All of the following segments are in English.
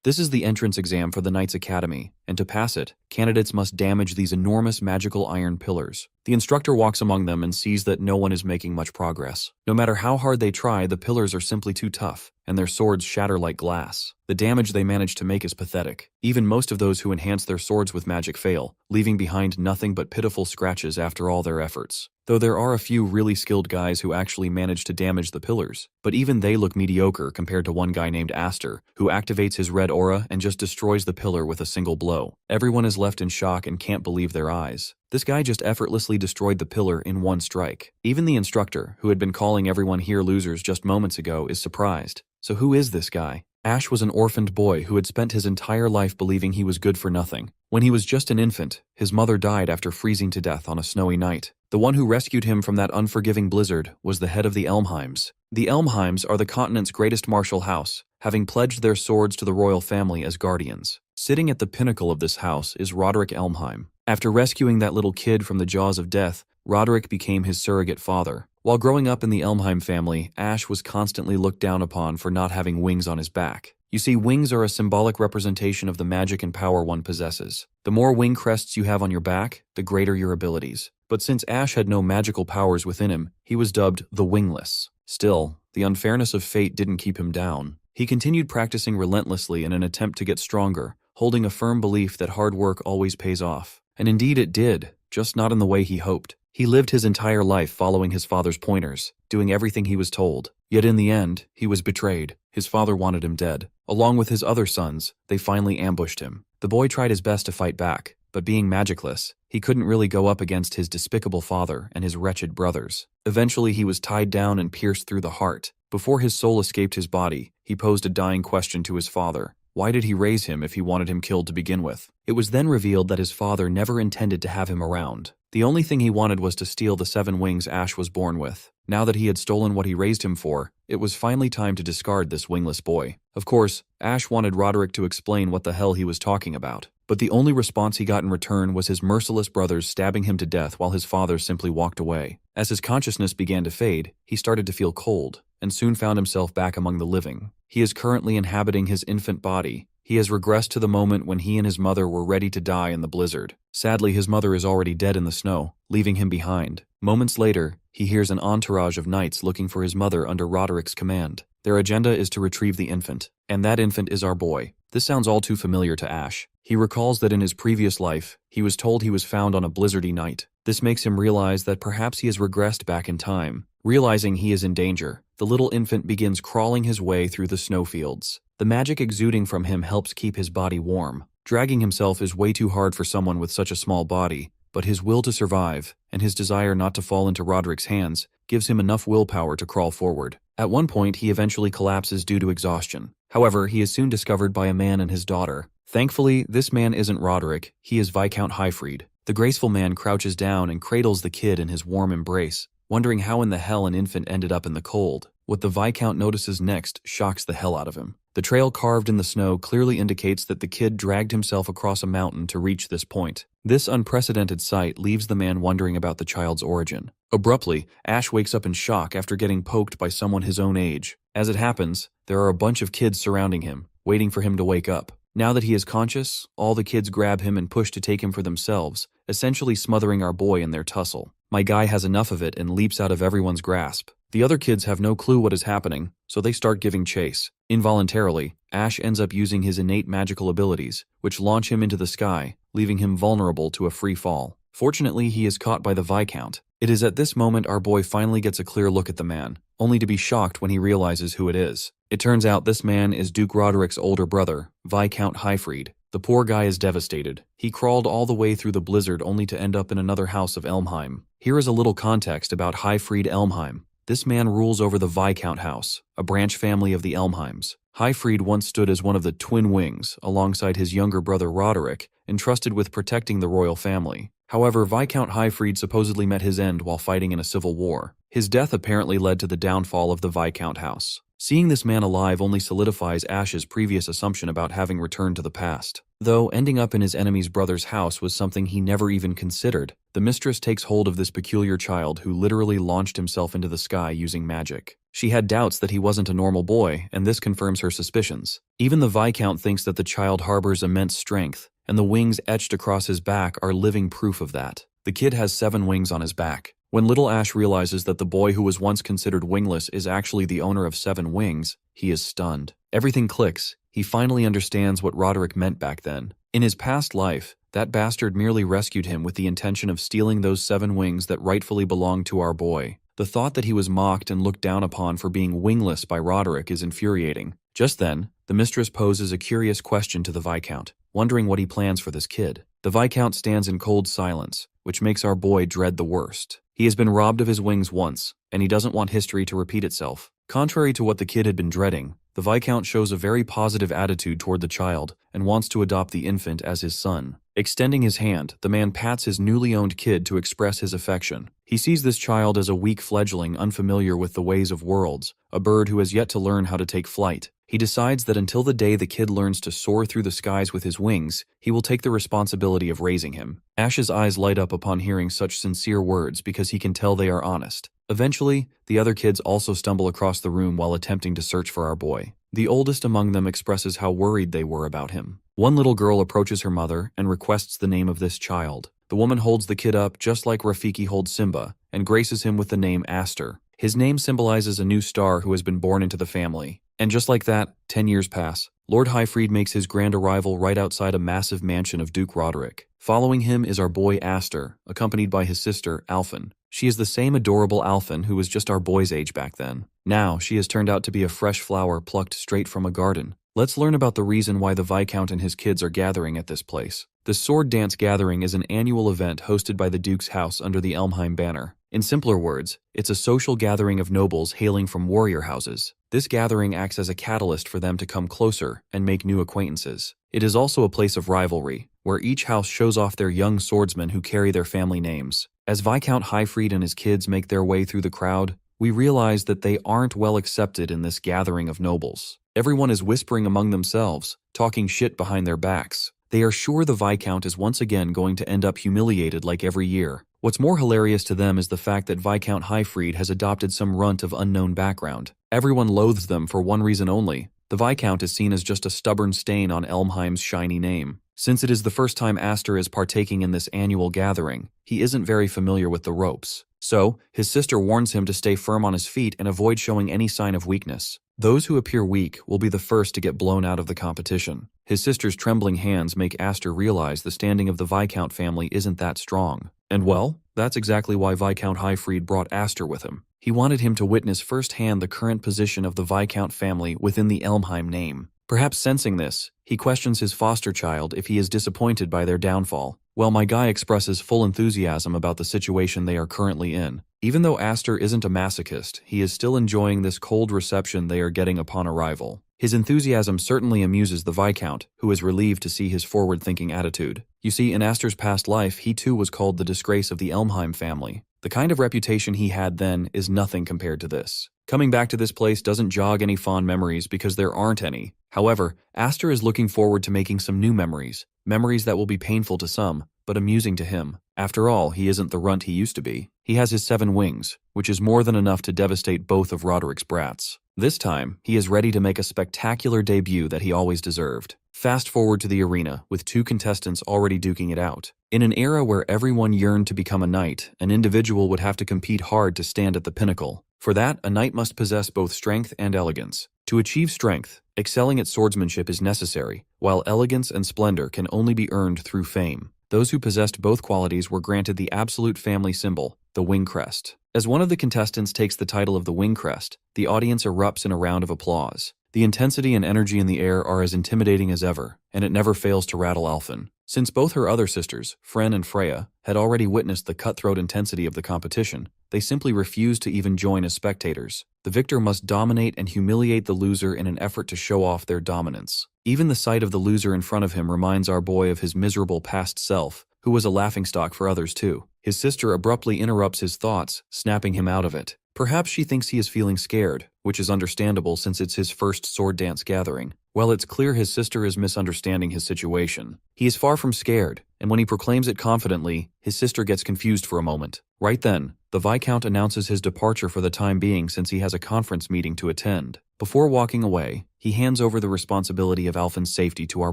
This is the entrance exam for the Knights Academy, and to pass it, candidates must damage these enormous magical iron pillars. The instructor walks among them and sees that no one is making much progress. No matter how hard they try, the pillars are simply too tough, and their swords shatter like glass. The damage they manage to make is pathetic. Even most of those who enhance their swords with magic fail, leaving behind nothing but pitiful scratches after all their efforts. Though there are a few really skilled guys who actually manage to damage the pillars, but even they look mediocre compared to one guy named Aster, who activates his red aura and just destroys the pillar with a single blow. Everyone is left in shock and can't believe their eyes. This guy just effortlessly destroyed the pillar in one strike. Even the instructor, who had been calling everyone here losers just moments ago, is surprised. So who is this guy? Ash was an orphaned boy who had spent his entire life believing he was good for nothing. When he was just an infant, his mother died after freezing to death on a snowy night. The one who rescued him from that unforgiving blizzard was the head of the Elmheims. The Elmheims are the continent's greatest martial house, having pledged their swords to the royal family as guardians. Sitting at the pinnacle of this house is Roderick Elmheim. After rescuing that little kid from the jaws of death, Roderick became his surrogate father. While growing up in the Elmheim family, Ash was constantly looked down upon for not having wings on his back. You see, wings are a symbolic representation of the magic and power one possesses. The more wing crests you have on your back, the greater your abilities. But since Ash had no magical powers within him, he was dubbed the Wingless. Still, the unfairness of fate didn't keep him down. He continued practicing relentlessly in an attempt to get stronger, holding a firm belief that hard work always pays off. And indeed it did, just not in the way he hoped. He lived his entire life following his father's pointers, doing everything he was told. Yet in the end, he was betrayed. His father wanted him dead. Along with his other sons, they finally ambushed him. The boy tried his best to fight back, but being magicless, he couldn't really go up against his despicable father and his wretched brothers. Eventually, he was tied down and pierced through the heart. Before his soul escaped his body, he posed a dying question to his father. Why did he raise him if he wanted him killed to begin with? It was then revealed that his father never intended to have him around. The only thing he wanted was to steal the 7 wings Ash was born with. Now that he had stolen what he raised him for, it was finally time to discard this wingless boy. Of course, Ash wanted Roderick to explain what the hell he was talking about. But the only response he got in return was his merciless brothers stabbing him to death while his father simply walked away. As his consciousness began to fade, he started to feel cold, and soon found himself back among the living. He is currently inhabiting his infant body. He has regressed to the moment when he and his mother were ready to die in the blizzard. Sadly, his mother is already dead in the snow, leaving him behind. Moments later, he hears an entourage of knights looking for his mother under Roderick's command. Their agenda is to retrieve the infant, and that infant is our boy. This sounds all too familiar to Ash. He recalls that in his previous life, he was told he was found on a blizzardy night. This makes him realize that perhaps he has regressed back in time. Realizing he is in danger, the little infant begins crawling his way through the snowfields. The magic exuding from him helps keep his body warm. Dragging himself is way too hard for someone with such a small body, but his will to survive, and his desire not to fall into Roderick's hands, gives him enough willpower to crawl forward. At one point, he eventually collapses due to exhaustion. However, he is soon discovered by a man and his daughter. Thankfully, this man isn't Roderick, he is Viscount Highfried. The graceful man crouches down and cradles the kid in his warm embrace, wondering how in the hell an infant ended up in the cold. What the Viscount notices next shocks the hell out of him. The trail carved in the snow clearly indicates that the kid dragged himself across a mountain to reach this point. This unprecedented sight leaves the man wondering about the child's origin. Abruptly, Ash wakes up in shock after getting poked by someone his own age. As it happens, there are a bunch of kids surrounding him, waiting for him to wake up. Now that he is conscious, all the kids grab him and push to take him for themselves, essentially smothering our boy in their tussle. My guy has enough of it and leaps out of everyone's grasp. The other kids have no clue what is happening, so they start giving chase. Involuntarily, Ash ends up using his innate magical abilities, which launch him into the sky, leaving him vulnerable to a free fall. Fortunately, he is caught by the Viscount. It is at this moment our boy finally gets a clear look at the man, only to be shocked when he realizes who it is. It turns out this man is Duke Roderick's older brother, Viscount Highfried. The poor guy is devastated. He crawled all the way through the blizzard only to end up in another house of Elmheim. Here is a little context about Highfried Elmheim. This man rules over the Viscount house, a branch family of the Elmheims. Highfried once stood as one of the twin wings, alongside his younger brother Roderick, entrusted with protecting the royal family. However, Viscount Highfried supposedly met his end while fighting in a civil war. His death apparently led to the downfall of the Viscount house. Seeing this man alive only solidifies Ash's previous assumption about having returned to the past. Though ending up in his enemy's brother's house was something he never even considered, the mistress takes hold of this peculiar child who literally launched himself into the sky using magic. She had doubts that he wasn't a normal boy, and this confirms her suspicions. Even the Viscount thinks that the child harbors immense strength, and the wings etched across his back are living proof of that. The kid has 7 wings on his back. When little Ash realizes that the boy who was once considered wingless is actually the owner of 7 wings, he is stunned. Everything clicks. He finally understands what Roderick meant back then. In his past life, that bastard merely rescued him with the intention of stealing those 7 wings that rightfully belonged to our boy. The thought that he was mocked and looked down upon for being wingless by Roderick is infuriating. Just then, the mistress poses a curious question to the Viscount, wondering what he plans for this kid. The Viscount stands in cold silence, which makes our boy dread the worst. He has been robbed of his wings once, and he doesn't want history to repeat itself. Contrary to what the kid had been dreading, the Viscount shows a very positive attitude toward the child and wants to adopt the infant as his son. Extending his hand, the man pats his newly owned kid to express his affection. He sees this child as a weak fledgling unfamiliar with the ways of worlds, a bird who has yet to learn how to take flight. He decides that until the day the kid learns to soar through the skies with his wings, he will take the responsibility of raising him. Ash's eyes light up upon hearing such sincere words because he can tell they are honest. Eventually, the other kids also stumble across the room while attempting to search for our boy. The oldest among them expresses how worried they were about him. One little girl approaches her mother and requests the name of this child. The woman holds the kid up just like Rafiki holds Simba and graces him with the name Aster. His name symbolizes a new star who has been born into the family. And just like that, 10 years pass. Lord Highfried makes his grand arrival right outside a massive mansion of Duke Roderick. Following him is our boy Aster, accompanied by his sister, Alphen. She is the same adorable Alphen who was just our boy's age back then. Now, she has turned out to be a fresh flower plucked straight from a garden. Let's learn about the reason why the Viscount and his kids are gathering at this place. The Sword Dance Gathering is an annual event hosted by the Duke's house under the Elmheim banner. In simpler words, it's a social gathering of nobles hailing from warrior houses. This gathering acts as a catalyst for them to come closer and make new acquaintances. It is also a place of rivalry, where each house shows off their young swordsmen who carry their family names. As Viscount Highfried and his kids make their way through the crowd, we realize that they aren't well accepted in this gathering of nobles. Everyone is whispering among themselves, talking shit behind their backs. They are sure the Viscount is once again going to end up humiliated like every year. What's more hilarious to them is the fact that Viscount Highfried has adopted some runt of unknown background. Everyone loathes them for one reason only. The Viscount is seen as just a stubborn stain on Elmheim's shiny name. Since it is the first time Aster is partaking in this annual gathering, he isn't very familiar with the ropes. So, his sister warns him to stay firm on his feet and avoid showing any sign of weakness. Those who appear weak will be the first to get blown out of the competition. His sister's trembling hands make Aster realize the standing of the Viscount family isn't that strong. And well, that's exactly why Viscount Highfried brought Aster with him. He wanted him to witness firsthand the current position of the Viscount family within the Elmheim name. Perhaps sensing this, he questions his foster child if he is disappointed by their downfall, while my guy expresses full enthusiasm about the situation they are currently in. Even though Aster isn't a masochist, he is still enjoying this cold reception they are getting upon arrival. His enthusiasm certainly amuses the Viscount, who is relieved to see his forward-thinking attitude. You see, in Aster's past life, he too was called the disgrace of the Elmheim family. The kind of reputation he had then is nothing compared to this. Coming back to this place doesn't jog any fond memories because there aren't any. However, Aster is looking forward to making some new memories that will be painful to some, but amusing to him. After all, he isn't the runt he used to be. He has his 7 wings, which is more than enough to devastate both of Roderick's brats. This time, he is ready to make a spectacular debut that he always deserved. Fast forward to the arena, with 2 contestants already duking it out. In an era where everyone yearned to become a knight, an individual would have to compete hard to stand at the pinnacle. For that, a knight must possess both strength and elegance. To achieve strength, excelling at swordsmanship is necessary, while elegance and splendor can only be earned through fame. Those who possessed both qualities were granted the absolute family symbol, the wing crest. As one of the contestants takes the title of the wing crest, the audience erupts in a round of applause. The intensity and energy in the air are as intimidating as ever, and it never fails to rattle Alphen. Since both her other sisters, Fren and Freya, had already witnessed the cutthroat intensity of the competition, they simply refused to even join as spectators. The victor must dominate and humiliate the loser in an effort to show off their dominance. Even the sight of the loser in front of him reminds our boy of his miserable past self, who was a laughingstock for others too. His sister abruptly interrupts his thoughts, snapping him out of it. Perhaps she thinks he is feeling scared, which is understandable since it's his first sword dance gathering. Well, it's clear his sister is misunderstanding his situation. He is far from scared, and when he proclaims it confidently, his sister gets confused for a moment. Right then, the Viscount announces his departure for the time being since he has a conference meeting to attend. Before walking away, he hands over the responsibility of Alphen's safety to our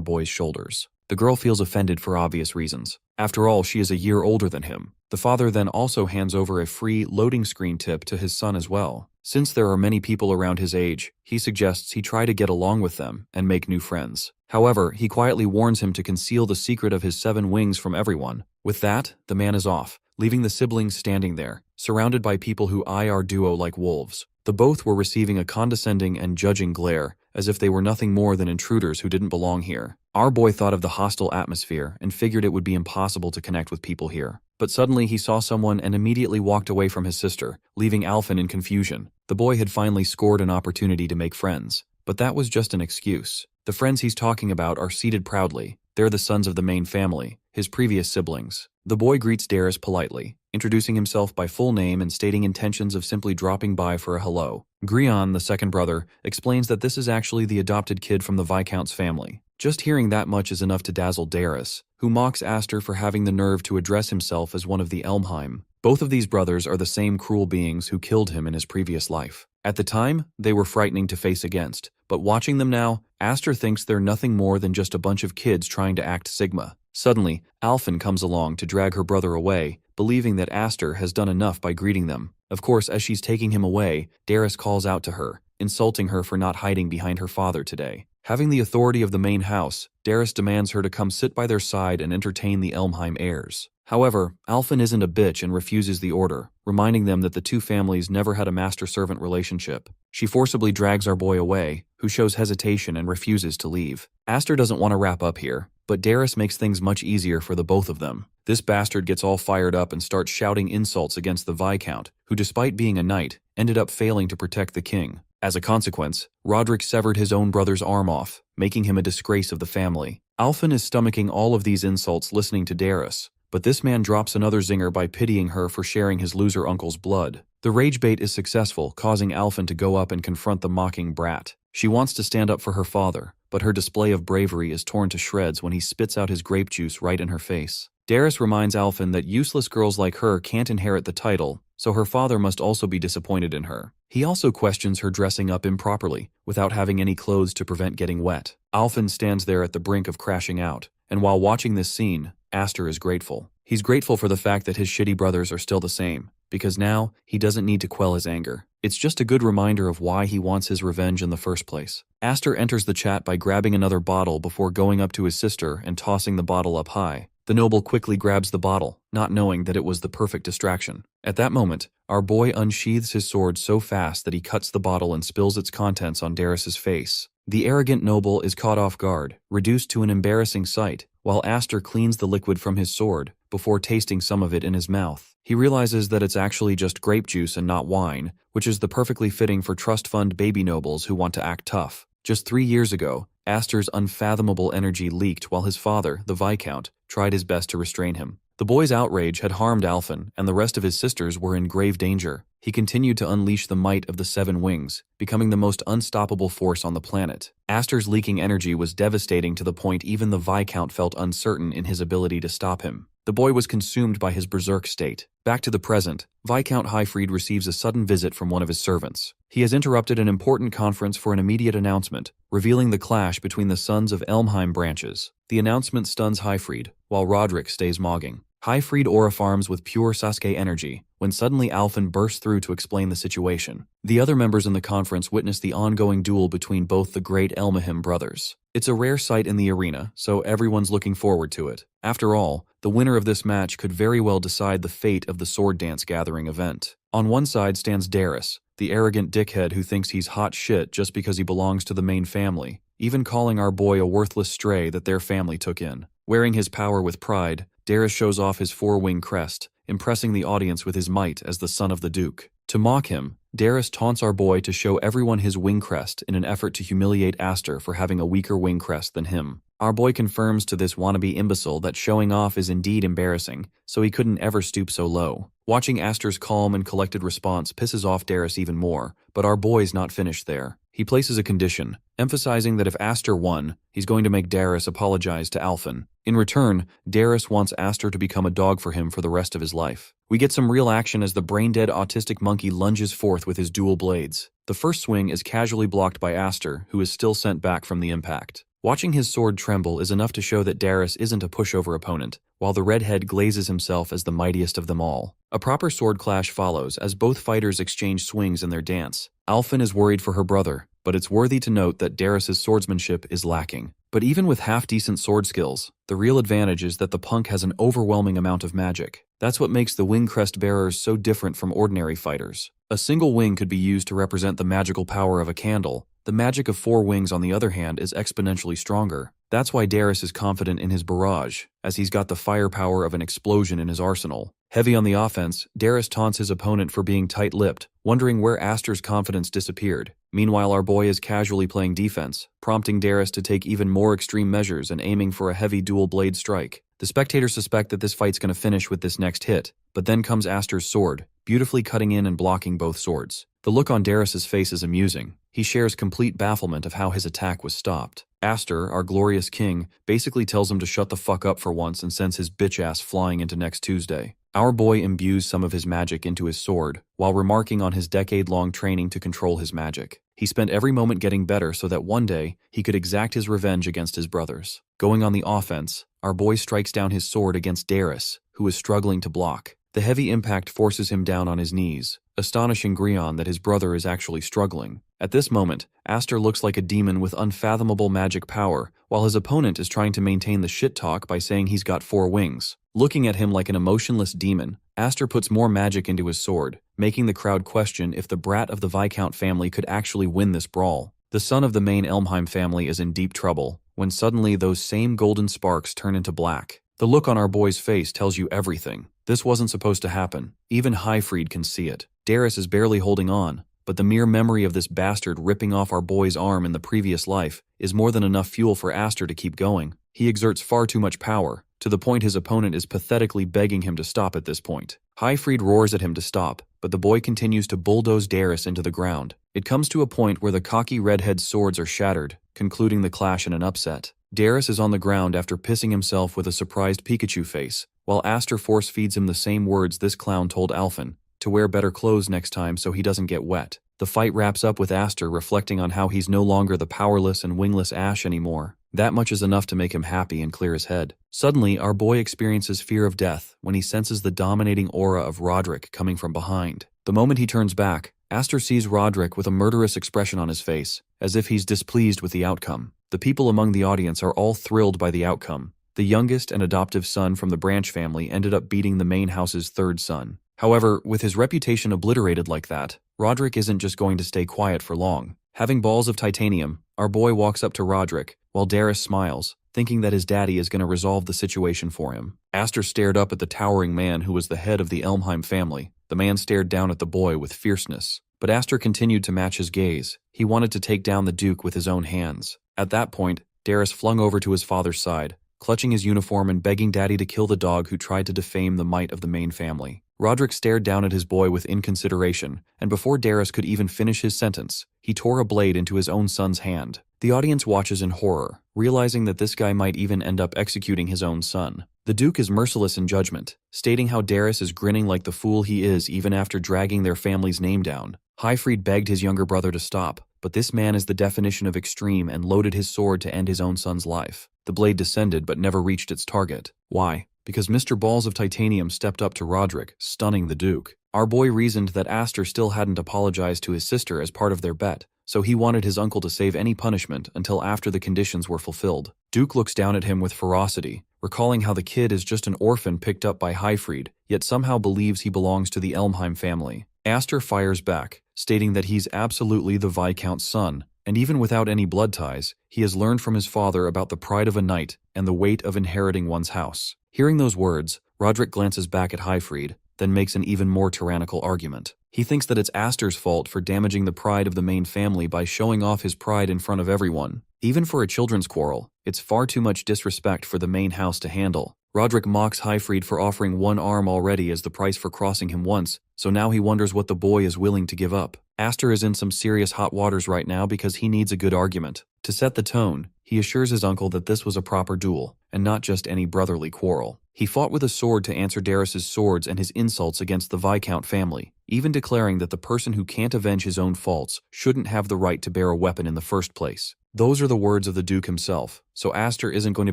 boy's shoulders. The girl feels offended for obvious reasons. After all, she is a year older than him. The father then also hands over a free loading screen tip to his son as well. Since there are many people around his age, he suggests he try to get along with them and make new friends. However, he quietly warns him to conceal the secret of his 7 wings from everyone. With that, the man is off, leaving the siblings standing there, surrounded by people who eye our duo like wolves. The both were receiving a condescending and judging glare, as if they were nothing more than intruders who didn't belong here. Our boy thought of the hostile atmosphere and figured it would be impossible to connect with people here. But suddenly he saw someone and immediately walked away from his sister, leaving Alphen in confusion. The boy had finally scored an opportunity to make friends, but that was just an excuse. The friends he's talking about are seated proudly. They're the sons of the main family, his previous siblings. The boy greets Darius politely, introducing himself by full name and stating intentions of simply dropping by for a hello. Grion, the second brother, explains that this is actually the adopted kid from the Viscount's family. Just hearing that much is enough to dazzle Darius, who mocks Aster for having the nerve to address himself as one of the Elmheim. Both of these brothers are the same cruel beings who killed him in his previous life. At the time, they were frightening to face against, but watching them now, Aster thinks they're nothing more than just a bunch of kids trying to act Sigma. Suddenly, Alphen comes along to drag her brother away, believing that Aster has done enough by greeting them. Of course, as she's taking him away, Darius calls out to her, insulting her for not hiding behind her father today. Having the authority of the main house, Darius demands her to come sit by their side and entertain the Elmheim heirs. However, Alphen isn't a bitch and refuses the order, reminding them that the two families never had a master-servant relationship. She forcibly drags our boy away, who shows hesitation and refuses to leave. Aster doesn't want to wrap up here, but Darius makes things much easier for the both of them. This bastard gets all fired up and starts shouting insults against the Viscount, who despite being a knight, ended up failing to protect the king. As a consequence, Roderick severed his own brother's arm off, making him a disgrace of the family. Alphen is stomaching all of these insults listening to Darius, but this man drops another zinger by pitying her for sharing his loser uncle's blood. The rage bait is successful, causing Alphen to go up and confront the mocking brat. She wants to stand up for her father, but her display of bravery is torn to shreds when he spits out his grape juice right in her face. Darius reminds Alphen that useless girls like her can't inherit the title, so her father must also be disappointed in her. He also questions her dressing up improperly, without having any clothes to prevent getting wet. Alphen stands there at the brink of crashing out, and while watching this scene, Aster is grateful. He's grateful for the fact that his shitty brothers are still the same, because now he doesn't need to quell his anger. It's just a good reminder of why he wants his revenge in the first place. Aster enters the chat by grabbing another bottle before going up to his sister and tossing the bottle up high. The noble quickly grabs the bottle, not knowing that it was the perfect distraction. At that moment, our boy unsheathes his sword so fast that he cuts the bottle and spills its contents on Darius's face. The arrogant noble is caught off guard, reduced to an embarrassing sight, while Aster cleans the liquid from his sword before tasting some of it in his mouth. He realizes that it's actually just grape juice and not wine, which is the perfectly fitting for trust fund baby nobles who want to act tough. Just 3 years ago, Aster's unfathomable energy leaked while his father, the Viscount, tried his best to restrain him. The boy's outrage had harmed Alphen, and the rest of his sisters were in grave danger. He continued to unleash the might of the 7 wings, becoming the most unstoppable force on the planet. Aster's leaking energy was devastating to the point even the Viscount felt uncertain in his ability to stop him. The boy was consumed by his berserk state. Back to the present, Viscount Highfried receives a sudden visit from one of his servants. He has interrupted an important conference for an immediate announcement, revealing the clash between the sons of Elmheim branches. The announcement stuns Highfried, while Roderick stays mogging. Highfried aura farms with pure Sasuke energy, when suddenly Alphen bursts through to explain the situation. The other members in the conference witness the ongoing duel between both the great Elmheim brothers. It's a rare sight in the arena, so everyone's looking forward to it. After all, the winner of this match could very well decide the fate of the sword dance gathering event. On one side stands Darius, the arrogant dickhead who thinks he's hot shit just because he belongs to the main family, even calling our boy a worthless stray that their family took in. Wearing his power with pride, Darius shows off his 4-wing crest, impressing the audience with his might as the son of the Duke. To mock him, Darius taunts our boy to show everyone his wing crest in an effort to humiliate Aster for having a weaker wing crest than him. Our boy confirms to this wannabe imbecile that showing off is indeed embarrassing, so he couldn't ever stoop so low. Watching Aster's calm and collected response pisses off Darius even more, but our boy's not finished there. He places a condition, emphasizing that if Aster won, he's going to make Darius apologize to Alphen. In return, Darius wants Aster to become a dog for him for the rest of his life. We get some real action as the brain-dead autistic monkey lunges forth with his dual blades. The first swing is casually blocked by Aster, who is still sent back from the impact. Watching his sword tremble is enough to show that Darius isn't a pushover opponent, while the redhead glazes himself as the mightiest of them all. A proper sword clash follows as both fighters exchange swings in their dance. Alphen is worried for her brother, but it's worthy to note that Darius's swordsmanship is lacking. But even with half-decent sword skills, the real advantage is that the punk has an overwhelming amount of magic. That's what makes the wing crest bearers so different from ordinary fighters. A single wing could be used to represent the magical power of a candle. The magic of 4 wings, on the other hand, is exponentially stronger. That's why Darius is confident in his barrage, as he's got the firepower of an explosion in his arsenal. Heavy on the offense, Darius taunts his opponent for being tight-lipped, wondering where Aster's confidence disappeared. Meanwhile, our boy is casually playing defense, prompting Darius to take even more extreme measures and aiming for a heavy dual-blade strike. The spectators suspect that this fight's going to finish with this next hit, but then comes Aster's sword, beautifully cutting in and blocking both swords. The look on Darius's face is amusing. He shares complete bafflement of how his attack was stopped. Aster, our glorious king, basically tells him to shut the fuck up for once and sends his bitch ass flying into next Tuesday. Our boy imbues some of his magic into his sword, while remarking on his decade-long training to control his magic. He spent every moment getting better so that one day, he could exact his revenge against his brothers. Going on the offense, our boy strikes down his sword against Darius, who is struggling to block. The heavy impact forces him down on his knees, astonishing Grion that his brother is actually struggling. At this moment, Aster looks like a demon with unfathomable magic power, while his opponent is trying to maintain the shit talk by saying he's got 4 wings. Looking at him like an emotionless demon, Aster puts more magic into his sword, making the crowd question if the brat of the Viscount family could actually win this brawl. The son of the main Elmheim family is in deep trouble, when suddenly those same golden sparks turn into black. The look on our boy's face tells you everything. This wasn't supposed to happen. Even Highfried can see it. Darius is barely holding on, but the mere memory of this bastard ripping off our boy's arm in the previous life is more than enough fuel for Aster to keep going. He exerts far too much power, to the point his opponent is pathetically begging him to stop at this point. Highfried roars at him to stop, but the boy continues to bulldoze Darius into the ground. It comes to a point where the cocky redhead's swords are shattered, concluding the clash in an upset. Darius is on the ground after pissing himself with a surprised Pikachu face, while Aster force feeds him the same words this clown told Alphen, to wear better clothes next time so he doesn't get wet. The fight wraps up with Aster reflecting on how he's no longer the powerless and wingless Ash anymore. That much is enough to make him happy and clear his head. Suddenly, our boy experiences fear of death when he senses the dominating aura of Roderick coming from behind. The moment he turns back, Aster sees Roderick with a murderous expression on his face, as if he's displeased with the outcome. The people among the audience are all thrilled by the outcome. The youngest and adoptive son from the Branch family ended up beating the main house's 3rd son. However, with his reputation obliterated like that, Roderick isn't just going to stay quiet for long. Having balls of titanium, our boy walks up to Roderick, while Darius smiles, thinking that his daddy is going to resolve the situation for him. Aster stared up at the towering man who was the head of the Elmheim family. The man stared down at the boy with fierceness, but Aster continued to match his gaze. He wanted to take down the Duke with his own hands. At that point, Darius flung over to his father's side, clutching his uniform and begging Daddy to kill the dog who tried to defame the might of the main family. Roderick stared down at his boy with inconsideration, and before Darius could even finish his sentence, he tore a blade into his own son's hand. The audience watches in horror, realizing that this guy might even end up executing his own son. The Duke is merciless in judgment, stating how Darius is grinning like the fool he is even after dragging their family's name down. Highfried begged his younger brother to stop, but this man is the definition of extreme and loaded his sword to end his own son's life. The blade descended but never reached its target. Why? Because Mr. Balls of Titanium stepped up to Roderick, stunning the Duke. Our boy reasoned that Aster still hadn't apologized to his sister as part of their bet, so he wanted his uncle to save any punishment until after the conditions were fulfilled. Duke looks down at him with ferocity, recalling how the kid is just an orphan picked up by Highfried, yet somehow believes he belongs to the Elmheim family. Aster fires back, stating that he's absolutely the Viscount's son, and even without any blood ties, he has learned from his father about the pride of a knight and the weight of inheriting one's house. Hearing those words, Roderick glances back at Highfried, then makes an even more tyrannical argument. He thinks that it's Aster's fault for damaging the pride of the main family by showing off his pride in front of everyone. Even for a children's quarrel, it's far too much disrespect for the main house to handle. Roderick mocks Highfried for offering one arm already as the price for crossing him once, so now he wonders what the boy is willing to give up. Aster is in some serious hot waters right now because he needs a good argument. To set the tone, he assures his uncle that this was a proper duel, and not just any brotherly quarrel. He fought with a sword to answer Darius's swords and his insults against the Viscount family, even declaring that the person who can't avenge his own faults shouldn't have the right to bear a weapon in the first place. Those are the words of the Duke himself, so Aster isn't going to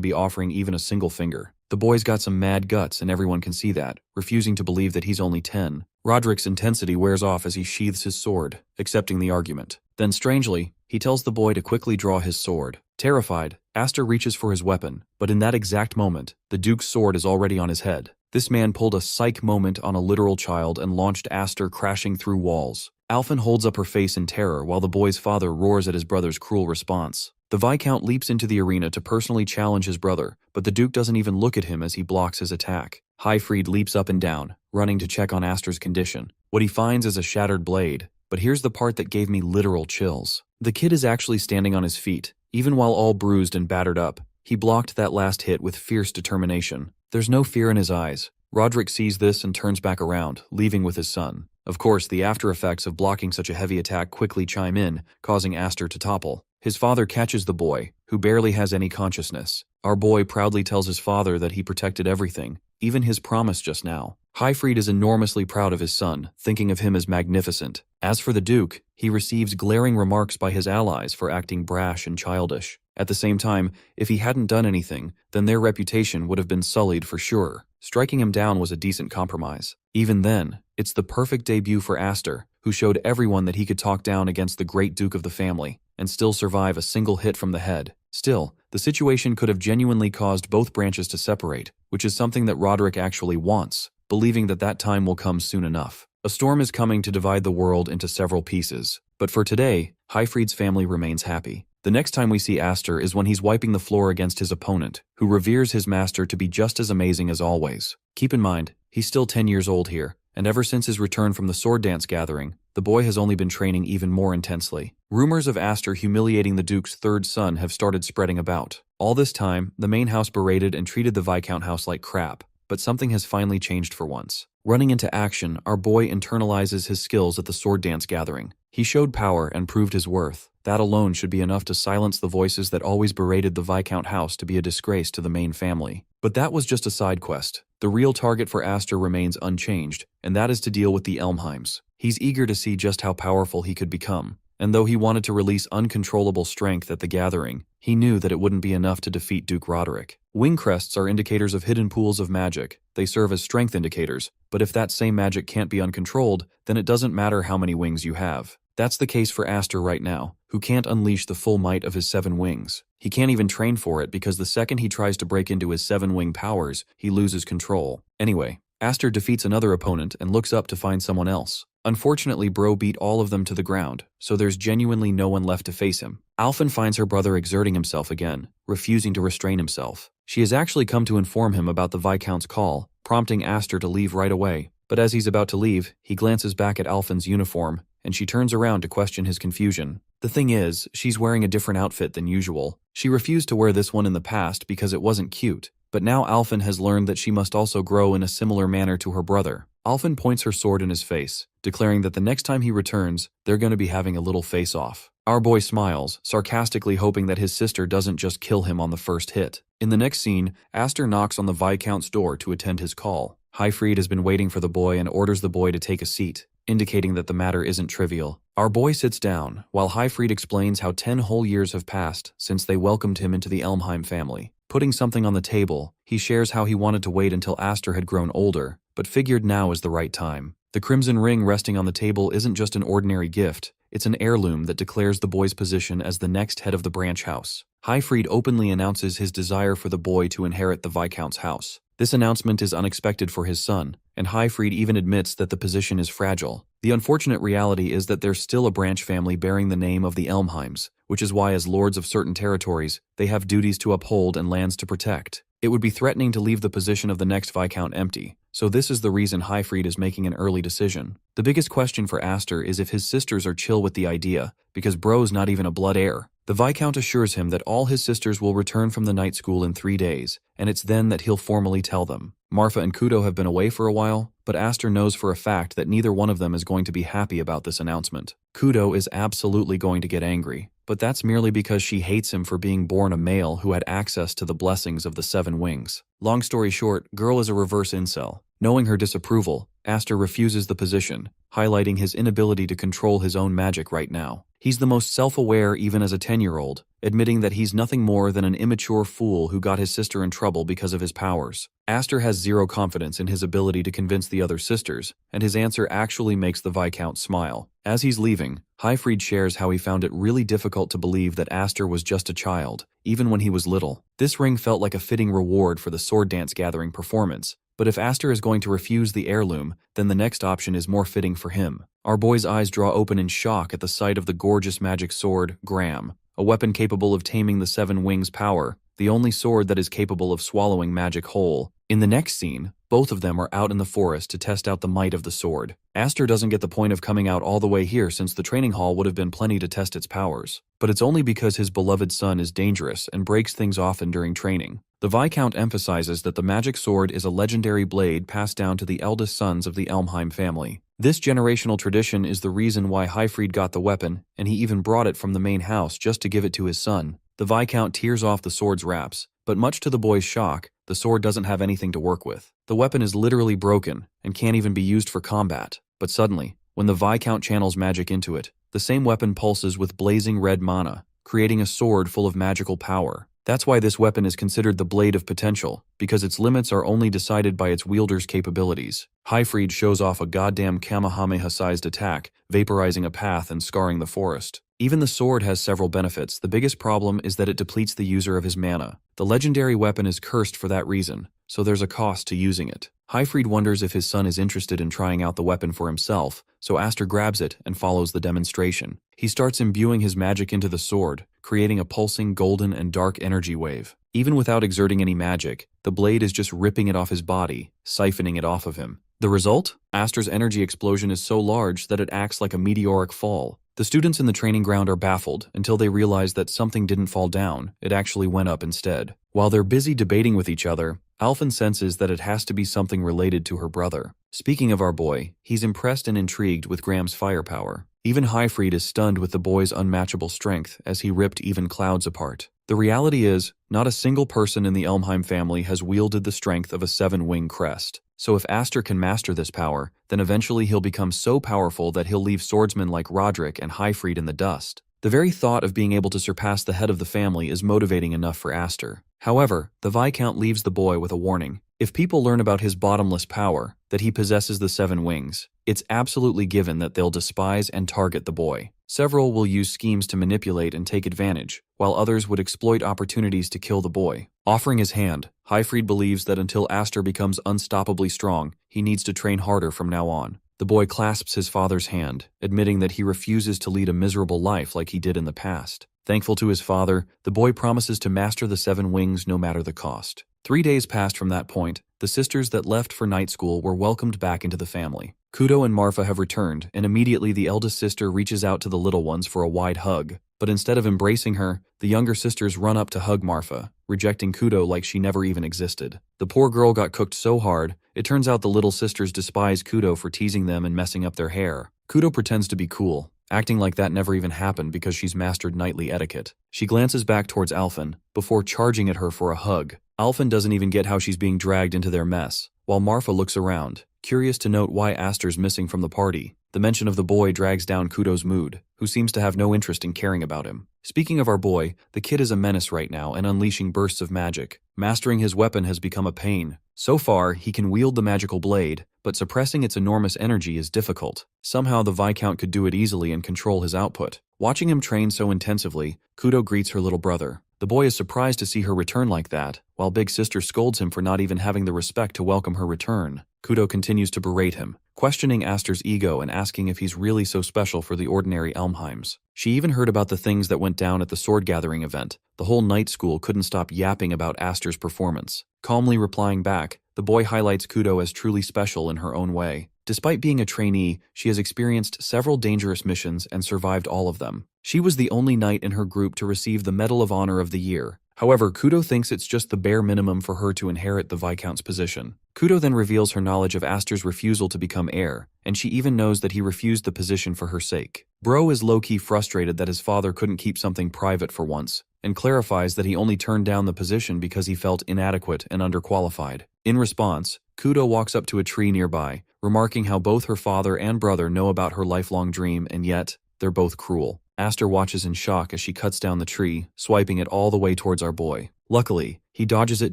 be offering even a single finger. The boy's got some mad guts and everyone can see that, refusing to believe that he's only 10. Roderick's intensity wears off as he sheathes his sword, accepting the argument. Then strangely, he tells the boy to quickly draw his sword. Terrified, Aster reaches for his weapon, but in that exact moment, the Duke's sword is already on his head. This man pulled a psych moment on a literal child and launched Aster crashing through walls. Alphen holds up her face in terror while the boy's father roars at his brother's cruel response. The Viscount leaps into the arena to personally challenge his brother, but the Duke doesn't even look at him as he blocks his attack. Highfried leaps up and down, running to check on Aster's condition. What he finds is a shattered blade, but here's the part that gave me literal chills. The kid is actually standing on his feet. Even while all bruised and battered up, he blocked that last hit with fierce determination. There's no fear in his eyes. Roderick sees this and turns back around, leaving with his son. Of course, the after effects of blocking such a heavy attack quickly chime in, causing Aster to topple. His father catches the boy, who barely has any consciousness. Our boy proudly tells his father that he protected everything, even his promise just now. Highfried is enormously proud of his son, thinking of him as magnificent. As for the Duke, he receives glaring remarks by his allies for acting brash and childish. At the same time, if he hadn't done anything, then their reputation would have been sullied for sure. Striking him down was a decent compromise. Even then, it's the perfect debut for Aster, who showed everyone that he could talk down against the great Duke of the family, and still survive a single hit from the head. Still, the situation could have genuinely caused both branches to separate, which is something that Roderick actually wants, believing that that time will come soon enough. A storm is coming to divide the world into several pieces, but for today, Highfried's family remains happy. The next time we see Aster is when he's wiping the floor against his opponent, who reveres his master to be just as amazing as always. Keep in mind, he's still 10 years old here, and ever since his return from the sword dance gathering, the boy has only been training even more intensely. Rumors of Aster humiliating the Duke's third son have started spreading about. All this time, the main house berated and treated the Viscount house like crap, but something has finally changed for once. Running into action, our boy internalizes his skills at the sword dance gathering. He showed power and proved his worth. That alone should be enough to silence the voices that always berated the Viscount house to be a disgrace to the main family. But that was just a side quest. The real target for Aster remains unchanged, and that is to deal with the Elmheims. He's eager to see just how powerful he could become. And though he wanted to release uncontrollable strength at the gathering, he knew that it wouldn't be enough to defeat Duke Roderick. Wing crests are indicators of hidden pools of magic. They serve as strength indicators, but if that same magic can't be uncontrolled, then it doesn't matter how many wings you have. That's the case for Aster right now, who can't unleash the full might of his 7 wings. He can't even train for it because the second he tries to break into his 7-wing powers, he loses control. Anyway, Aster defeats another opponent and looks up to find someone else. Unfortunately, Bro beat all of them to the ground, so there's genuinely no one left to face him. Alphen finds her brother exerting himself again, refusing to restrain himself. She has actually come to inform him about the Viscount's call, prompting Aster to leave right away. But as he's about to leave, he glances back at Alphen's uniform, and she turns around to question his confusion. The thing is, she's wearing a different outfit than usual. She refused to wear this one in the past because it wasn't cute, but now Alphen has learned that she must also grow in a similar manner to her brother. Alphen points her sword in his face, declaring that the next time he returns, they're going to be having a little face-off. Our boy smiles, sarcastically hoping that his sister doesn't just kill him on the first hit. In the next scene, Aster knocks on the Viscount's door to attend his call. Highfried has been waiting for the boy and orders the boy to take a seat, indicating that the matter isn't trivial. Our boy sits down, while Highfried explains how 10 whole years have passed since they welcomed him into the Elmheim family. Putting something on the table, he shares how he wanted to wait until Aster had grown older, but figured now is the right time. The crimson ring resting on the table isn't just an ordinary gift, it's an heirloom that declares the boy's position as the next head of the branch house. Highfried openly announces his desire for the boy to inherit the Viscount's house. This announcement is unexpected for his son, and Highfried even admits that the position is fragile. The unfortunate reality is that there's still a branch family bearing the name of the Elmheims, which is why as lords of certain territories, they have duties to uphold and lands to protect. It would be threatening to leave the position of the next Viscount empty, so this is the reason Highfried is making an early decision. The biggest question for Aster is if his sisters are chill with the idea, because Bro's not even a blood heir. The Viscount assures him that all his sisters will return from the night school in 3 days, and it's then that he'll formally tell them. Marfa and Kudo have been away for a while, but Aster knows for a fact that neither one of them is going to be happy about this announcement. Kudo is absolutely going to get angry, but that's merely because she hates him for being born a male who had access to the blessings of the 7 wings. Long story short, Girl is a reverse incel. Knowing her disapproval, Aster refuses the position, highlighting his inability to control his own magic right now. He's the most self-aware even as a 10-year-old, admitting that he's nothing more than an immature fool who got his sister in trouble because of his powers. Aster has zero confidence in his ability to convince the other sisters, and his answer actually makes the Viscount smile. As he's leaving, Highfried shares how he found it really difficult to believe that Aster was just a child, even when he was little. This ring felt like a fitting reward for the sword dance gathering performance, but if Aster is going to refuse the heirloom, then the next option is more fitting for him. Our boy's eyes draw open in shock at the sight of the gorgeous magic sword, Gram, a weapon capable of taming the 7 wings' power, the only sword that is capable of swallowing magic whole. In the next scene, both of them are out in the forest to test out the might of the sword. Aster doesn't get the point of coming out all the way here since the training hall would have been plenty to test its powers. But it's only because his beloved son is dangerous and breaks things often during training. The Viscount emphasizes that the magic sword is a legendary blade passed down to the eldest sons of the Elmheim family. This generational tradition is the reason why Highfried got the weapon, and he even brought it from the main house just to give it to his son. The Viscount tears off the sword's wraps, but much to the boy's shock, the sword doesn't have anything to work with. The weapon is literally broken and can't even be used for combat. But suddenly, when the Viscount channels magic into it, the same weapon pulses with blazing red mana, creating a sword full of magical power. That's why this weapon is considered the Blade of Potential, because its limits are only decided by its wielder's capabilities. Highfried shows off a goddamn Kamehameha-sized attack, vaporizing a path and scarring the forest. Even the sword has several benefits. The biggest problem is that it depletes the user of his mana. The legendary weapon is cursed for that reason, so there's a cost to using it. Highfried wonders if his son is interested in trying out the weapon for himself, so Aster grabs it and follows the demonstration. He starts imbuing his magic into the sword, creating a pulsing golden and dark energy wave. Even without exerting any magic, the blade is just ripping it off his body, siphoning it off of him. The result? Aster's energy explosion is so large that it acts like a meteoric fall. The students in the training ground are baffled until they realize that something didn't fall down, it actually went up instead. While they're busy debating with each other, Alphen senses that it has to be something related to her brother. Speaking of our boy, he's impressed and intrigued with Graham's firepower. Even Highfried is stunned with the boy's unmatchable strength as he ripped even clouds apart. The reality is, not a single person in the Elmheim family has wielded the strength of a 7-wing crest. So if Aster can master this power, then eventually he'll become so powerful that he'll leave swordsmen like Roderick and Highfried in the dust. The very thought of being able to surpass the head of the family is motivating enough for Aster. However, the Viscount leaves the boy with a warning. If people learn about his bottomless power, that he possesses the 7 wings, it's absolutely given that they'll despise and target the boy. Several will use schemes to manipulate and take advantage, while others would exploit opportunities to kill the boy. Offering his hand, Highfried believes that until Aster becomes unstoppably strong, he needs to train harder from now on. The boy clasps his father's hand, admitting that he refuses to lead a miserable life like he did in the past. Thankful to his father, the boy promises to master the 7 wings no matter the cost. 3 days passed from that point. The sisters that left for night school were welcomed back into the family. Kudo and Marfa have returned, and immediately the eldest sister reaches out to the little ones for a wide hug. But instead of embracing her, the younger sisters run up to hug Marfa, rejecting Kudo like she never even existed. The poor girl got cooked so hard, it turns out the little sisters despise Kudo for teasing them and messing up their hair. Kudo pretends to be cool, acting like that never even happened because she's mastered knightly etiquette. She glances back towards Alphen, before charging at her for a hug. Alphen doesn't even get how she's being dragged into their mess, while Marfa looks around, curious to note why Aster's missing from the party. The mention of the boy drags down Kudo's mood, who seems to have no interest in caring about him. Speaking of our boy, the kid is a menace right now and unleashing bursts of magic. Mastering his weapon has become a pain. So far, he can wield the magical blade, but suppressing its enormous energy is difficult. Somehow the Viscount could do it easily and control his output. Watching him train so intensively, Kudo greets her little brother. The boy is surprised to see her return like that, while Big Sister scolds him for not even having the respect to welcome her return. Kudo continues to berate him, questioning Aster's ego and asking if he's really so special for the ordinary Elmheims. She even heard about the things that went down at the sword gathering event. The whole night school couldn't stop yapping about Aster's performance. Calmly replying back, the boy highlights Kudo as truly special in her own way. Despite being a trainee, she has experienced several dangerous missions and survived all of them. She was the only knight in her group to receive the Medal of Honor of the Year. However, Kudo thinks it's just the bare minimum for her to inherit the Viscount's position. Kudo then reveals her knowledge of Aster's refusal to become heir, and she even knows that he refused the position for her sake. Bro is low-key frustrated that his father couldn't keep something private for once, and clarifies that he only turned down the position because he felt inadequate and underqualified. In response, Kudo walks up to a tree nearby, remarking how both her father and brother know about her lifelong dream, and yet, they're both cruel. Aster watches in shock as she cuts down the tree, swiping it all the way towards our boy. Luckily, he dodges it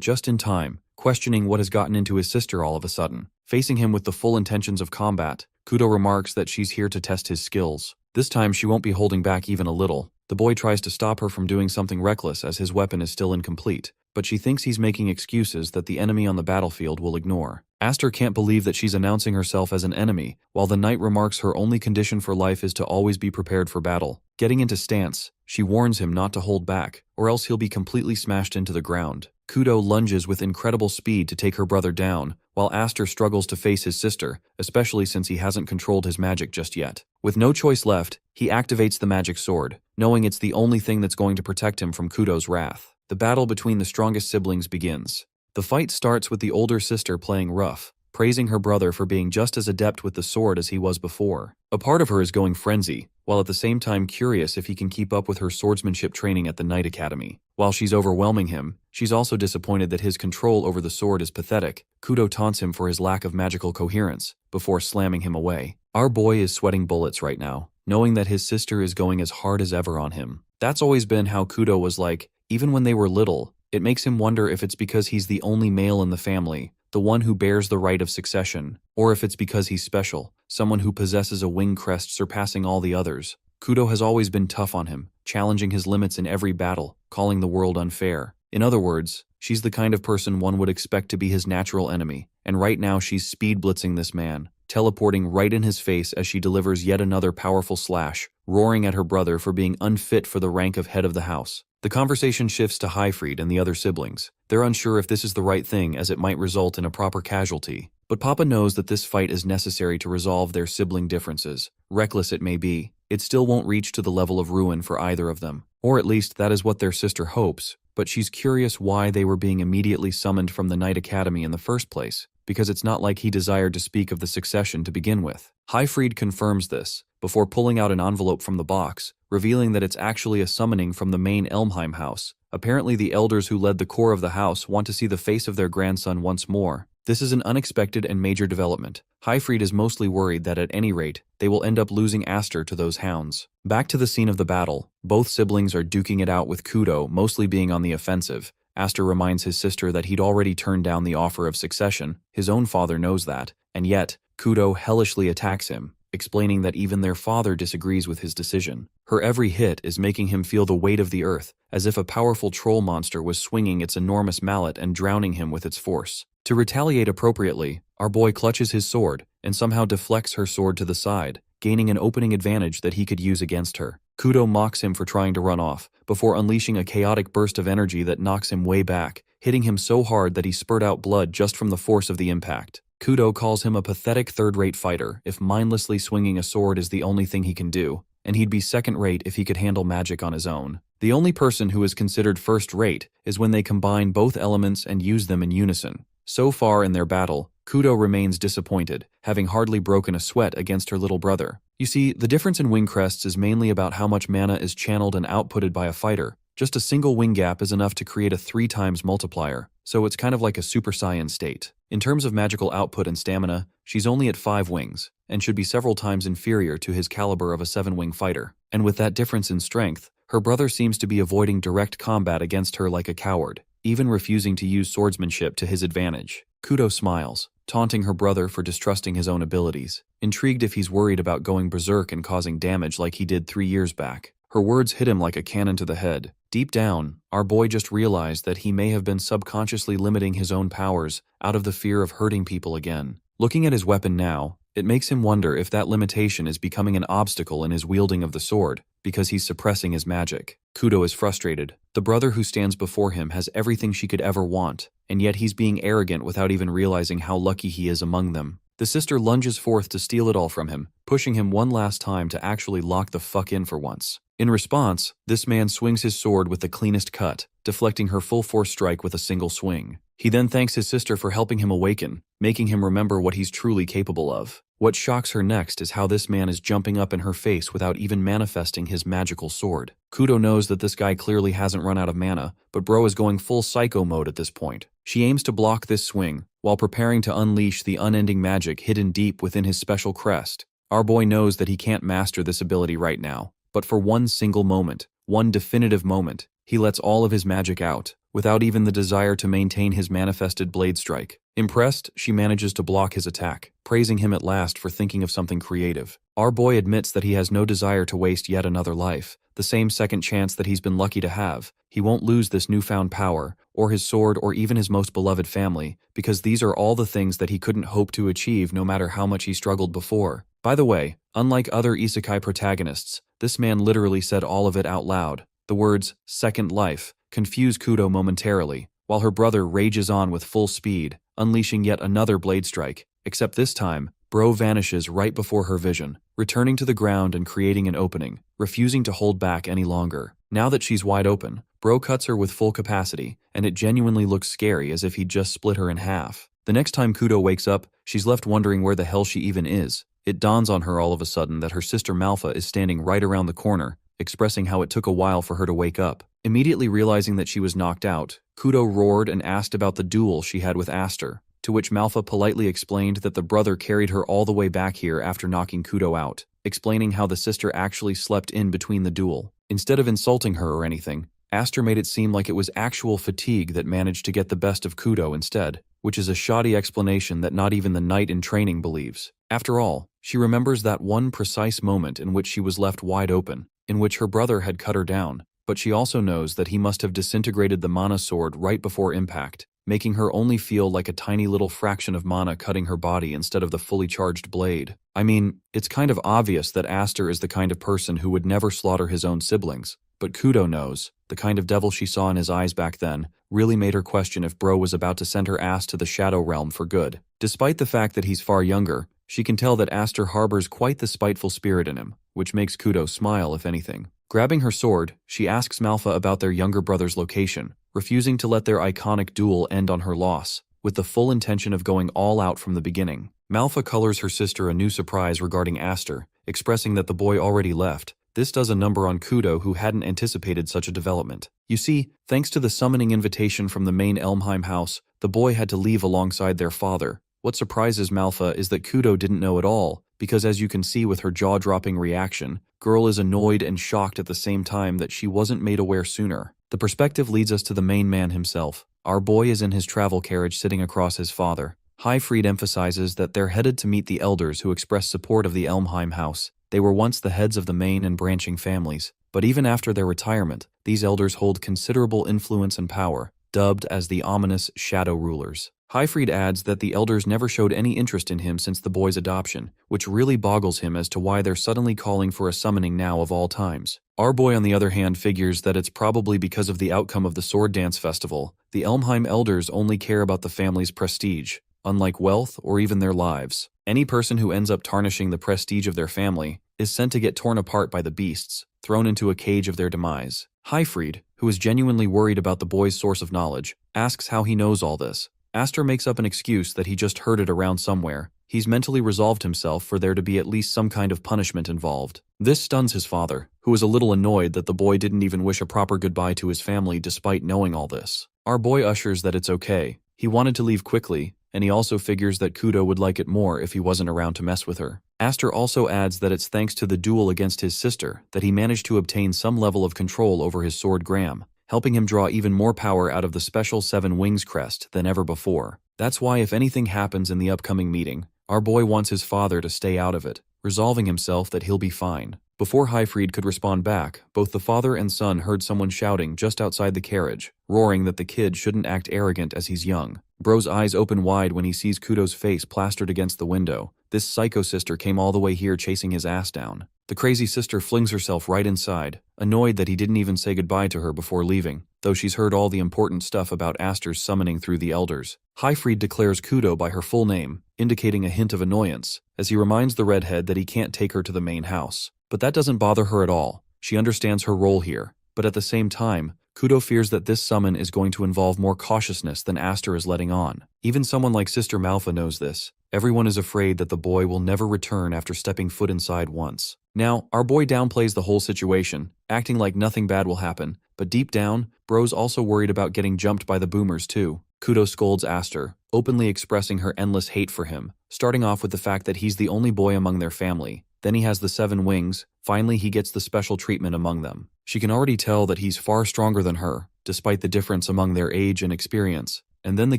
just in time, questioning what has gotten into his sister all of a sudden. Facing him with the full intentions of combat, Kudo remarks that she's here to test his skills. This time she won't be holding back even a little. The boy tries to stop her from doing something reckless as his weapon is still incomplete, but she thinks he's making excuses that the enemy on the battlefield will ignore. Aster can't believe that she's announcing herself as an enemy, while the knight remarks her only condition for life is to always be prepared for battle. Getting into stance, she warns him not to hold back, or else he'll be completely smashed into the ground. Kudo lunges with incredible speed to take her brother down, while Aster struggles to face his sister, especially since he hasn't controlled his magic just yet. With no choice left, he activates the magic sword, knowing it's the only thing that's going to protect him from Kudo's wrath. The battle between the strongest siblings begins. The fight starts with the older sister playing rough, praising her brother for being just as adept with the sword as he was before. A part of her is going frenzy, while at the same time curious if he can keep up with her swordsmanship training at the Knight Academy. While she's overwhelming him, she's also disappointed that his control over the sword is pathetic. Kudo taunts him for his lack of magical coherence, before slamming him away. Our boy is sweating bullets right now, knowing that his sister is going as hard as ever on him. That's always been how Kudo was like, even when they were little. It makes him wonder if it's because he's the only male in the family, the one who bears the right of succession, or if it's because he's special, someone who possesses a wing crest surpassing all the others. Kudo has always been tough on him, challenging his limits in every battle, calling the world unfair. In other words, she's the kind of person one would expect to be his natural enemy, and right now she's speed blitzing this man, teleporting right in his face as she delivers yet another powerful slash, roaring at her brother for being unfit for the rank of head of the house. The conversation shifts to Highfried and the other siblings. They're unsure if this is the right thing as it might result in a proper casualty. But Papa knows that this fight is necessary to resolve their sibling differences. Reckless it may be, it still won't reach to the level of ruin for either of them. Or at least that is what their sister hopes, but she's curious why they were being immediately summoned from the Knight Academy in the first place, because it's not like he desired to speak of the succession to begin with. Highfried confirms this, before pulling out an envelope from the box, revealing that it's actually a summoning from the main Elmheim house. Apparently the elders who led the core of the house want to see the face of their grandson once more. This is an unexpected and major development. Highfried is mostly worried that at any rate, they will end up losing Aster to those hounds. Back to the scene of the battle, both siblings are duking it out with Kudo mostly being on the offensive. Aster reminds his sister that he'd already turned down the offer of succession. His own father knows that, and yet, Kudo hellishly attacks him, explaining that even their father disagrees with his decision. Her every hit is making him feel the weight of the earth, as if a powerful troll monster was swinging its enormous mallet and drowning him with its force. To retaliate appropriately, our boy clutches his sword, and somehow deflects her sword to the side, gaining an opening advantage that he could use against her. Kudo mocks him for trying to run off, before unleashing a chaotic burst of energy that knocks him way back, hitting him so hard that he spurt out blood just from the force of the impact. Kudo calls him a pathetic third-rate fighter if mindlessly swinging a sword is the only thing he can do, and he'd be second-rate if he could handle magic on his own. The only person who is considered first-rate is when they combine both elements and use them in unison. So far in their battle, Kudo remains disappointed, having hardly broken a sweat against her little brother. You see, the difference in wing crests is mainly about how much mana is channeled and outputted by a fighter. Just a single wing gap is enough to create a 3 times multiplier, so it's kind of like a Super Saiyan state. In terms of magical output and stamina, she's only at 5 wings, and should be several times inferior to his caliber of a 7-wing fighter. And with that difference in strength, her brother seems to be avoiding direct combat against her like a coward, even refusing to use swordsmanship to his advantage. Kudo smiles, taunting her brother for distrusting his own abilities, intrigued if he's worried about going berserk and causing damage like he did 3 years back. Her words hit him like a cannon to the head. Deep down, our boy just realized that he may have been subconsciously limiting his own powers out of the fear of hurting people again. Looking at his weapon now, it makes him wonder if that limitation is becoming an obstacle in his wielding of the sword, because he's suppressing his magic. Kudo is frustrated. The brother who stands before him has everything she could ever want, and yet he's being arrogant without even realizing how lucky he is among them. The sister lunges forth to steal it all from him, pushing him one last time to actually lock the fuck in for once. In response, this man swings his sword with the cleanest cut, deflecting her full force strike with a single swing. He then thanks his sister for helping him awaken, making him remember what he's truly capable of. What shocks her next is how this man is jumping up in her face without even manifesting his magical sword. Kudo knows that this guy clearly hasn't run out of mana, but bro is going full psycho mode at this point. She aims to block this swing, while preparing to unleash the unending magic hidden deep within his special crest. Our boy knows that he can't master this ability right now, but for one single moment, one definitive moment, he lets all of his magic out, without even the desire to maintain his manifested blade strike. Impressed, she manages to block his attack, praising him at last for thinking of something creative. Our boy admits that he has no desire to waste yet another life, the same second chance that he's been lucky to have. He won't lose this newfound power, or his sword, or even his most beloved family, because these are all the things that he couldn't hope to achieve no matter how much he struggled before. By the way, unlike other isekai protagonists, this man literally said all of it out loud. The words, "second life," confuse Kudo momentarily, while her brother rages on with full speed, unleashing yet another blade strike, except this time, bro vanishes right before her vision, returning to the ground and creating an opening, refusing to hold back any longer. Now that she's wide open, bro cuts her with full capacity, and it genuinely looks scary as if he'd just split her in half. The next time Kudo wakes up, she's left wondering where the hell she even is. It dawns on her all of a sudden that her sister Malfa is standing right around the corner, expressing how it took a while for her to wake up. Immediately realizing that she was knocked out, Kudo roared and asked about the duel she had with Aster, to which Malfa politely explained that the brother carried her all the way back here after knocking Kudo out, explaining how the sister actually slept in between the duel. Instead of insulting her or anything, Aster made it seem like it was actual fatigue that managed to get the best of Kudo instead, which is a shoddy explanation that not even the knight in training believes. After all, she remembers that one precise moment in which she was left wide open, in which her brother had cut her down, but she also knows that he must have disintegrated the mana sword right before impact, making her only feel like a tiny little fraction of mana cutting her body instead of the fully charged blade. I mean, it's kind of obvious that Aster is the kind of person who would never slaughter his own siblings, but Kudo knows, the kind of devil she saw in his eyes back then, really made her question if bro was about to send her ass to the Shadow Realm for good. Despite the fact that he's far younger, she can tell that Aster harbors quite the spiteful spirit in him, which makes Kudo smile if anything. Grabbing her sword, she asks Malfa about their younger brother's location, refusing to let their iconic duel end on her loss, with the full intention of going all out from the beginning. Malfa colors her sister a new surprise regarding Aster, expressing that the boy already left. This does a number on Kudo, who hadn't anticipated such a development. You see, thanks to the summoning invitation from the main Elmheim house, the boy had to leave alongside their father. What surprises Malfa is that Kudo didn't know at all, because as you can see with her jaw-dropping reaction, girl is annoyed and shocked at the same time that she wasn't made aware sooner. The perspective leads us to the main man himself. Our boy is in his travel carriage sitting across his father. Highfried emphasizes that they're headed to meet the elders who express support of the Elmheim house. They were once the heads of the main and branching families, but even after their retirement, these elders hold considerable influence and power, dubbed as the ominous Shadow Rulers. Highfried adds that the elders never showed any interest in him since the boy's adoption, which really boggles him as to why they're suddenly calling for a summoning now of all times. Our boy, on the other hand, figures that it's probably because of the outcome of the Sword Dance Festival. The Elmheim elders only care about the family's prestige, unlike wealth or even their lives. Any person who ends up tarnishing the prestige of their family is sent to get torn apart by the beasts, thrown into a cage of their demise. Highfried, who is genuinely worried about the boy's source of knowledge, asks how he knows all this. Aster makes up an excuse that he just heard it around somewhere. He's mentally resolved himself for there to be at least some kind of punishment involved. This stuns his father, who is a little annoyed that the boy didn't even wish a proper goodbye to his family despite knowing all this. Our boy ushers that it's okay. He wanted to leave quickly, and he also figures that Kudo would like it more if he wasn't around to mess with her. Aster also adds that it's thanks to the duel against his sister that he managed to obtain some level of control over his sword Gram, helping him draw even more power out of the special 7 Wings crest than ever before. That's why if anything happens in the upcoming meeting, our boy wants his father to stay out of it, resolving himself that he'll be fine. Before Highfried could respond back, both the father and son heard someone shouting just outside the carriage, roaring that the kid shouldn't act arrogant as he's young. Bro's eyes open wide when he sees Kudo's face plastered against the window. This psycho sister came all the way here chasing his ass down. The crazy sister flings herself right inside, annoyed that he didn't even say goodbye to her before leaving, though she's heard all the important stuff about Aster's summoning through the elders. Highfried declares Kudo by her full name, indicating a hint of annoyance, as he reminds the redhead that he can't take her to the main house. But that doesn't bother her at all. She understands her role here, but at the same time, Kudo fears that this summon is going to involve more cautiousness than Aster is letting on. Even someone like Sister Malfa knows this. Everyone is afraid that the boy will never return after stepping foot inside once. Now, our boy downplays the whole situation, acting like nothing bad will happen, but deep down, bro's also worried about getting jumped by the boomers too. Kudo scolds Aster, openly expressing her endless hate for him, starting off with the fact that he's the only boy among their family. Then he has the 7 wings, finally he gets the special treatment among them. She can already tell that he's far stronger than her, despite the difference among their age and experience. And then the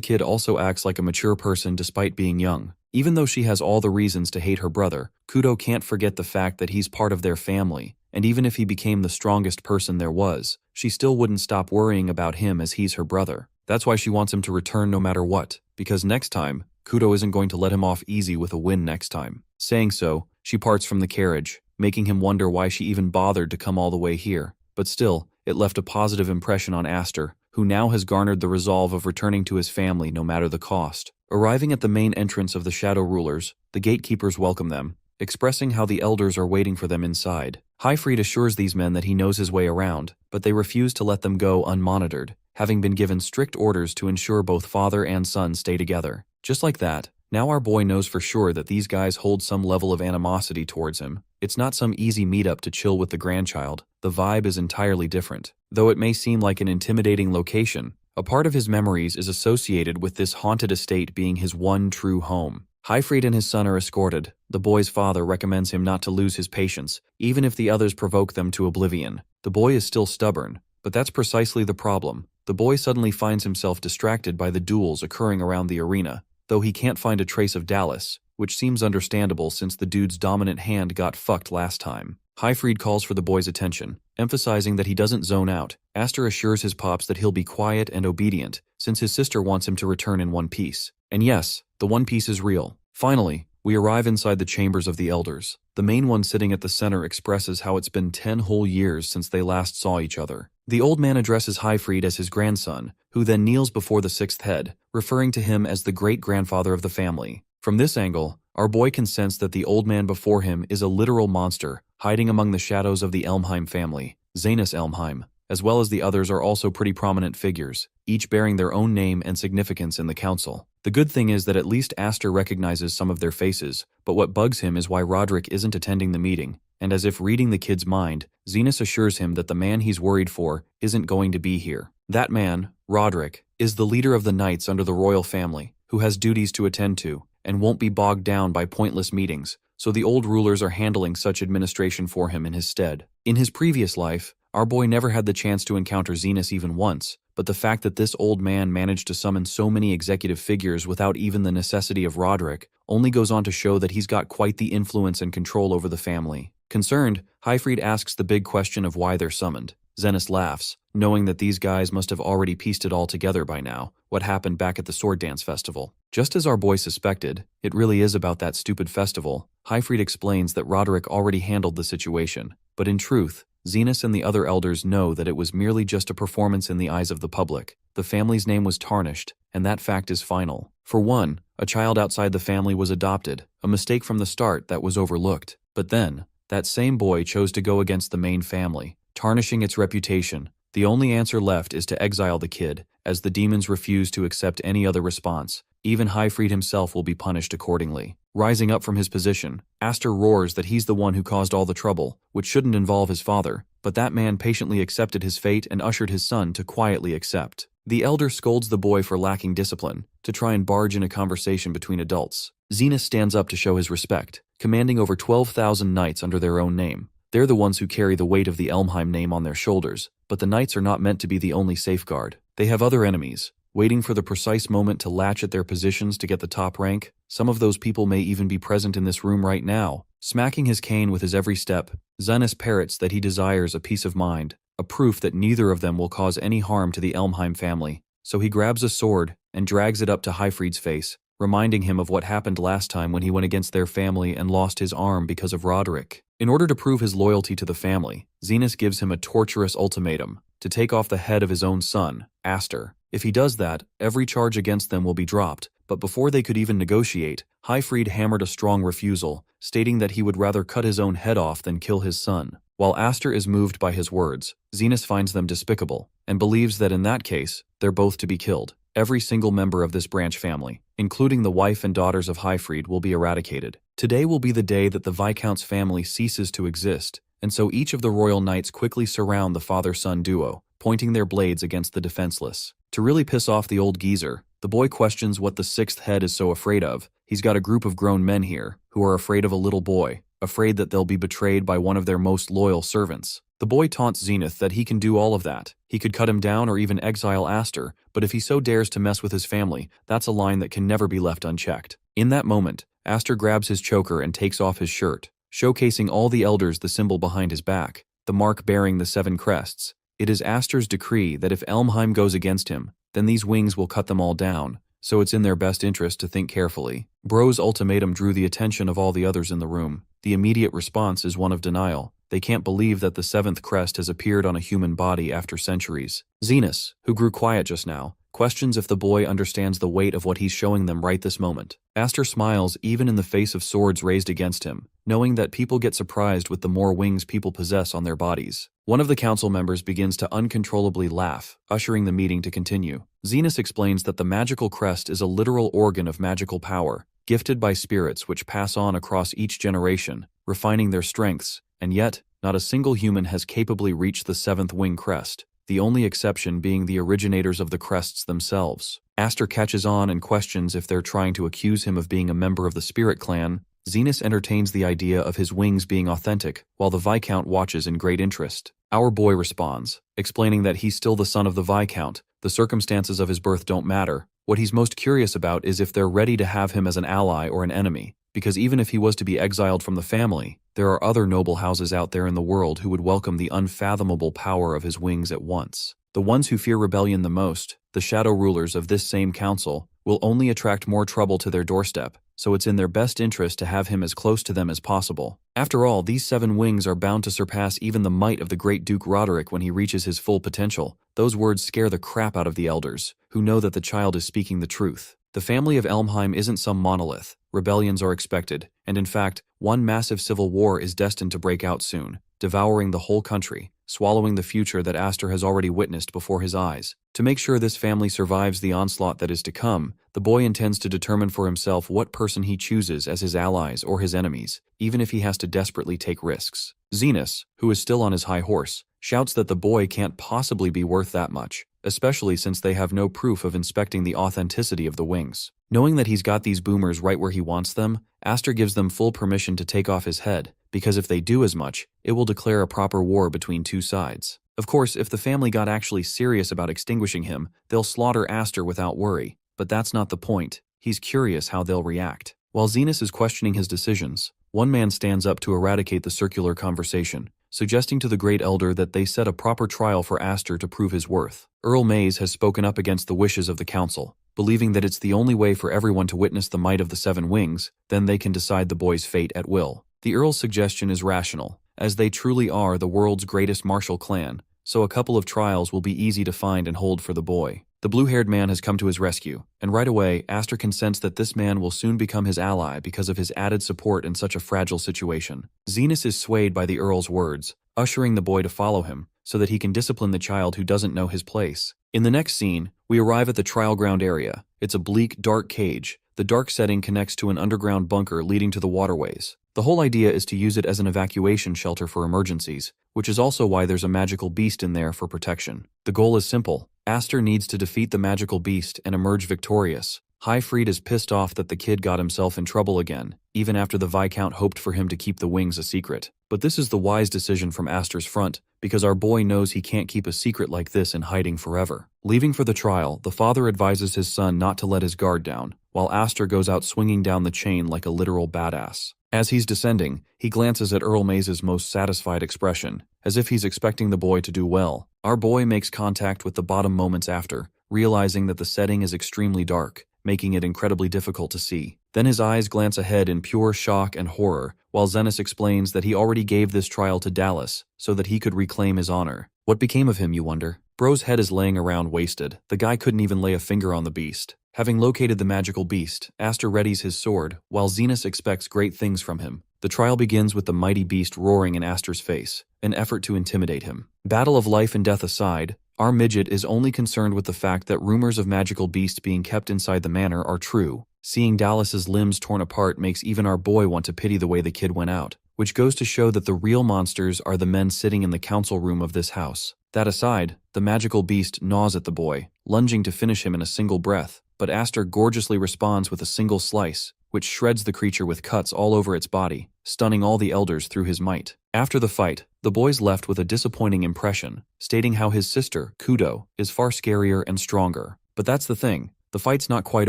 kid also acts like a mature person despite being young. Even though she has all the reasons to hate her brother, Kudo can't forget the fact that he's part of their family, and even if he became the strongest person there was, she still wouldn't stop worrying about him as he's her brother. That's why she wants him to return no matter what, because next time, Kudo isn't going to let him off easy with a win next time. Saying so, she parts from the carriage, making him wonder why she even bothered to come all the way here. But still, it left a positive impression on Aster, who now has garnered the resolve of returning to his family no matter the cost. Arriving at the main entrance of the Shadow Rulers, the gatekeepers welcome them, expressing how the elders are waiting for them inside. Highfried assures these men that he knows his way around, but they refuse to let them go unmonitored, having been given strict orders to ensure both father and son stay together. Just like that, now our boy knows for sure that these guys hold some level of animosity towards him. It's not some easy meetup to chill with the grandchild, the vibe is entirely different. Though it may seem like an intimidating location, a part of his memories is associated with this haunted estate being his one true home. Highfried and his son are escorted. The boy's father recommends him not to lose his patience, even if the others provoke them to oblivion. The boy is still stubborn, but that's precisely the problem. The boy suddenly finds himself distracted by the duels occurring around the arena, though he can't find a trace of Dallas, which seems understandable since the dude's dominant hand got fucked last time. Highfried calls for the boy's attention, emphasizing that he doesn't zone out. Aster assures his pops that he'll be quiet and obedient, since his sister wants him to return in one piece. And yes, the One Piece is real. Finally, we arrive inside the chambers of the elders. The main one sitting at the center expresses how it's been 10 whole years since they last saw each other. The old man addresses Highfried as his grandson, who then kneels before the 6th head, referring to him as the great-grandfather of the family. From this angle, our boy can sense that the old man before him is a literal monster, hiding among the shadows of the Elmheim family. Zanus Elmheim, as well as the others, are also pretty prominent figures, each bearing their own name and significance in the council. The good thing is that at least Aster recognizes some of their faces, but what bugs him is why Roderick isn't attending the meeting, and as if reading the kid's mind, Zenas assures him that the man he's worried for isn't going to be here. That man, Roderick, is the leader of the knights under the royal family, who has duties to attend to, and won't be bogged down by pointless meetings, so the old rulers are handling such administration for him in his stead. In his previous life, our boy never had the chance to encounter Zenas even once, but the fact that this old man managed to summon so many executive figures without even the necessity of Roderick only goes on to show that he's got quite the influence and control over the family. Concerned, Highfried asks the big question of why they're summoned. Zenas laughs, knowing that these guys must have already pieced it all together by now, what happened back at the Sword Dance Festival. Just as our boy suspected, it really is about that stupid festival. Highfried explains that Roderick already handled the situation, but in truth, Zenas and the other elders know that it was merely just a performance in the eyes of the public. The family's name was tarnished, and that fact is final. For one, a child outside the family was adopted, a mistake from the start that was overlooked. But then, that same boy chose to go against the main family, tarnishing its reputation. The only answer left is to exile the kid, as the demons refuse to accept any other response. Even Highfried himself will be punished accordingly. Rising up from his position, Aster roars that he's the one who caused all the trouble, which shouldn't involve his father, but that man patiently accepted his fate and ushered his son to quietly accept. The elder scolds the boy for lacking discipline, to try and barge in a conversation between adults. Zenas stands up to show his respect, commanding over 12,000 knights under their own name. They're the ones who carry the weight of the Elmheim name on their shoulders, but the knights are not meant to be the only safeguard. They have other enemies, waiting for the precise moment to latch at their positions to get the top rank. Some of those people may even be present in this room right now. Smacking his cane with his every step, Zenas parrots that he desires a peace of mind, a proof that neither of them will cause any harm to the Elmheim family. So he grabs a sword and drags it up to Highfried's face, reminding him of what happened last time when he went against their family and lost his arm because of Roderick. In order to prove his loyalty to the family, Zenas gives him a torturous ultimatum to take off the head of his own son, Aster. If he does that, every charge against them will be dropped, but before they could even negotiate, Highfried hammered a strong refusal, stating that he would rather cut his own head off than kill his son. While Aster is moved by his words, Zenas finds them despicable, and believes that in that case, they're both to be killed. Every single member of this branch family, including the wife and daughters of Highfried, will be eradicated. Today will be the day that the Viscount's family ceases to exist, and so each of the royal knights quickly surround the father-son duo, pointing their blades against the defenseless. To really piss off the old geezer, the boy questions what the sixth head is so afraid of. He's got a group of grown men here, who are afraid of a little boy, afraid that they'll be betrayed by one of their most loyal servants. The boy taunts Zenith that he can do all of that. He could cut him down or even exile Aster, but if he so dares to mess with his family, that's a line that can never be left unchecked. In that moment, Aster grabs his choker and takes off his shirt, showcasing all the elders the symbol behind his back, the mark bearing the 7 crests. It is Aster's decree that if Elmheim goes against him, then these wings will cut them all down, so it's in their best interest to think carefully. Bro's ultimatum drew the attention of all the others in the room. The immediate response is one of denial. They can't believe that the 7th crest has appeared on a human body after centuries. Zenas, who grew quiet just now, questions if the boy understands the weight of what he's showing them right this moment. Aster smiles even in the face of swords raised against him, knowing that people get surprised with the more wings people possess on their bodies. One of the council members begins to uncontrollably laugh, ushering the meeting to continue. Zenas explains that the magical crest is a literal organ of magical power, gifted by spirits which pass on across each generation, refining their strengths, and yet, not a single human has capably reached the 7th wing crest, the only exception being the originators of the crests themselves. Aster catches on and questions if they're trying to accuse him of being a member of the Spirit Clan. Zenas entertains the idea of his wings being authentic, while the Viscount watches in great interest. Our boy responds, explaining that he's still the son of the Viscount. The circumstances of his birth don't matter. What he's most curious about is if they're ready to have him as an ally or an enemy, because even if he was to be exiled from the family, there are other noble houses out there in the world who would welcome the unfathomable power of his wings at once. The ones who fear rebellion the most, the shadow rulers of this same council, will only attract more trouble to their doorstep, so it's in their best interest to have him as close to them as possible. After all, these 7 wings are bound to surpass even the might of the great Duke Roderick when he reaches his full potential. Those words scare the crap out of the elders, who know that the child is speaking the truth. The family of Elmheim isn't some monolith. Rebellions are expected, and in fact, one massive civil war is destined to break out soon, devouring the whole country, swallowing the future that Aster has already witnessed before his eyes. To make sure this family survives the onslaught that is to come, the boy intends to determine for himself what person he chooses as his allies or his enemies, even if he has to desperately take risks. Zenas, who is still on his high horse, shouts that the boy can't possibly be worth that much, especially since they have no proof of inspecting the authenticity of the wings. Knowing that he's got these boomers right where he wants them, Aster gives them full permission to take off his head, because if they do as much, it will declare a proper war between 2 sides. Of course, if the family got actually serious about extinguishing him, they'll slaughter Aster without worry, but that's not the point. He's curious how they'll react. While Zenas is questioning his decisions, one man stands up to eradicate the circular conversation, suggesting to the Great Elder that they set a proper trial for Aster to prove his worth. Earl Mays has spoken up against the wishes of the council, believing that it's the only way for everyone to witness the might of the 7 wings, then they can decide the boy's fate at will. The Earl's suggestion is rational, as they truly are the world's greatest martial clan, so a couple of trials will be easy to find and hold for the boy. The blue-haired man has come to his rescue, and right away, Aster can sense that this man will soon become his ally because of his added support in such a fragile situation. Zenas is swayed by the Earl's words, ushering the boy to follow him, so that he can discipline the child who doesn't know his place. In the next scene, we arrive at the trial ground area. It's a bleak, dark cage. The dark setting connects to an underground bunker leading to the waterways. The whole idea is to use it as an evacuation shelter for emergencies, which is also why there's a magical beast in there for protection. The goal is simple. Aster needs to defeat the magical beast and emerge victorious. Highfried is pissed off that the kid got himself in trouble again, even after the Viscount hoped for him to keep the wings a secret. But this is the wise decision from Aster's front, because our boy knows he can't keep a secret like this in hiding forever. Leaving for the trial, the father advises his son not to let his guard down, while Aster goes out swinging down the chain like a literal badass. As he's descending, he glances at Earl Mays' most satisfied expression, as if he's expecting the boy to do well. Our boy makes contact with the bottom moments after, realizing that the setting is extremely dark, making it incredibly difficult to see. Then his eyes glance ahead in pure shock and horror, while Zenas explains that he already gave this trial to Dallas, so that he could reclaim his honor. What became of him, you wonder? Bro's head is laying around wasted. The guy couldn't even lay a finger on the beast. Having located the magical beast, Aster readies his sword, while Zenas expects great things from him. The The trial begins with the mighty beast roaring in Aster's face, an effort to intimidate him. Battle of life and death aside, our midget is only concerned with the fact that rumors of magical beasts being kept inside the manor are true. Seeing Dallas's limbs torn apart makes even our boy want to pity the way the kid went out, which goes to show that the real monsters are the men sitting in the council room of this house. That aside, the magical beast gnaws at the boy, lunging to finish him in a single breath, but Aster gorgeously responds with a single slice, which shreds the creature with cuts all over its body, stunning all the elders through his might. After the fight, the boy's left with a disappointing impression, stating how his sister, Kudo, is far scarier and stronger. But that's the thing, the fight's not quite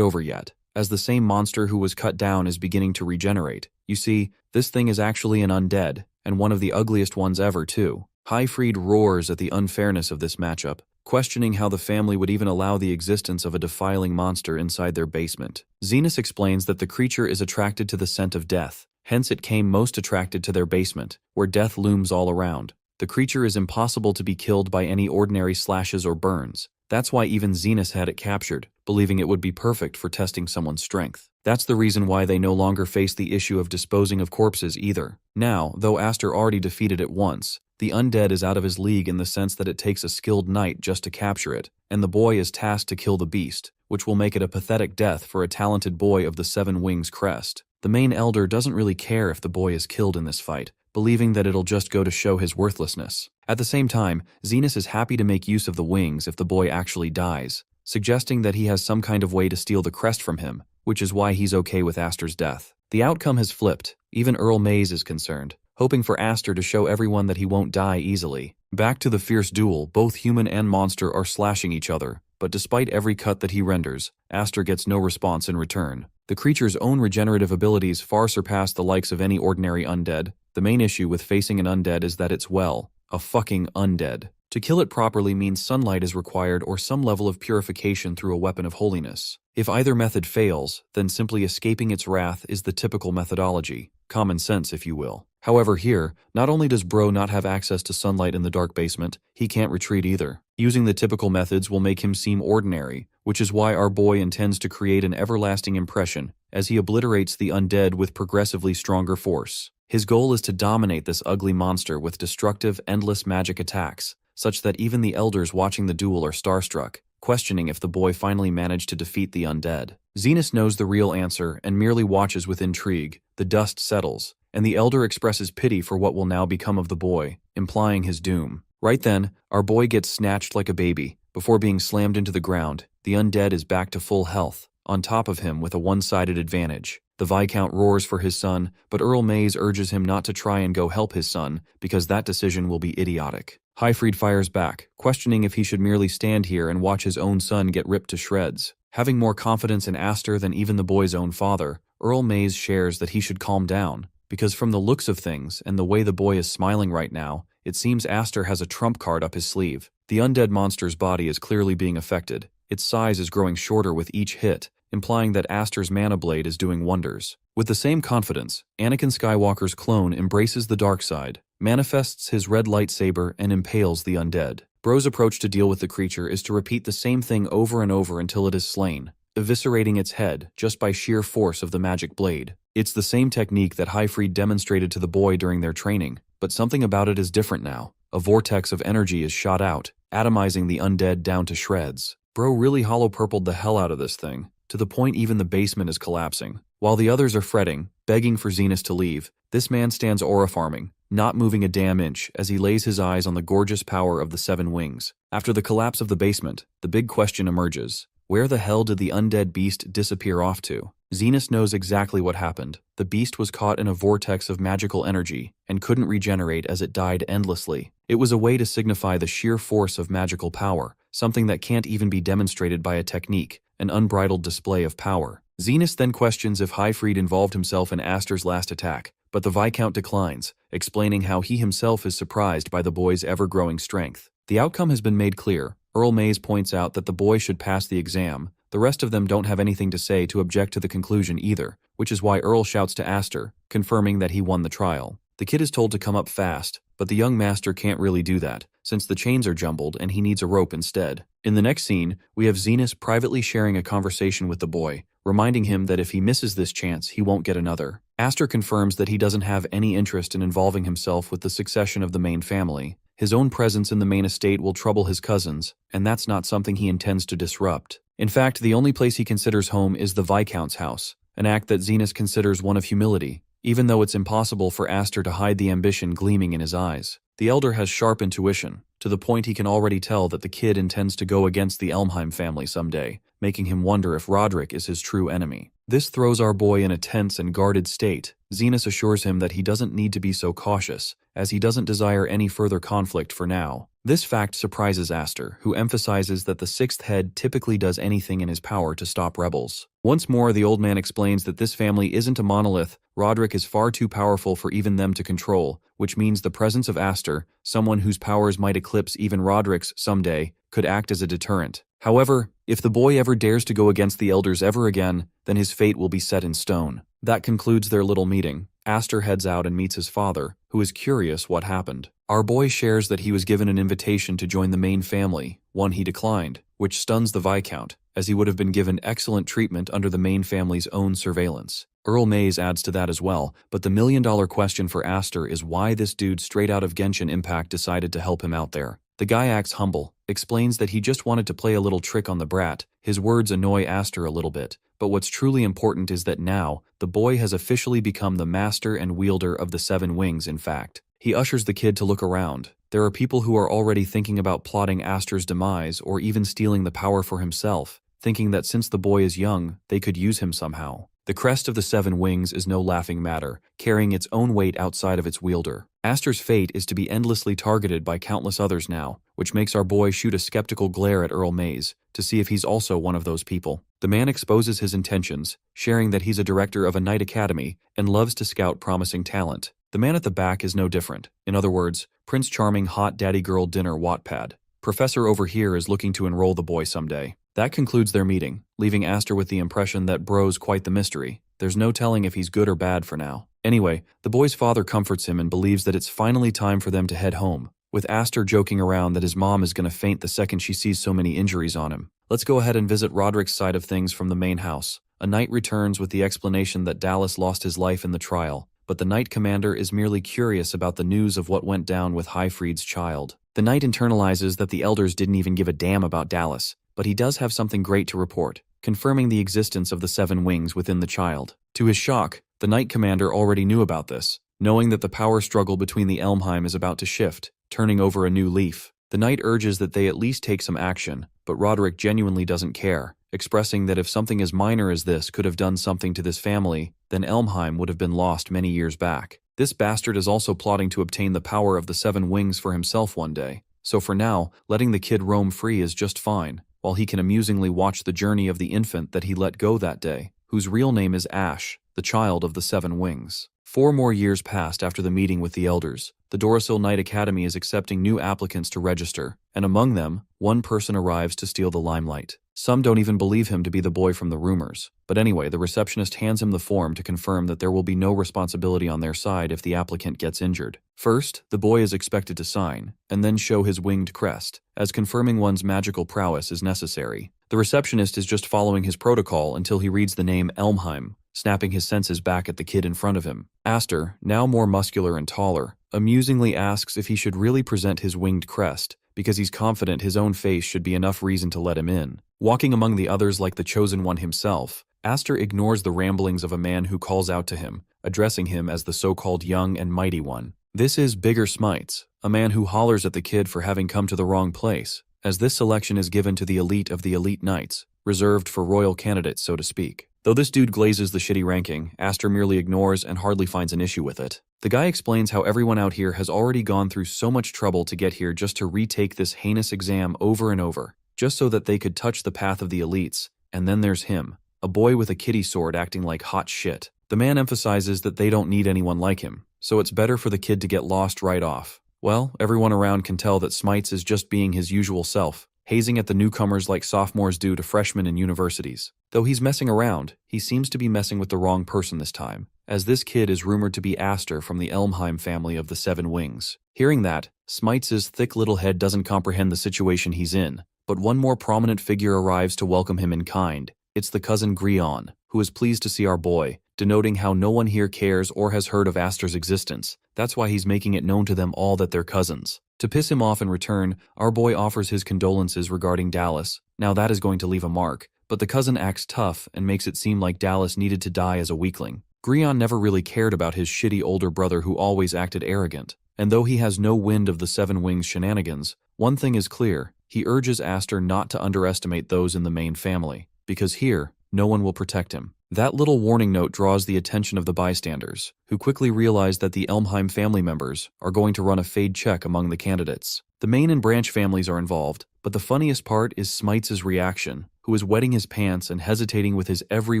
over yet, as the same monster who was cut down is beginning to regenerate. You see, this thing is actually an undead, and one of the ugliest ones ever too. Highfried roars at the unfairness of this matchup, questioning how the family would even allow the existence of a defiling monster inside their basement. Zenas explains that the creature is attracted to the scent of death, hence it came most attracted to their basement, where death looms all around. The creature is impossible to be killed by any ordinary slashes or burns. That's why even Zenas had it captured, believing it would be perfect for testing someone's strength. That's the reason why they no longer face the issue of disposing of corpses either. Now, though Aster already defeated it once, the undead is out of his league in the sense that it takes a skilled knight just to capture it, and the boy is tasked to kill the beast, which will make it a pathetic death for a talented boy of the 7 Wings crest. The main elder doesn't really care if the boy is killed in this fight, believing that it'll just go to show his worthlessness. At the same time, Zenas is happy to make use of the wings if the boy actually dies, suggesting that he has some kind of way to steal the crest from him, which is why he's okay with Aster's death. The outcome has flipped. Even Earl Mays is concerned, hoping for Aster to show everyone that he won't die easily. Back to the fierce duel, both human and monster are slashing each other, but despite every cut that he renders, Aster gets no response in return. The creature's own regenerative abilities far surpass the likes of any ordinary undead. The main issue with facing an undead is that it's, well, a fucking undead. To kill it properly means sunlight is required or some level of purification through a weapon of holiness. If either method fails, then simply escaping its wrath is the typical methodology. Common sense, if you will. However here, not only does Bro not have access to sunlight in the dark basement, he can't retreat either. Using the typical methods will make him seem ordinary, which is why our boy intends to create an everlasting impression as he obliterates the undead with progressively stronger force. His goal is to dominate this ugly monster with destructive, endless magic attacks, such that even the elders watching the duel are starstruck, questioning if the boy finally managed to defeat the undead. Zenas knows the real answer and merely watches with intrigue. The dust settles, and the elder expresses pity for what will now become of the boy, implying his doom. Right then, our boy gets snatched like a baby. Before being slammed into the ground, the undead is back to full health, on top of him with a one-sided advantage. The Viscount roars for his son, but Earl Mays urges him not to try and go help his son, because that decision will be idiotic. Highfried fires back, questioning if he should merely stand here and watch his own son get ripped to shreds. Having more confidence in Aster than even the boy's own father, Earl Mays shares that he should calm down, because from the looks of things and the way the boy is smiling right now, it seems Aster has a trump card up his sleeve. The undead monster's body is clearly being affected. Its size is growing shorter with each hit, implying that Aster's mana blade is doing wonders. With the same confidence, Anakin Skywalker's clone embraces the dark side, manifests his red lightsaber, and impales the undead. Bro's approach to deal with the creature is to repeat the same thing over and over until it is slain, eviscerating its head just by sheer force of the magic blade. It's the same technique that Highfried demonstrated to the boy during their training, but something about it is different now. A vortex of energy is shot out, atomizing the undead down to shreds. Bro really hollow-purpled the hell out of this thing, to the point even the basement is collapsing. While the others are fretting, begging for Zenas to leave, this man stands aura farming, not moving a damn inch as he lays his eyes on the gorgeous power of the 7 Wings. After the collapse of the basement, the big question emerges. Where the hell did the undead beast disappear off to? Zenas knows exactly what happened. The beast was caught in a vortex of magical energy and couldn't regenerate as it died endlessly. It was a way to signify the sheer force of magical power, something that can't even be demonstrated by a technique, an unbridled display of power. Zenas then questions if Highfried involved himself in Aster's last attack, but the Viscount declines, explaining how he himself is surprised by the boy's ever-growing strength. The outcome has been made clear. Earl Mays points out that the boy should pass the exam. The rest of them don't have anything to say to object to the conclusion either, which is why Earl shouts to Aster, confirming that he won the trial. The kid is told to come up fast, but the young master can't really do that, since the chains are jumbled and he needs a rope instead. In the next scene, we have Zenas privately sharing a conversation with the boy, reminding him that if he misses this chance, he won't get another. Aster confirms that he doesn't have any interest in involving himself with the succession of the main family. His own presence in the main estate will trouble his cousins, and that's not something he intends to disrupt. In fact, the only place he considers home is the Viscount's house, an act that Zenas considers one of humility, even though it's impossible for Aster to hide the ambition gleaming in his eyes. The elder has sharp intuition, to the point he can already tell that the kid intends to go against the Elmheim family someday, making him wonder if Roderick is his true enemy. This throws our boy in a tense and guarded state. Zenas assures him that he doesn't need to be so cautious, as he doesn't desire any further conflict for now. This fact surprises Aster, who emphasizes that the sixth head typically does anything in his power to stop rebels. Once more, the old man explains that this family isn't a monolith. Roderick is far too powerful for even them to control, which means the presence of Aster, someone whose powers might eclipse even Roderick's someday, could act as a deterrent. However, if the boy ever dares to go against the elders ever again, then his fate will be set in stone. That concludes their little meeting. Aster heads out and meets his father, who is curious what happened. Our boy shares that he was given an invitation to join the main family, one he declined, which stuns the Viscount, as he would have been given excellent treatment under the main family's own surveillance. Earl Mays adds to that as well, but the million-dollar question for Aster is why this dude straight out of Genshin Impact decided to help him out there. The guy acts humble, explains that he just wanted to play a little trick on the brat. His words annoy Aster a little bit, but what's truly important is that now, the boy has officially become the master and wielder of the Seven Wings. In fact, he ushers the kid to look around. There are people who are already thinking about plotting Aster's demise or even stealing the power for himself, thinking that since the boy is young, they could use him somehow. The crest of the Seven Wings is no laughing matter, carrying its own weight outside of its wielder. Aster's fate is to be endlessly targeted by countless others now, which makes our boy shoot a skeptical glare at Earl Mays, to see if he's also one of those people. The man exposes his intentions, sharing that he's a director of a night academy and loves to scout promising talent. The man at the back is no different. In other words, Prince Charming hot daddy girl dinner Wattpad. Professor over here is looking to enroll the boy someday. That concludes their meeting, leaving Aster with the impression that bro's quite the mystery. There's no telling if he's good or bad for now. Anyway, the boy's father comforts him and believes that it's finally time for them to head home, with Aster joking around that his mom is going to faint the second she sees so many injuries on him. Let's go ahead and visit Roderick's side of things from the main house. A knight returns with the explanation that Dallas lost his life in the trial, but the knight commander is merely curious about the news of what went down with Highfried's child. The knight internalizes that the elders didn't even give a damn about Dallas, but he does have something great to report, confirming the existence of the Seven Wings within the child. To his shock, the knight commander already knew about this, knowing that the power struggle between the Elmheim is about to shift, turning over a new leaf. The knight urges that they at least take some action, but Roderick genuinely doesn't care, expressing that if something as minor as this could have done something to this family, then Elmheim would have been lost many years back. This bastard is also plotting to obtain the power of the Seven Wings for himself one day, so for now, letting the kid roam free is just fine, while he can amusingly watch the journey of the infant that he let go that day, whose real name is Ash, the child of the Seven Wings. 4 more years passed after the meeting with the elders. The Dorasil Knight Academy is accepting new applicants to register, and among them, one person arrives to steal the limelight. Some don't even believe him to be the boy from the rumors. But anyway, the receptionist hands him the form to confirm that there will be no responsibility on their side if the applicant gets injured. First, the boy is expected to sign, and then show his winged crest, as confirming one's magical prowess is necessary. The receptionist is just following his protocol until he reads the name Elmheim, snapping his senses back at the kid in front of him. Aster, now more muscular and taller, amusingly asks if he should really present his winged crest, because he's confident his own face should be enough reason to let him in. Walking among the others like the chosen one himself, Aster ignores the ramblings of a man who calls out to him, addressing him as the so-called young and mighty one. This is Bigger Smites, a man who hollers at the kid for having come to the wrong place, as this selection is given to the elite of the elite knights, reserved for royal candidates, so to speak. Though this dude glazes the shitty ranking, Aster merely ignores and hardly finds an issue with it. The guy explains how everyone out here has already gone through so much trouble to get here just to retake this heinous exam over and over, just so that they could touch the path of the elites, and then there's him, a boy with a kitty sword acting like hot shit. The man emphasizes that they don't need anyone like him, so it's better for the kid to get lost right off. Well, everyone around can tell that Smites is just being his usual self, hazing at the newcomers like sophomores do to freshmen in universities. Though he's messing around, he seems to be messing with the wrong person this time, as this kid is rumored to be Aster from the Elmheim family of the Seven Wings. Hearing that, Smites' thick little head doesn't comprehend the situation he's in, but one more prominent figure arrives to welcome him in kind. It's the cousin Grion, who is pleased to see our boy, denoting how no one here cares or has heard of Aster's existence. That's why he's making it known to them all that they're cousins. To piss him off in return, our boy offers his condolences regarding Dallas. Now that is going to leave a mark, but the cousin acts tough and makes it seem like Dallas needed to die as a weakling. Grion never really cared about his shitty older brother who always acted arrogant. And though he has no wind of the Seven Wings shenanigans, one thing is clear: he urges Aster not to underestimate those in the main family, because here, no one will protect him. That little warning note draws the attention of the bystanders, who quickly realize that the Elmheim family members are going to run a fade check among the candidates. The main and branch families are involved, but the funniest part is Smites' reaction, who is wetting his pants and hesitating with his every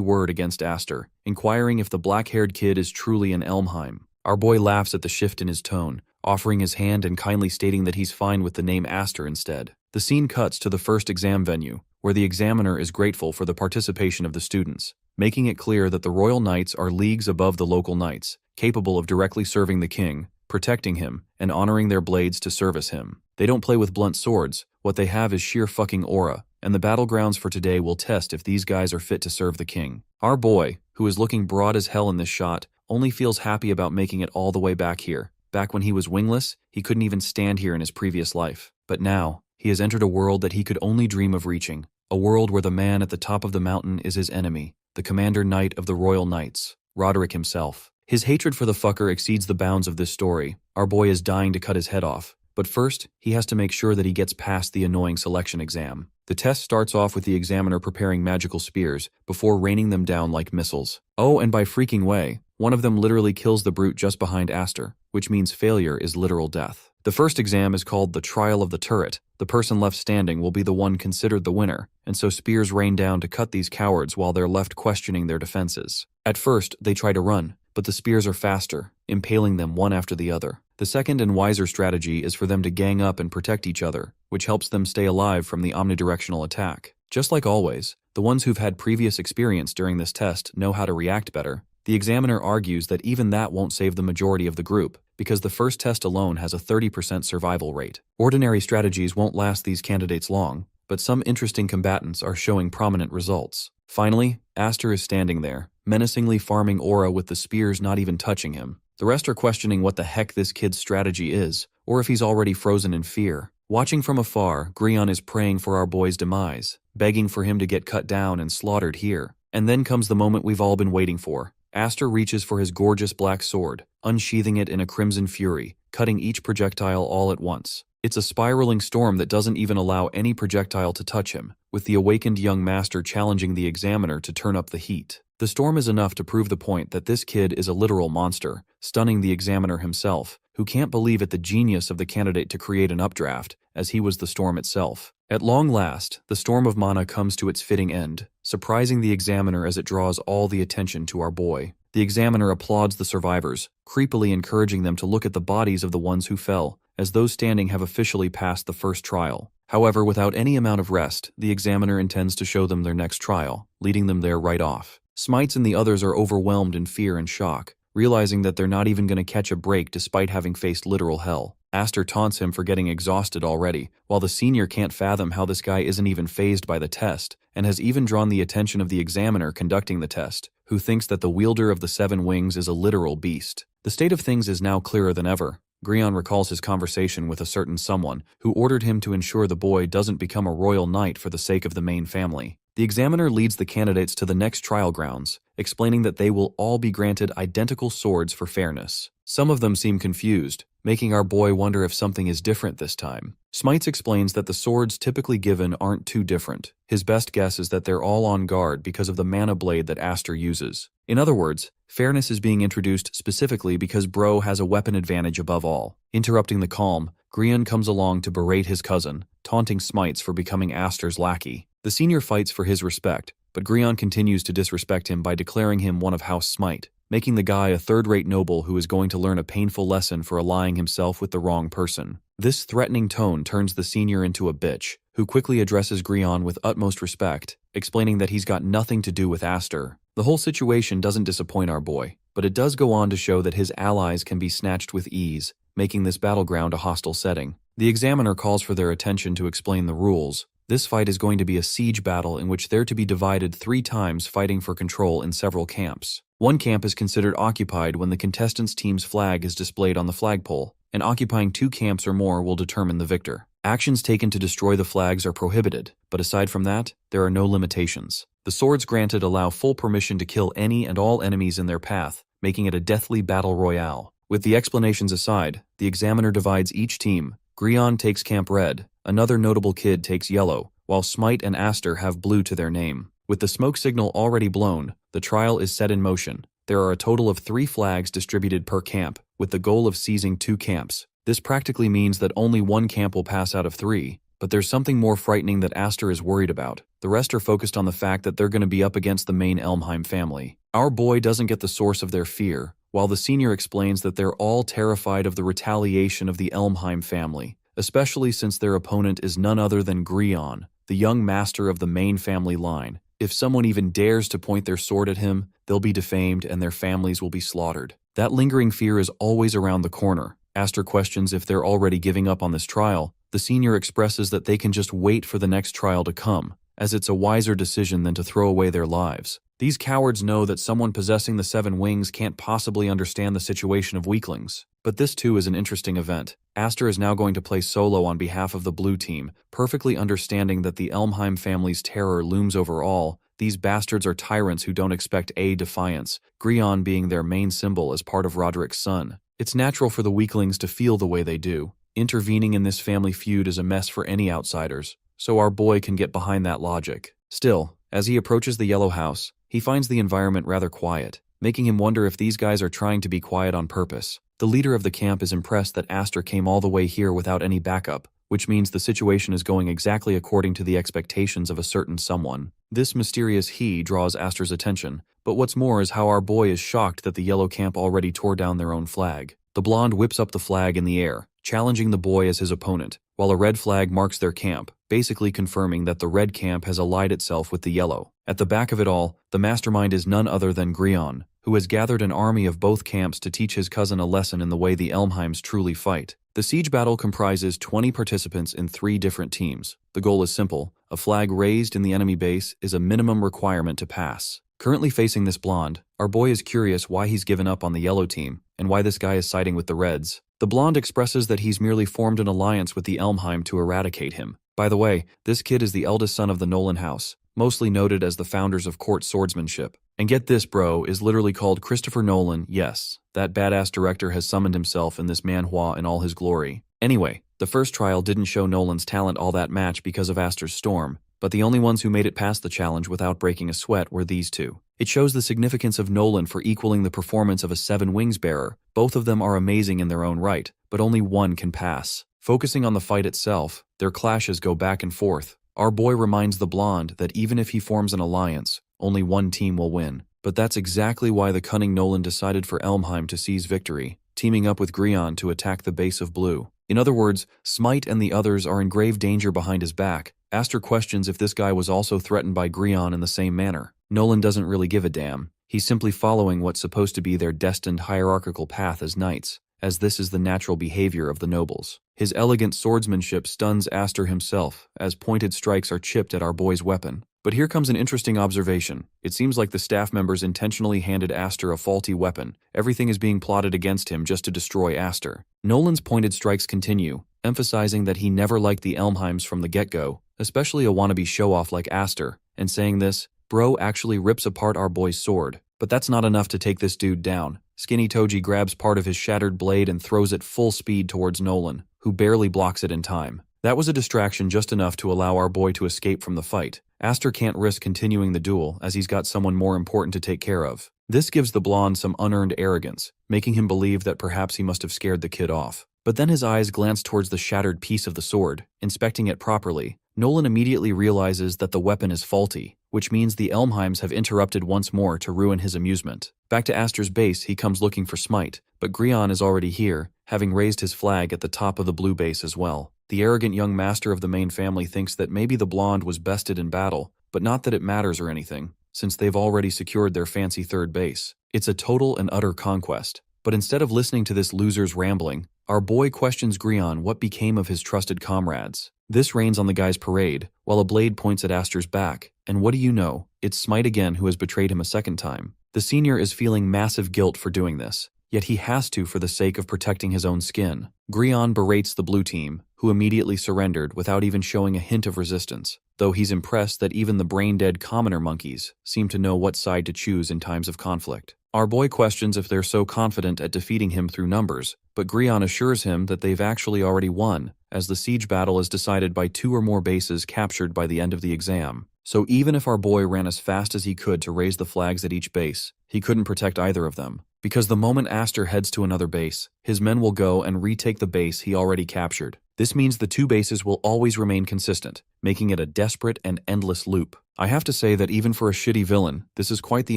word against Aster, inquiring if the black-haired kid is truly an Elmheim. Our boy laughs at the shift in his tone, offering his hand and kindly stating that he's fine with the name Aster instead. The scene cuts to the first exam venue, where the examiner is grateful for the participation of the students, making it clear that the Royal Knights are leagues above the local knights, capable of directly serving the king, protecting him, and honoring their blades to service him. They don't play with blunt swords, what they have is sheer fucking aura, and the battlegrounds for today will test if these guys are fit to serve the king. Our boy, who is looking broad as hell in this shot, only feels happy about making it all the way back here. Back when he was wingless, he couldn't even stand here in his previous life. But now, he has entered a world that he could only dream of reaching, a world where the man at the top of the mountain is his enemy, the Commander Knight of the Royal Knights, Roderick himself. His hatred for the fucker exceeds the bounds of this story. Our boy is dying to cut his head off, but first, he has to make sure that he gets past the annoying selection exam. The test starts off with the examiner preparing magical spears before raining them down like missiles. Oh, and by freaking way, one of them literally kills the brute just behind Aster, which means failure is literal death. The first exam is called the Trial of the Turret. The person left standing will be the one considered the winner, and so spears rain down to cut these cowards while they're left questioning their defenses. At first, they try to run, but the spears are faster, impaling them one after the other. The second and wiser strategy is for them to gang up and protect each other, which helps them stay alive from the omnidirectional attack. Just like always, the ones who've had previous experience during this test know how to react better. The examiner argues that even that won't save the majority of the group, because the first test alone has a 30% survival rate. Ordinary strategies won't last these candidates long, but some interesting combatants are showing prominent results. Finally, Aster is standing there, menacingly farming aura with the spears not even touching him. The rest are questioning what the heck this kid's strategy is, or if he's already frozen in fear. Watching from afar, Grion is praying for our boy's demise, begging for him to get cut down and slaughtered here. And then comes the moment we've all been waiting for. Aster reaches for his gorgeous black sword, unsheathing it in a crimson fury, cutting each projectile all at once. It's a spiraling storm that doesn't even allow any projectile to touch him, with the awakened young master challenging the examiner to turn up the heat. The storm is enough to prove the point that this kid is a literal monster, stunning the examiner himself, who can't believe at the genius of the candidate to create an updraft, as he was the storm itself. At long last, the storm of mana comes to its fitting end, surprising the examiner as it draws all the attention to our boy. The examiner applauds the survivors, creepily encouraging them to look at the bodies of the ones who fell, as those standing have officially passed the first trial. However, without any amount of rest, the examiner intends to show them their next trial, leading them there right off. Smites and the others are overwhelmed in fear and shock, realizing that they're not even going to catch a break despite having faced literal hell. Aster taunts him for getting exhausted already, while the senior can't fathom how this guy isn't even fazed by the test, and has even drawn the attention of the examiner conducting the test, who thinks that the wielder of the 7 wings is a literal beast. The state of things is now clearer than ever. Grion recalls his conversation with a certain someone who ordered him to ensure the boy doesn't become a royal knight for the sake of the main family. The examiner leads the candidates to the next trial grounds, explaining that they will all be granted identical swords for fairness. Some of them seem confused, making our boy wonder if something is different this time. Smites explains that the swords typically given aren't too different. His best guess is that they're all on guard because of the mana blade that Aster uses. In other words, fairness is being introduced specifically because Bro has a weapon advantage above all. Interrupting the calm, Grion comes along to berate his cousin, taunting Smites for becoming Aster's lackey. The senior fights for his respect, but Grion continues to disrespect him by declaring him one of House Smite, making the guy a third-rate noble who is going to learn a painful lesson for allying himself with the wrong person. This threatening tone turns the senior into a bitch, who quickly addresses Grion with utmost respect, explaining that he's got nothing to do with Aster. The whole situation doesn't disappoint our boy, but it does go on to show that his allies can be snatched with ease, making this battleground a hostile setting. The examiner calls for their attention to explain the rules, This fight is going to be a siege battle in which they're to be divided 3 times fighting for control in several camps. One camp is considered occupied when the contestants' team's flag is displayed on the flagpole, and occupying 2 camps or more will determine the victor. Actions taken to destroy the flags are prohibited, but aside from that, there are no limitations. The swords granted allow full permission to kill any and all enemies in their path, making it a deathly battle royale. With the explanations aside, the examiner divides each team. Grion takes Camp Red, another notable kid takes Yellow, while Smite and Aster have Blue to their name. With the smoke signal already blown, the trial is set in motion. There are a total of 3 flags distributed per camp, with the goal of seizing 2 camps. This practically means that only 1 camp will pass out of 3, but there's something more frightening that Aster is worried about. The rest are focused on the fact that they're going to be up against the main Elmheim family. Our boy doesn't get the source of their fear, while the senior explains that they're all terrified of the retaliation of the Elmheim family, especially since their opponent is none other than Grion, the young master of the main family line. If someone even dares to point their sword at him, they'll be defamed and their families will be slaughtered. That lingering fear is always around the corner. Aster questions if they're already giving up on this trial. The senior expresses that they can just wait for the next trial to come, as it's a wiser decision than to throw away their lives. These cowards know that someone possessing the 7 wings can't possibly understand the situation of weaklings. But this too is an interesting event. Aster is now going to play solo on behalf of the blue team, perfectly understanding that the Elmheim family's terror looms over all. These bastards are tyrants who don't expect defiance, Grion being their main symbol as part of Roderick's son. It's natural for the weaklings to feel the way they do. Intervening in this family feud is a mess for any outsiders, so our boy can get behind that logic. Still, as he approaches the yellow house, he finds the environment rather quiet, making him wonder if these guys are trying to be quiet on purpose. The leader of the camp is impressed that Aster came all the way here without any backup, which means the situation is going exactly according to the expectations of a certain someone. This mysterious he draws Aster's attention, but what's more is how our boy is shocked that the yellow camp already tore down their own flag. The blonde whips up the flag in the air, challenging the boy as his opponent, while a red flag marks their camp, basically confirming that the red camp has allied itself with the yellow. At the back of it all, the mastermind is none other than Grion, who has gathered an army of both camps to teach his cousin a lesson in the way the Elmheims truly fight. The siege battle comprises 20 participants in 3 different teams. The goal is simple: a flag raised in the enemy base is a minimum requirement to pass. Currently facing this blonde, our boy is curious why he's given up on the yellow team, and why this guy is siding with the reds. The blonde expresses that he's merely formed an alliance with the Elmheim to eradicate him. By the way, this kid is the eldest son of the Nolan house, mostly noted as the founders of court swordsmanship. And get this, bro, is literally called Christopher Nolan. Yes, that badass director has summoned himself in this manhwa in all his glory. Anyway, the first trial didn't show Nolan's talent all that much because of Aster's storm, but the only ones who made it past the challenge without breaking a sweat were these 2. It shows the significance of Nolan for equaling the performance of a 7 wings bearer. Both of them are amazing in their own right, but only one can pass. Focusing on the fight itself, their clashes go back and forth. Our boy reminds the blonde that even if he forms an alliance, only one team will win. But that's exactly why the cunning Nolan decided for Elmheim to seize victory, teaming up with Grion to attack the base of blue. In other words, Smite and the others are in grave danger behind his back. Aster questions if this guy was also threatened by Grion in the same manner. Nolan doesn't really give a damn. He's simply following what's supposed to be their destined hierarchical path as knights, as this is the natural behavior of the nobles. His elegant swordsmanship stuns Aster himself, as pointed strikes are chipped at our boy's weapon. But here comes an interesting observation. It seems like the staff members intentionally handed Aster a faulty weapon. Everything is being plotted against him just to destroy Aster. Nolan's pointed strikes continue, emphasizing that he never liked the Elmheims from the get-go, especially a wannabe show-off like Aster, and saying this, bro actually rips apart our boy's sword. But that's not enough to take this dude down. Skinny Toji grabs part of his shattered blade and throws it full speed towards Nolan, who barely blocks it in time. That was a distraction just enough to allow our boy to escape from the fight. Aster can't risk continuing the duel as he's got someone more important to take care of. This gives the blonde some unearned arrogance, making him believe that perhaps he must have scared the kid off. But then his eyes glance towards the shattered piece of the sword. Inspecting it properly, Nolan immediately realizes that the weapon is faulty, which means the Elmheims have interrupted once more to ruin his amusement. Back to Aster's base, he comes looking for Smite, but Grion is already here, having raised his flag at the top of the blue base as well. The arrogant young master of the main family thinks that maybe the blonde was bested in battle, but not that it matters or anything, since they've already secured their fancy third base. It's a total and utter conquest. But instead of listening to this loser's rambling, Our boy questions Grion what became of his trusted comrades. This rains on the guy's parade, while a blade points at Aster's back, and what do you know, it's Smite again who has betrayed him a second time. The senior is feeling massive guilt for doing this, yet he has to for the sake of protecting his own skin. Grion berates the blue team, who immediately surrendered without even showing a hint of resistance, though he's impressed that even the brain-dead commoner monkeys seem to know what side to choose in times of conflict. Our boy questions if they're so confident at defeating him through numbers, but Grion assures him that they've actually already won, as the siege battle is decided by 2 or more bases captured by the end of the exam. So even if our boy ran as fast as he could to raise the flags at each base, he couldn't protect either of them. Because the moment Aster heads to another base, his men will go and retake the base he already captured. This means the 2 bases will always remain consistent, making it a desperate and endless loop. I have to say that even for a shitty villain, this is quite the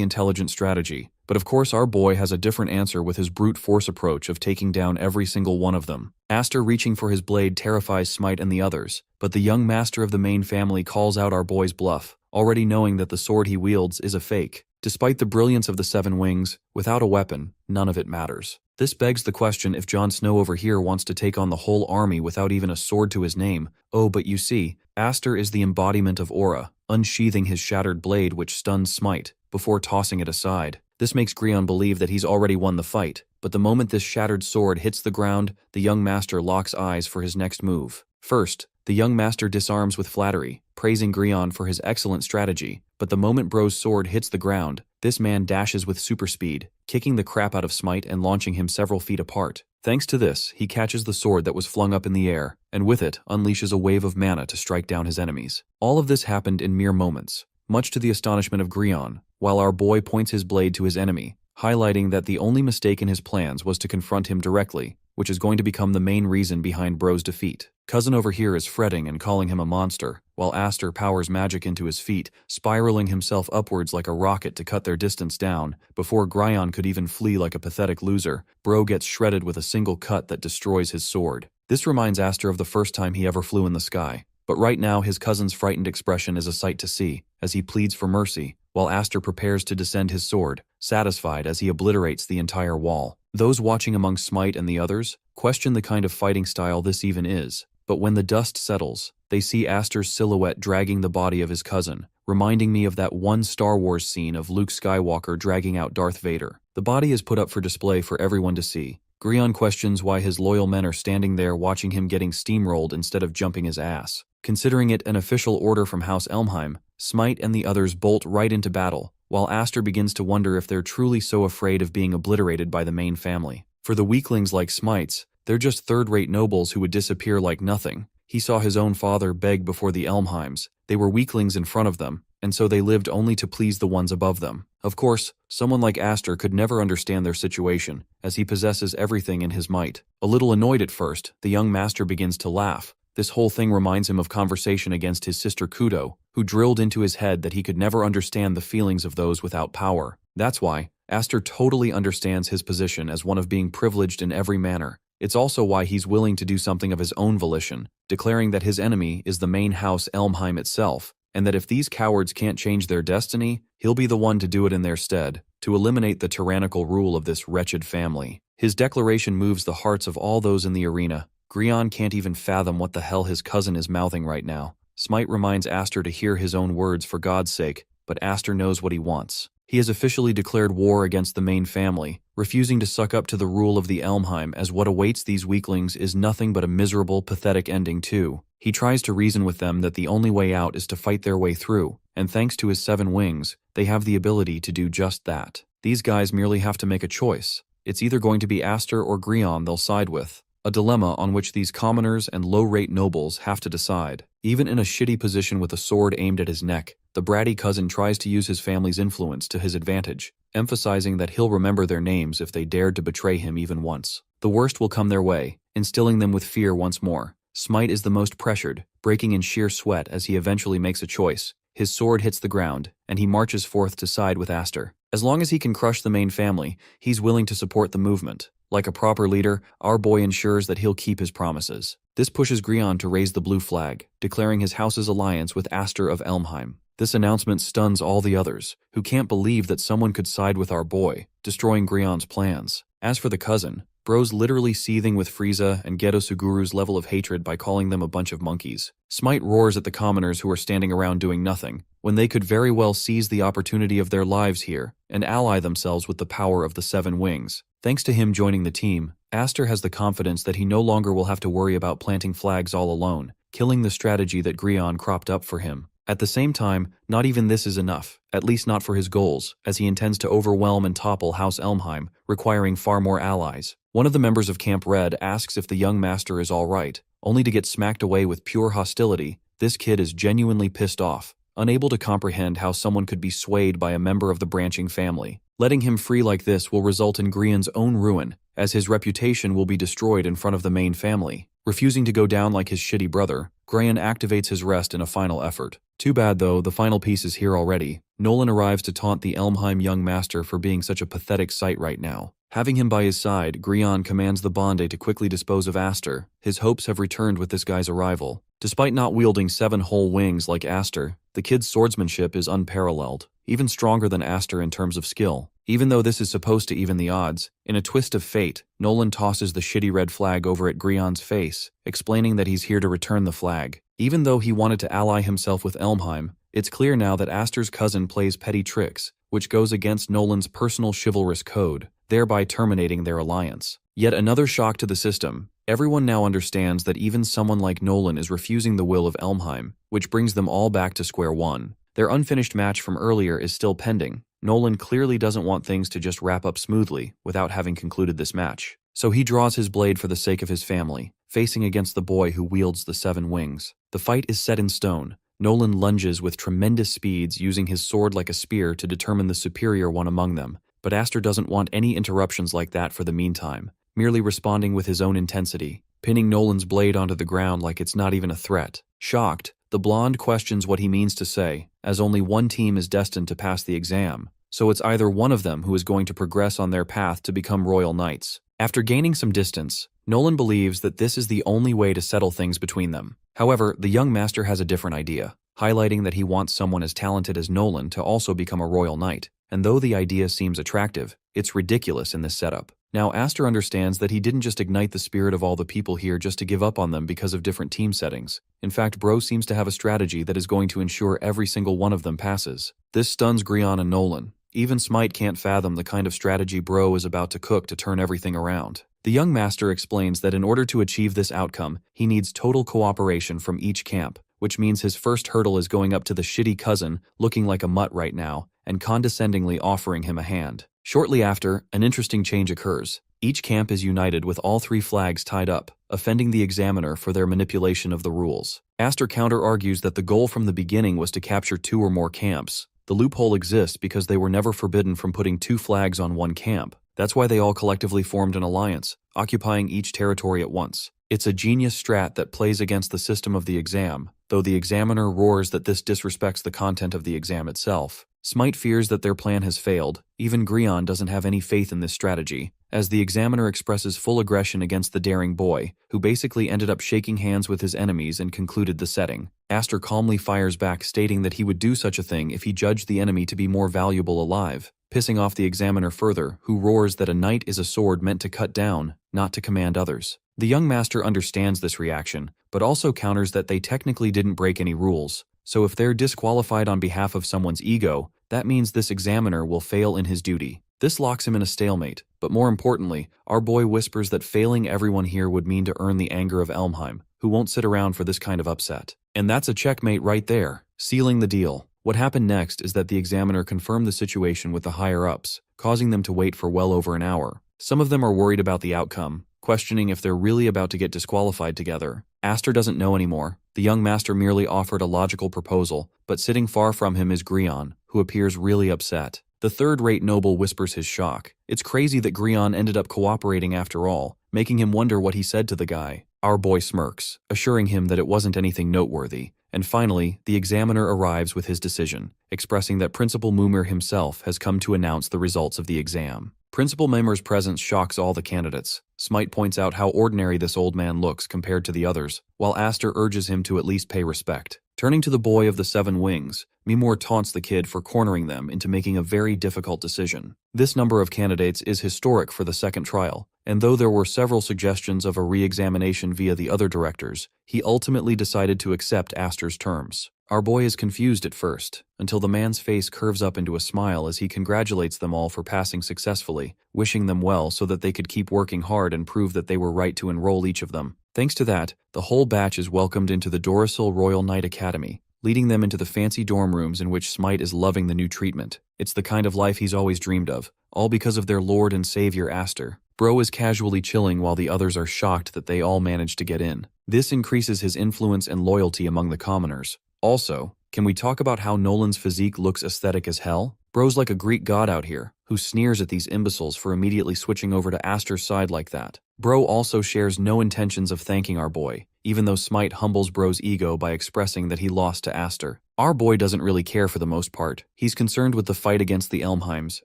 intelligent strategy. But of course our boy has a different answer with his brute force approach of taking down every single one of them. Aster reaching for his blade terrifies Smite and the others, but the young master of the main family calls out our boy's bluff, already knowing that the sword he wields is a fake. Despite the brilliance of the 7 wings, without a weapon, none of it matters. This begs the question if Jon Snow over here wants to take on the whole army without even a sword to his name. Oh, but you see, Aster is the embodiment of aura, unsheathing his shattered blade which stuns Smite, before tossing it aside. This makes Grion believe that he's already won the fight, but the moment this shattered sword hits the ground, the young master locks eyes for his next move. First, the young master disarms with flattery, praising Grion for his excellent strategy, but the moment Bro's sword hits the ground, this man dashes with super speed, kicking the crap out of Smite and launching him several feet apart. Thanks to this, he catches the sword that was flung up in the air, and with it, unleashes a wave of mana to strike down his enemies. All of this happened in mere moments, much to the astonishment of Grion, while our boy points his blade to his enemy, highlighting that the only mistake in his plans was to confront him directly, which is going to become the main reason behind Bro's defeat. Cousin over here is fretting and calling him a monster, while Aster powers magic into his feet, spiraling himself upwards like a rocket to cut their distance down. Before Grion could even flee like a pathetic loser, Bro gets shredded with a single cut that destroys his sword. This reminds Aster of the first time he ever flew in the sky. But right now his cousin's frightened expression is a sight to see, as he pleads for mercy, while Aster prepares to descend his sword, satisfied as he obliterates the entire wall. Those watching among Smite and the others question the kind of fighting style this even is, but when the dust settles, they see Aster's silhouette dragging the body of his cousin, reminding me of that one Star Wars scene of Luke Skywalker dragging out Darth Vader. The body is put up for display for everyone to see. Grion questions why his loyal men are standing there watching him getting steamrolled instead of jumping his ass. Considering it an official order from House Elmheim, Smite and the others bolt right into battle, while Aster begins to wonder if they're truly so afraid of being obliterated by the main family. For the weaklings like Smite's, they're just third-rate nobles who would disappear like nothing. He saw his own father beg before the Elmheims. They were weaklings in front of them, and so they lived only to please the ones above them. Of course, someone like Aster could never understand their situation, as he possesses everything in his might. A little annoyed at first, the young master begins to laugh. This whole thing reminds him of conversation against his sister Kudo, who drilled into his head that he could never understand the feelings of those without power. That's why Aster totally understands his position as one of being privileged in every manner. It's also why he's willing to do something of his own volition, declaring that his enemy is the main house Elmheim itself, and that if these cowards can't change their destiny, he'll be the one to do it in their stead, to eliminate the tyrannical rule of this wretched family. His declaration moves the hearts of all those in the arena. Grion can't even fathom what the hell his cousin is mouthing right now. Smite reminds Aster to hear his own words for God's sake, but Aster knows what he wants. He has officially declared war against the main family, refusing to suck up to the rule of the Elmheim, as what awaits these weaklings is nothing but a miserable, pathetic ending too. He tries to reason with them that the only way out is to fight their way through, and thanks to his 7 wings, they have the ability to do just that. These guys merely have to make a choice. It's either going to be Aster or Grion they'll side with. A dilemma on which these commoners and low-rate nobles have to decide. Even in a shitty position with a sword aimed at his neck, the bratty cousin tries to use his family's influence to his advantage, emphasizing that he'll remember their names if they dared to betray him even once. The worst will come their way, instilling them with fear once more. Smite is the most pressured, breaking in sheer sweat as he eventually makes a choice. His sword hits the ground, and he marches forth to side with Aster. As long as he can crush the main family, he's willing to support the movement. Like a proper leader, our boy ensures that he'll keep his promises. This pushes Grion to raise the blue flag, declaring his house's alliance with Aster of Elmheim. This announcement stuns all the others, who can't believe that someone could side with our boy, destroying Grion's plans. As for the cousin, Bro's literally seething with Frieza and Geto Suguru's level of hatred by calling them a bunch of monkeys. Smite roars at the commoners who are standing around doing nothing, when they could very well seize the opportunity of their lives here and ally themselves with the power of the Seven Wings. Thanks to him joining the team, Aster has the confidence that he no longer will have to worry about planting flags all alone, killing the strategy that Grion cropped up for him. At the same time, not even this is enough, at least not for his goals, as he intends to overwhelm and topple House Elmheim, requiring far more allies. One of the members of Camp Red asks if the young master is all right, only to get smacked away with pure hostility. This kid is genuinely pissed off, unable to comprehend how someone could be swayed by a member of the branching family. Letting him free like this will result in Grion's own ruin, as his reputation will be destroyed in front of the main family. Refusing to go down like his shitty brother, Grion activates his rest in a final effort. Too bad though, the final piece is here already. Nolan arrives to taunt the Elmheim young master for being such a pathetic sight right now. Having him by his side, Grion commands the Bonde to quickly dispose of Aster. His hopes have returned with this guy's arrival. Despite not wielding 7 whole wings like Aster, the kid's swordsmanship is unparalleled, even stronger than Aster in terms of skill. Even though this is supposed to even the odds, in a twist of fate, Nolan tosses the shitty red flag over at Grion's face, explaining that he's here to return the flag. Even though he wanted to ally himself with Elmheim, it's clear now that Aster's cousin plays petty tricks, which goes against Nolan's personal chivalrous code, thereby terminating their alliance. Yet another shock to the system. Everyone now understands that even someone like Nolan is refusing the will of Elmheim, which brings them all back to square one. Their unfinished match from earlier is still pending. Nolan clearly doesn't want things to just wrap up smoothly without having concluded this match. So he draws his blade for the sake of his family, facing against the boy who wields the 7 wings. The fight is set in stone. Nolan lunges with tremendous speeds, using his sword like a spear to determine the superior one among them. But Aster doesn't want any interruptions like that for the meantime, merely responding with his own intensity, pinning Nolan's blade onto the ground like it's not even a threat. Shocked, the blonde questions what he means to say, as only one team is destined to pass the exam, so it's either one of them who is going to progress on their path to become royal knights. After gaining some distance, Nolan believes that this is the only way to settle things between them. However, the young master has a different idea, highlighting that he wants someone as talented as Nolan to also become a royal knight. And though the idea seems attractive, it's ridiculous in this setup. Now Aster understands that he didn't just ignite the spirit of all the people here just to give up on them because of different team settings. In fact, Bro seems to have a strategy that is going to ensure every single one of them passes. This stuns Grion and Nolan. Even Smite can't fathom the kind of strategy Bro is about to cook to turn everything around. The young master explains that in order to achieve this outcome, he needs total cooperation from each camp, which means his first hurdle is going up to the shitty cousin, looking like a mutt right now, and condescendingly offering him a hand. Shortly after, an interesting change occurs. Each camp is united with all 3 flags tied up, offending the examiner for their manipulation of the rules. Aster counter-argues that the goal from the beginning was to capture 2 or more camps. The loophole exists because they were never forbidden from putting 2 flags on one camp. That's why they all collectively formed an alliance, occupying each territory at once. It's a genius strat that plays against the system of the exam, though the examiner roars that this disrespects the content of the exam itself. Smite fears that their plan has failed. Even Grion doesn't have any faith in this strategy, as the examiner expresses full aggression against the daring boy, who basically ended up shaking hands with his enemies and concluded the setting. Aster calmly fires back, stating that he would do such a thing if he judged the enemy to be more valuable alive, pissing off the examiner further, who roars that a knight is a sword meant to cut down, not to command others. The young master understands this reaction, but also counters that they technically didn't break any rules. So if they're disqualified on behalf of someone's ego, that means this examiner will fail in his duty. This locks him in a stalemate, but more importantly, our boy whispers that failing everyone here would mean to earn the anger of Elmheim, who won't sit around for this kind of upset. And that's a checkmate right there, sealing the deal. What happened next is that the examiner confirmed the situation with the higher-ups, causing them to wait for well over an hour. Some of them are worried about the outcome, questioning if they're really about to get disqualified together. Aster doesn't know anymore. The young master merely offered a logical proposal, but sitting far from him is Grion, who appears really upset. The third-rate noble whispers his shock. It's crazy that Grion ended up cooperating after all, making him wonder what he said to the guy. Our boy smirks, assuring him that it wasn't anything noteworthy. And finally, the examiner arrives with his decision, expressing that Principal Mumir himself has come to announce the results of the exam. Principal Mumir's presence shocks all the candidates. Smite points out how ordinary this old man looks compared to the others, while Aster urges him to at least pay respect. Turning to the boy of the 7 wings, Mimor taunts the kid for cornering them into making a very difficult decision. This number of candidates is historic for the second trial, and though there were several suggestions of a re-examination via the other directors, he ultimately decided to accept Astor's terms. Our boy is confused at first, until the man's face curves up into a smile as he congratulates them all for passing successfully, wishing them well so that they could keep working hard and prove that they were right to enroll each of them. Thanks to that, the whole batch is welcomed into the Dronzer Royal Knight Academy, leading them into the fancy dorm rooms in which Smite is loving the new treatment. It's the kind of life he's always dreamed of, all because of their lord and savior Astor. Bro is casually chilling while the others are shocked that they all managed to get in. This increases his influence and loyalty among the commoners. Also, can we talk about how Nolan's physique looks aesthetic as hell? Bro's like a Greek god out here, who sneers at these imbeciles for immediately switching over to Astor's side like that. Bro also shares no intentions of thanking our boy, even though Smite humbles Bro's ego by expressing that he lost to Astor. Our boy doesn't really care for the most part. He's concerned with the fight against the Elmheims,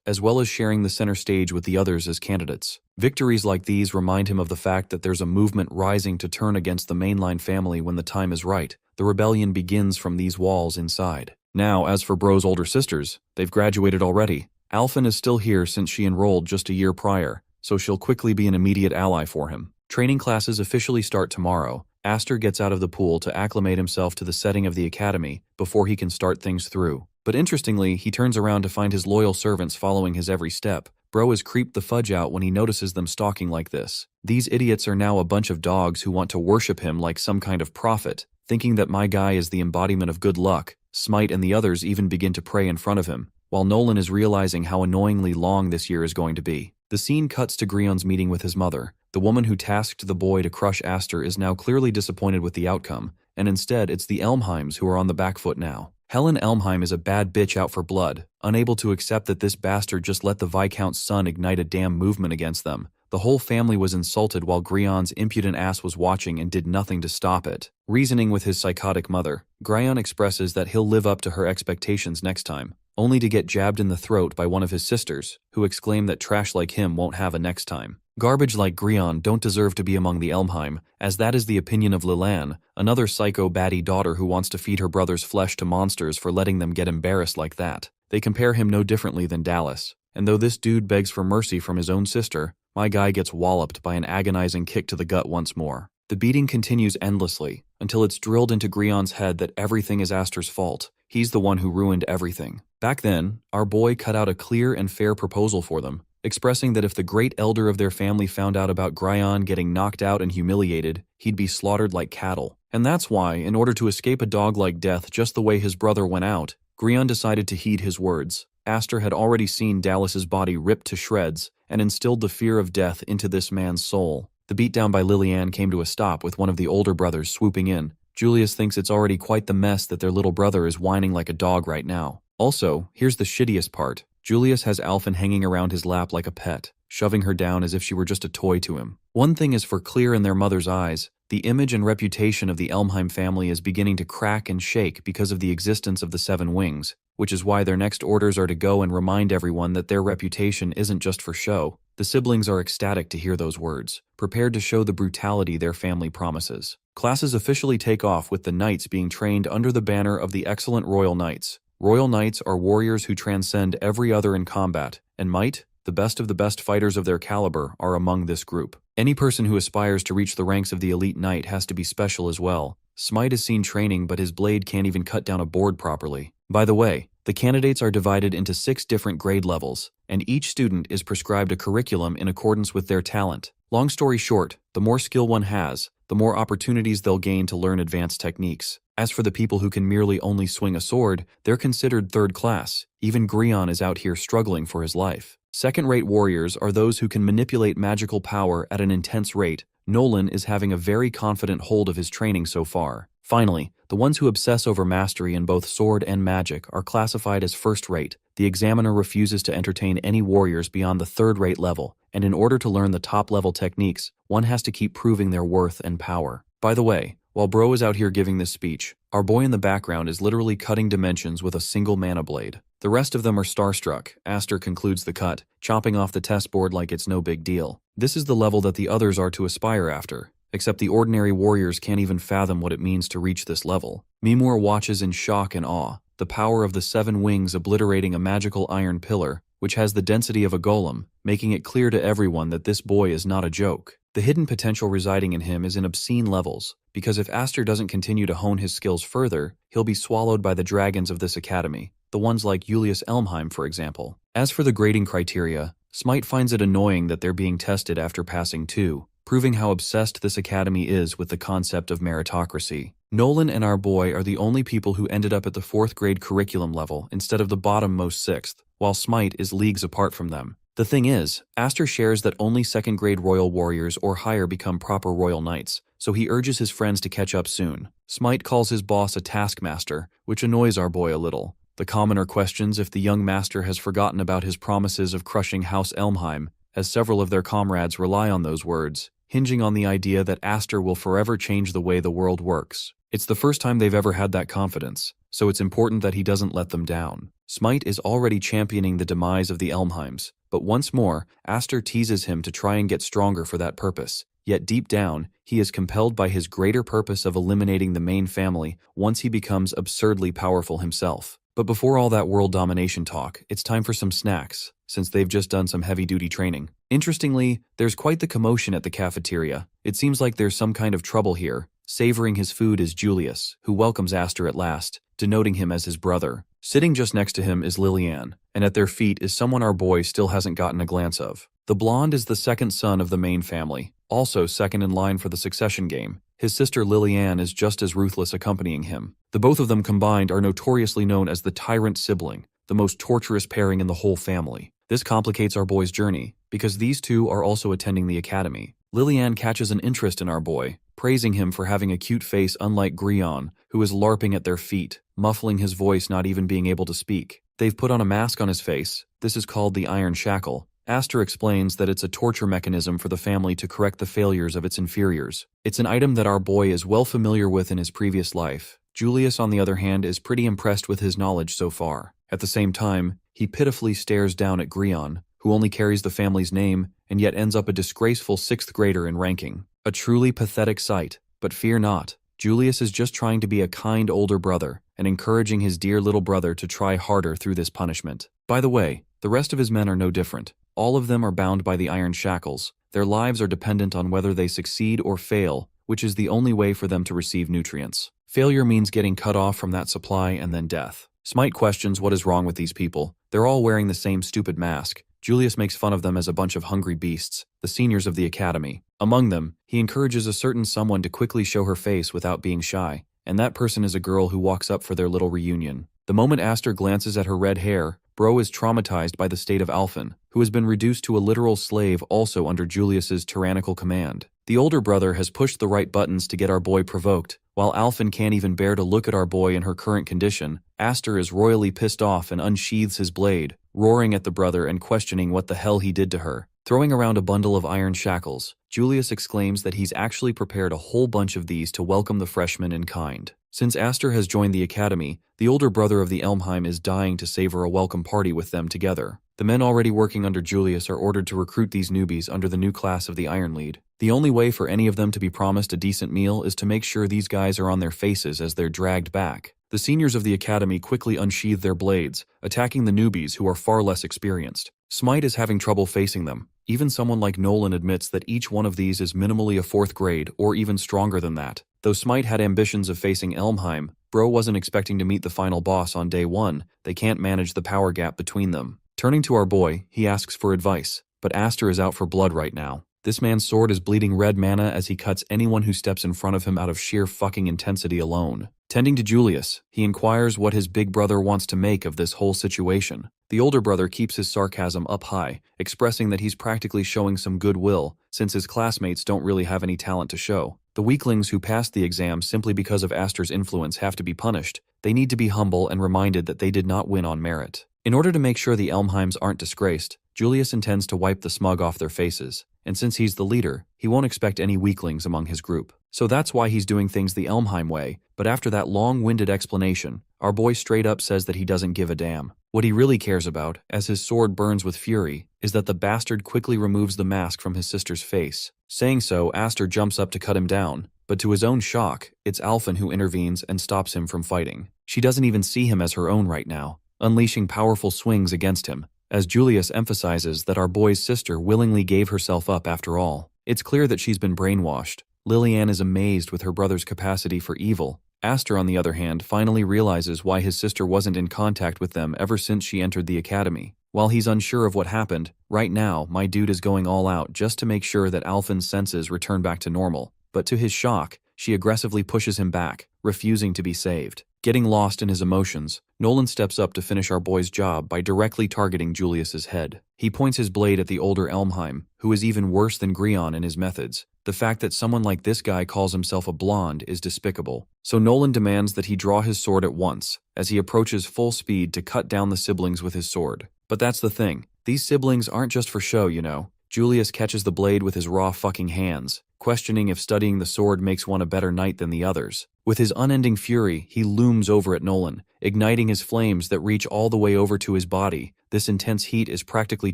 as well as sharing the center stage with the others as candidates. Victories like these remind him of the fact that there's a movement rising to turn against the mainline family when the time is right. The rebellion begins from these walls inside. Now, as for Bro's older sisters, they've graduated already. Alphen is still here since she enrolled just a year prior, so she'll quickly be an immediate ally for him. Training classes officially start tomorrow. Astor gets out of the pool to acclimate himself to the setting of the academy before he can start things through. But interestingly, he turns around to find his loyal servants following his every step. Bro is creeped the fudge out when he notices them stalking like this. These idiots are now a bunch of dogs who want to worship him like some kind of prophet, thinking that my guy is the embodiment of good luck. Smite and the others even begin to pray in front of him, while Nolan is realizing how annoyingly long this year is going to be. The scene cuts to Grion's meeting with his mother. The woman who tasked the boy to crush Astor is now clearly disappointed with the outcome, and instead it's the Elmheims who are on the back foot now. Helen Elmheim is a bad bitch out for blood, unable to accept that this bastard just let the Viscount's son ignite a damn movement against them. The whole family was insulted while Grion's impudent ass was watching and did nothing to stop it. Reasoning with his psychotic mother, Grion expresses that he'll live up to her expectations next time, only to get jabbed in the throat by one of his sisters, who exclaim that trash like him won't have a next time. Garbage like Grion don't deserve to be among the Elmheim, as that is the opinion of Lilan, another psycho baddie daughter who wants to feed her brother's flesh to monsters for letting them get embarrassed like that. They compare him no differently than Dallas, and though this dude begs for mercy from his own sister, my guy gets walloped by an agonizing kick to the gut once more. The beating continues endlessly, until it's drilled into Grion's head that everything is Astor's fault. He's the one who ruined everything. Back then, our boy cut out a clear and fair proposal for them, expressing that if the great elder of their family found out about Grion getting knocked out and humiliated, he'd be slaughtered like cattle. And that's why, in order to escape a dog-like death just the way his brother went out, Grion decided to heed his words. Astor had already seen Dallas's body ripped to shreds and instilled the fear of death into this man's soul. The beatdown by Lillian came to a stop with one of the older brothers swooping in. Julius thinks it's already quite the mess that their little brother is whining like a dog right now. Also, here's the shittiest part. Julius has Alphen hanging around his lap like a pet, shoving her down as if she were just a toy to him. One thing is for clear in their mother's eyes, the image and reputation of the Elmheim family is beginning to crack and shake because of the existence of the Seven Wings, which is why their next orders are to go and remind everyone that their reputation isn't just for show. The siblings are ecstatic to hear those words, prepared to show the brutality their family promises. Classes officially take off with the knights being trained under the banner of the excellent Royal Knights. Royal Knights are warriors who transcend every other in combat, and might, the best of the best fighters of their caliber, are among this group. Any person who aspires to reach the ranks of the elite knight has to be special as well. Smite is seen training, but his blade can't even cut down a board properly. By the way, the candidates are divided into 6 different grade levels, and each student is prescribed a curriculum in accordance with their talent. Long story short, the more skill one has, the more opportunities they'll gain to learn advanced techniques. As for the people who can merely only swing a sword, they're considered third class. Even Grion is out here struggling for his life. Second-rate warriors are those who can manipulate magical power at an intense rate. Nolan is having a very confident hold of his training so far. Finally, the ones who obsess over mastery in both sword and magic are classified as first-rate. The examiner refuses to entertain any warriors beyond the third-rate level, and in order to learn the top-level techniques, one has to keep proving their worth and power. By the way, while Bro is out here giving this speech, our boy in the background is literally cutting dimensions with a single mana blade. The rest of them are starstruck. Astor concludes the cut, chopping off the test board like it's no big deal. This is the level that the others are to aspire after, except the ordinary warriors can't even fathom what it means to reach this level. Mimor watches in shock and awe. the power of the 7 wings obliterating a magical iron pillar, which has the density of a golem, making it clear to everyone that this boy is not a joke. The hidden potential residing in him is in obscene levels, because if Aster doesn't continue to hone his skills further, he'll be swallowed by the dragons of this academy, the ones like Julius Elmheim, for example. As for the grading criteria, Smite finds it annoying that they're being tested after passing 2, proving how obsessed this academy is with the concept of meritocracy. Nolan and our boy are the only people who ended up at the 4th grade curriculum level instead of the bottom-most 6th, while Smite is leagues apart from them. The thing is, Aster shares that only 2nd grade royal warriors or higher become proper royal knights, so he urges his friends to catch up soon. Smite calls his boss a taskmaster, which annoys our boy a little. The commoner questions if the young master has forgotten about his promises of crushing House Elmheim, as several of their comrades rely on those words, hinging on the idea that Aster will forever change the way the world works. It's the first time they've ever had that confidence, so it's important that he doesn't let them down. Smite is already championing the demise of the Elmheims, but once more, Aster teases him to try and get stronger for that purpose. Yet deep down, he is compelled by his greater purpose of eliminating the main family once he becomes absurdly powerful himself. But before all that world domination talk, it's time for some snacks, since they've just done some heavy-duty training. Interestingly, there's quite the commotion at the cafeteria. It seems like there's some kind of trouble here. Savoring his food is Julius, who welcomes Aster at last, denoting him as his brother. Sitting just next to him is Liliane, and at their feet is someone our boy still hasn't gotten a glance of. The blonde is the 2nd son of the main family, also 2nd in line for the succession game. His sister Liliane is just as ruthless, accompanying him. The both of them combined are notoriously known as the Tyrant sibling, the most torturous pairing in the whole family. This complicates our boy's journey, because these two are also attending the academy. Liliane catches an interest in our boy, praising him for having a cute face unlike Grion, who is LARPing at their feet, muffling his voice, not even being able to speak. They've put on a mask on his face. This is called the Iron Shackle. Aster explains that it's a torture mechanism for the family to correct the failures of its inferiors. It's an item that our boy is well familiar with in his previous life. Julius, on the other hand, is pretty impressed with his knowledge so far. At the same time, he pitifully stares down at Grion, who only carries the family's name and yet ends up a disgraceful 6th grader in ranking. A truly pathetic sight, but fear not. Julius is just trying to be a kind older brother and encouraging his dear little brother to try harder through this punishment. By the way, the rest of his men are no different. All of them are bound by the iron shackles. Their lives are dependent on whether they succeed or fail, which is the only way for them to receive nutrients. Failure means getting cut off from that supply and then death. Smite questions what is wrong with these people. They're all wearing the same stupid mask. Julius makes fun of them as a bunch of hungry beasts, the seniors of the academy. Among them, he encourages a certain someone to quickly show her face without being shy, and that person is a girl who walks up for their little reunion. The moment Aster glances at her red hair, Bro is traumatized by the state of Alphen, who has been reduced to a literal slave also under Julius's tyrannical command. The older brother has pushed the right buttons to get our boy provoked. While Alphen can't even bear to look at our boy in her current condition, Aster is royally pissed off and unsheathes his blade, roaring at the brother and questioning what the hell he did to her. Throwing around a bundle of iron shackles, Julius exclaims that he's actually prepared a whole bunch of these to welcome the freshmen in kind. Since Aster has joined the academy, the older brother of the Elmheim is dying to savor a welcome party with them together. The men already working under Julius are ordered to recruit these newbies under the new class of the Iron Lead. The only way for any of them to be promised a decent meal is to make sure these guys are on their faces as they're dragged back. The seniors of the academy quickly unsheath their blades, attacking the newbies who are far less experienced. Smite is having trouble facing them. Even someone like Nolan admits that each one of these is minimally a 4th grade or even stronger than that. Though Smite had ambitions of facing Elmheim, Bro wasn't expecting to meet the final boss on day 1. They can't manage the power gap between them. Turning to our boy, he asks for advice, but Aster is out for blood right now. This man's sword is bleeding red mana as he cuts anyone who steps in front of him out of sheer fucking intensity alone. Tending to Julius, he inquires what his big brother wants to make of this whole situation. The older brother keeps his sarcasm up high, expressing that he's practically showing some goodwill, since his classmates don't really have any talent to show. The weaklings who passed the exam simply because of Aster's influence have to be punished. They need to be humble and reminded that they did not win on merit. In order to make sure the Elmheims aren't disgraced, Julius intends to wipe the smug off their faces, and since he's the leader, he won't expect any weaklings among his group. So that's why he's doing things the Elmheim way, but after that long-winded explanation, our boy straight up says that he doesn't give a damn. What he really cares about, as his sword burns with fury, is that the bastard quickly removes the mask from his sister's face. Saying so, Aster jumps up to cut him down, But to his own shock, it's Alphen who intervenes and stops him from fighting. She doesn't even see him as her own right now, unleashing powerful swings against him, as Julius emphasizes that our boy's sister willingly gave herself up after all. It's clear that she's been brainwashed. Lillian is amazed with her brother's capacity for evil. Aster, on the other hand, finally realizes why his sister wasn't in contact with them ever since she entered the academy. While he's unsure of what happened, right now, my dude is going all out just to make sure that Alphen's senses return back to normal. But to his shock, she aggressively pushes him back, refusing to be saved. Getting lost in his emotions, Nolan steps up to finish our boy's job by directly targeting Julius's head. He points his blade at the older Elmheim, who is even worse than Grion in his methods. The fact that someone like this guy calls himself a blonde is despicable. So Nolan demands that he draw his sword at once, as he approaches full speed to cut down the siblings with his sword. But that's the thing. These siblings aren't just for show, you know. Julius catches the blade with his raw fucking hands, questioning if studying the sword makes one a better knight than the others. With his unending fury, he looms over at Nolan, igniting his flames that reach all the way over to his body. This intense heat is practically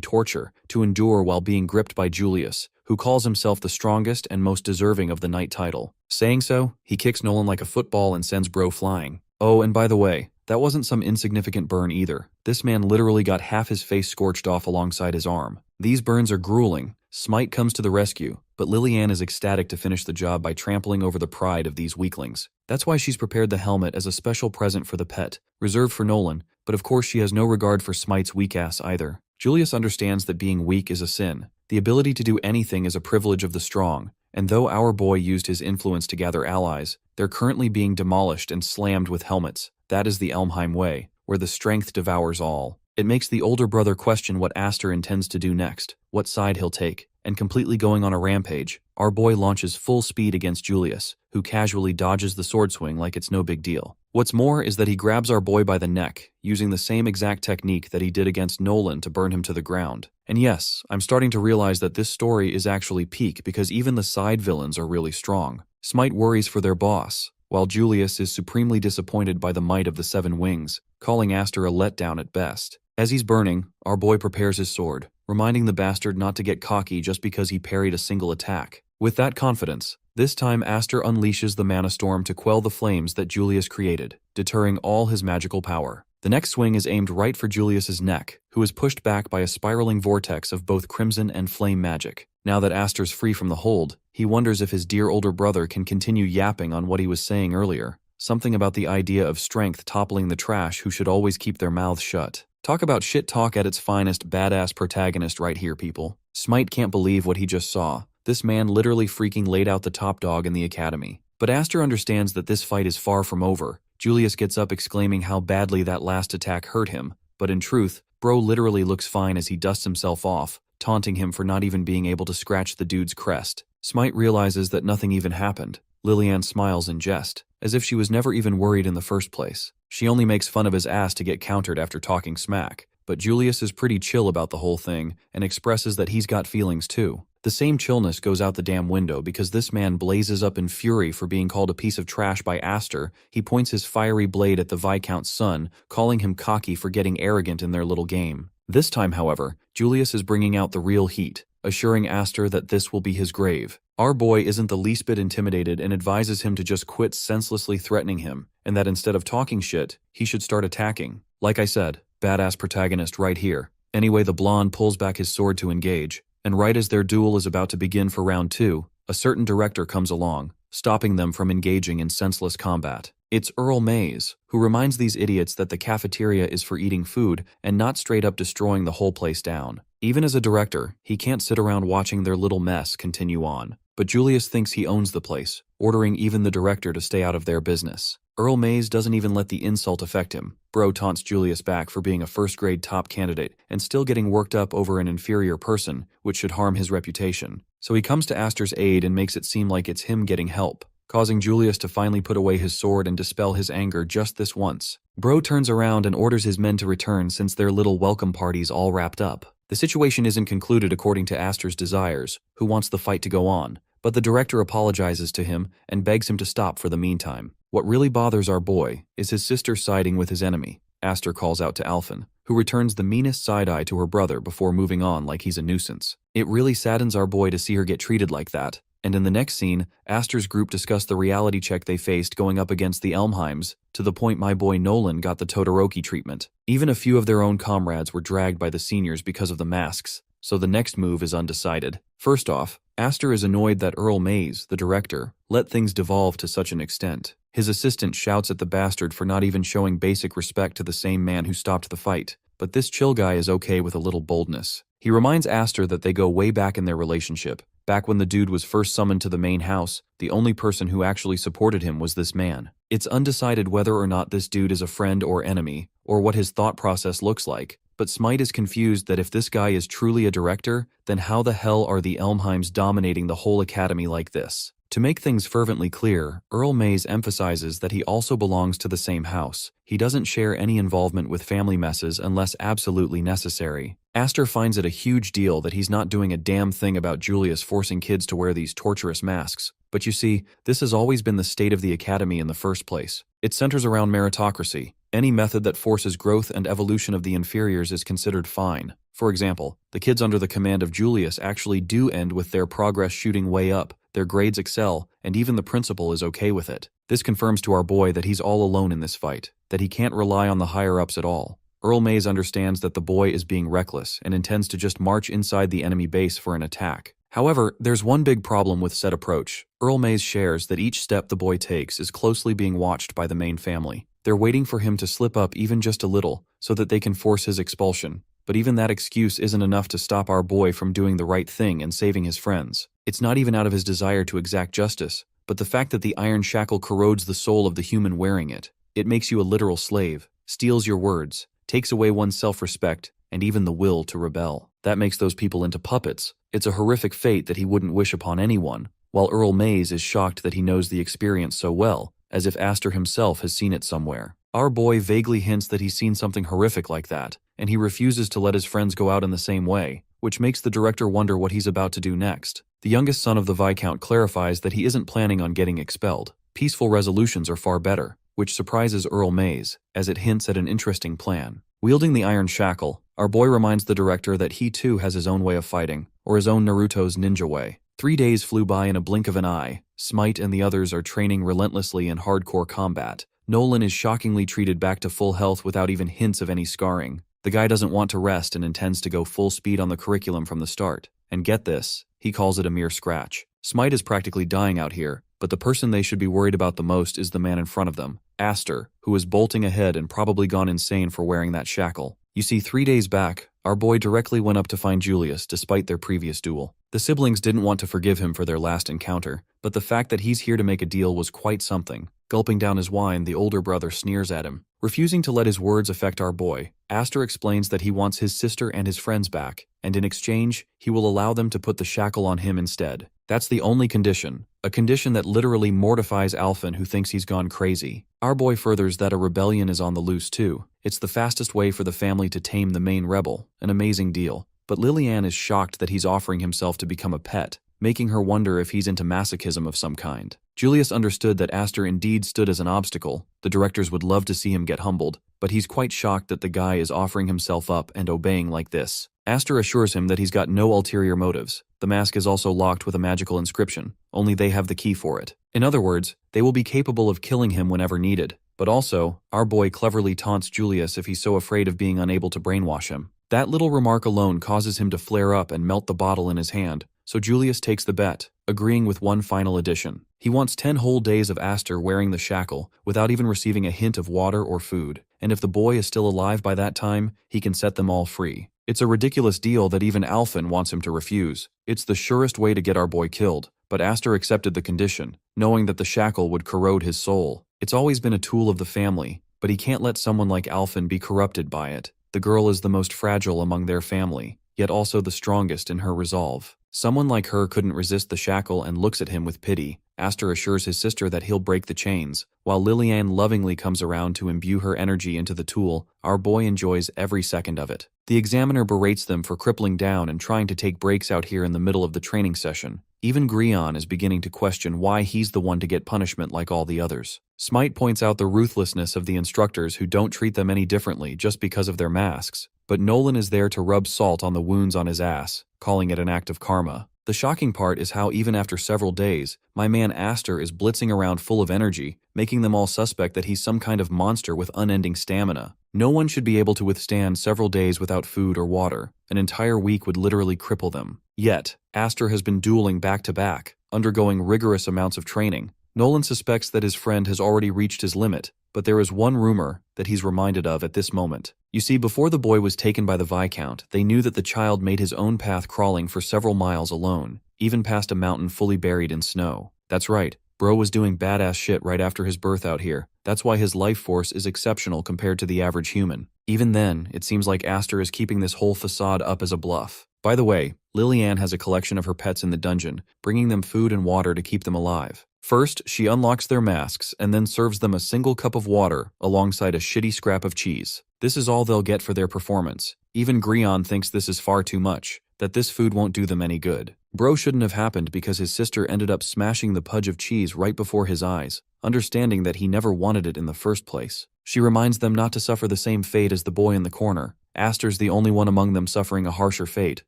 torture to endure while being gripped by Julius, who calls himself the strongest and most deserving of the knight title. Saying so, he kicks Nolan like a football and sends Bro flying. Oh, and by the way, that wasn't some insignificant burn either. This man literally got half his face scorched off alongside his arm. These burns are grueling. Smite comes to the rescue, but Lillian is ecstatic to finish the job by trampling over the pride of these weaklings. That's why she's prepared the helmet as a special present for the pet, reserved for Nolan, but of course she has no regard for Smite's weak ass either. Julius understands that being weak is a sin. The ability to do anything is a privilege of the strong, and though our boy used his influence to gather allies, they're currently being demolished and slammed with helmets. That is the Elmheim way, where the strength devours all. It makes the older brother question what Aster intends to do next, what side he'll take, and completely going on a rampage, our boy launches full speed against Julius, who casually dodges the sword swing like it's no big deal. What's more is that he grabs our boy by the neck, using the same exact technique that he did against Nolan to burn him to the ground. And yes, I'm starting to realize that this story is actually peak because even the side villains are really strong. Smite worries for their boss, while Julius is supremely disappointed by the might of the Seven Wings, calling Aster a letdown at best. As he's burning, our boy prepares his sword, reminding the bastard not to get cocky just because he parried a single attack. With that confidence, this time Aster unleashes the mana storm to quell the flames that Julius created, deterring all his magical power. The next swing is aimed right for Julius's neck, who is pushed back by a spiraling vortex of both crimson and flame magic. Now that Aster's free from the hold, he wonders if his dear older brother can continue yapping on what he was saying earlier. Something about the idea of strength toppling the trash who should always keep their mouths shut. Talk about shit talk at its finest, badass protagonist right here, people. Smite can't believe what he just saw. This man literally freaking laid out the top dog in the academy. But Aster understands that this fight is far from over. Julius gets up exclaiming how badly that last attack hurt him, but in truth, Bro literally looks fine as he dusts himself off, taunting him for not even being able to scratch the dude's crest. Smite realizes that nothing even happened. Lillian smiles in jest, as if she was never even worried in the first place. She only makes fun of his ass to get countered after talking smack, but Julius is pretty chill about the whole thing and expresses that he's got feelings too. The same chillness goes out the damn window because this man blazes up in fury for being called a piece of trash by Aster. He points his fiery blade at the Viscount's son, calling him cocky for getting arrogant in their little game. This time, however, Julius is bringing out the real heat, assuring Aster that this will be his grave. Our boy isn't the least bit intimidated and advises him to just quit senselessly threatening him, and that instead of talking shit, he should start attacking. Like I said, badass protagonist right here. Anyway, the blonde pulls back his sword to engage, and right as their duel is about to begin for round 2, a certain director comes along, stopping them from engaging in senseless combat. It's Earl Mays, who reminds these idiots that the cafeteria is for eating food and not straight up destroying the whole place down. Even as a director, he can't sit around watching their little mess continue on. But Julius thinks he owns the place, ordering even the director to stay out of their business. Earl Mays doesn't even let the insult affect him. Bro taunts Julius back for being a first-grade top candidate and still getting worked up over an inferior person, which should harm his reputation. So he comes to Aster's aid and makes it seem like it's him getting help, causing Julius to finally put away his sword and dispel his anger just this once. Bro turns around and orders his men to return since their little welcome party's all wrapped up. The situation isn't concluded according to Aster's desires, who wants the fight to go on, but the director apologizes to him and begs him to stop for the meantime. What really bothers our boy is his sister siding with his enemy. Aster calls out to Alphen, who returns the meanest side-eye to her brother before moving on like he's a nuisance. It really saddens our boy to see her get treated like that, And in the next scene, Astor's group discuss the reality check they faced going up against the Elmheims, to the point my boy Nolan got the Todoroki treatment. Even a few of their own comrades were dragged by the seniors because of the masks, so the next move is undecided. First off, Astor is annoyed that Earl Mays, the director, let things devolve to such an extent. His assistant shouts at the bastard for not even showing basic respect to the same man who stopped the fight, but this chill guy is okay with a little boldness. He reminds Astor that they go way back in their relationship. Back when the dude was first summoned to the main house, the only person who actually supported him was this man. It's undecided whether or not this dude is a friend or enemy, or what his thought process looks like, but Smite is confused that if this guy is truly a director, then how the hell are the Elmheims dominating the whole academy like this? To make things fervently clear, Earl Mays emphasizes that he also belongs to the same house. He doesn't share any involvement with family messes unless absolutely necessary. Astor finds it a huge deal that he's not doing a damn thing about Julius forcing kids to wear these torturous masks. But you see, this has always been the state of the academy in the first place. It centers around meritocracy. Any method that forces growth and evolution of the inferiors is considered fine. For example, the kids under the command of Julius actually do end with their progress shooting way up, their grades excel, and even the principal is okay with it. This confirms to our boy that he's all alone in this fight, that he can't rely on the higher-ups at all. Earl Mays understands that the boy is being reckless and intends to just march inside the enemy base for an attack. However, there's one big problem with said approach. Earl Mays shares that each step the boy takes is closely being watched by the main family. They're waiting for him to slip up even just a little so that they can force his expulsion. But even that excuse isn't enough to stop our boy from doing the right thing and saving his friends. It's not even out of his desire to exact justice, but the fact that the iron shackle corrodes the soul of the human wearing it. It makes you a literal slave, steals your words, takes away one's self-respect, and even the will to rebel. That makes those people into puppets. It's a horrific fate that he wouldn't wish upon anyone, while Earl Mays is shocked that he knows the experience so well, as if Astor himself has seen it somewhere. Our boy vaguely hints that he's seen something horrific like that, and he refuses to let his friends go out in the same way, which makes the director wonder what he's about to do next. The youngest son of the Viscount clarifies that he isn't planning on getting expelled. Peaceful resolutions are far better, which surprises Earl Mays, as it hints at an interesting plan. Wielding the iron shackle, our boy reminds the director that he too has his own way of fighting, or his own Naruto's ninja way. 3 days flew by in a blink of an eye. Smite and the others are training relentlessly in hardcore combat. Nolan is shockingly treated back to full health without even hints of any scarring. The guy doesn't want to rest and intends to go full speed on the curriculum from the start. And get this, he calls it a mere scratch. Smite is practically dying out here, but the person they should be worried about the most is the man in front of them, Astor, who is bolting ahead and probably gone insane for wearing that shackle. You see, 3 days back, our boy directly went up to find Julius despite their previous duel. The siblings didn't want to forgive him for their last encounter, but the fact that he's here to make a deal was quite something. Gulping down his wine, the older brother sneers at him. Refusing to let his words affect our boy, Astor explains that he wants his sister and his friends back, and in exchange, he will allow them to put the shackle on him instead. That's the only condition, a condition that literally mortifies Alphen, who thinks he's gone crazy. Our boy furthers that a rebellion is on the loose too. It's the fastest way for the family to tame the main rebel, an amazing deal. But Lillian is shocked that he's offering himself to become a pet, making her wonder if he's into masochism of some kind. Julius understood that Astor indeed stood as an obstacle. The directors would love to see him get humbled, but he's quite shocked that the guy is offering himself up and obeying like this. Astor assures him that he's got no ulterior motives. The mask is also locked with a magical inscription. Only they have the key for it. In other words, they will be capable of killing him whenever needed. But also, our boy cleverly taunts Julius if he's so afraid of being unable to brainwash him. That little remark alone causes him to flare up and melt the bottle in his hand, so Julius takes the bet, agreeing with one final addition. He wants 10 whole days of Astor wearing the shackle without even receiving a hint of water or food, and if the boy is still alive by that time, he can set them all free. It's a ridiculous deal that even Alphen wants him to refuse. It's the surest way to get our boy killed, but Astor accepted the condition, knowing that the shackle would corrode his soul. It's always been a tool of the family, but he can't let someone like Alphen be corrupted by it. The girl is the most fragile among their family, yet also the strongest in her resolve. Someone like her couldn't resist the shackle and looks at him with pity. Astor assures his sister that he'll break the chains. While Lillian lovingly comes around to imbue her energy into the tool, our boy enjoys every second of it. The examiner berates them for crippling down and trying to take breaks out here in the middle of the training session. Even Grion is beginning to question why he's the one to get punishment like all the others. Smite points out the ruthlessness of the instructors who don't treat them any differently just because of their masks. But Nolan is there to rub salt on the wounds on his ass, calling it an act of karma. The shocking part is how even after several days, my man Aster is blitzing around full of energy, making them all suspect that he's some kind of monster with unending stamina. No one should be able to withstand several days without food or water. An entire week would literally cripple them. Yet, Aster has been dueling back to back, undergoing rigorous amounts of training. Nolan suspects that his friend has already reached his limit, but there is one rumor that he's reminded of at this moment. You see, before the boy was taken by the Viscount, they knew that the child made his own path crawling for several miles alone, even past a mountain fully buried in snow. That's right, bro was doing badass shit right after his birth out here. That's why his life force is exceptional compared to the average human. Even then, it seems like Aster is keeping this whole facade up as a bluff. By the way, Lillian has a collection of her pets in the dungeon, bringing them food and water to keep them alive. First, she unlocks their masks and then serves them a single cup of water alongside a shitty scrap of cheese. This is all they'll get for their performance. Even Grion thinks this is far too much, that this food won't do them any good. Bro shouldn't have happened because his sister ended up smashing the pudge of cheese right before his eyes, understanding that he never wanted it in the first place. She reminds them not to suffer the same fate as the boy in the corner. Aster's the only one among them suffering a harsher fate,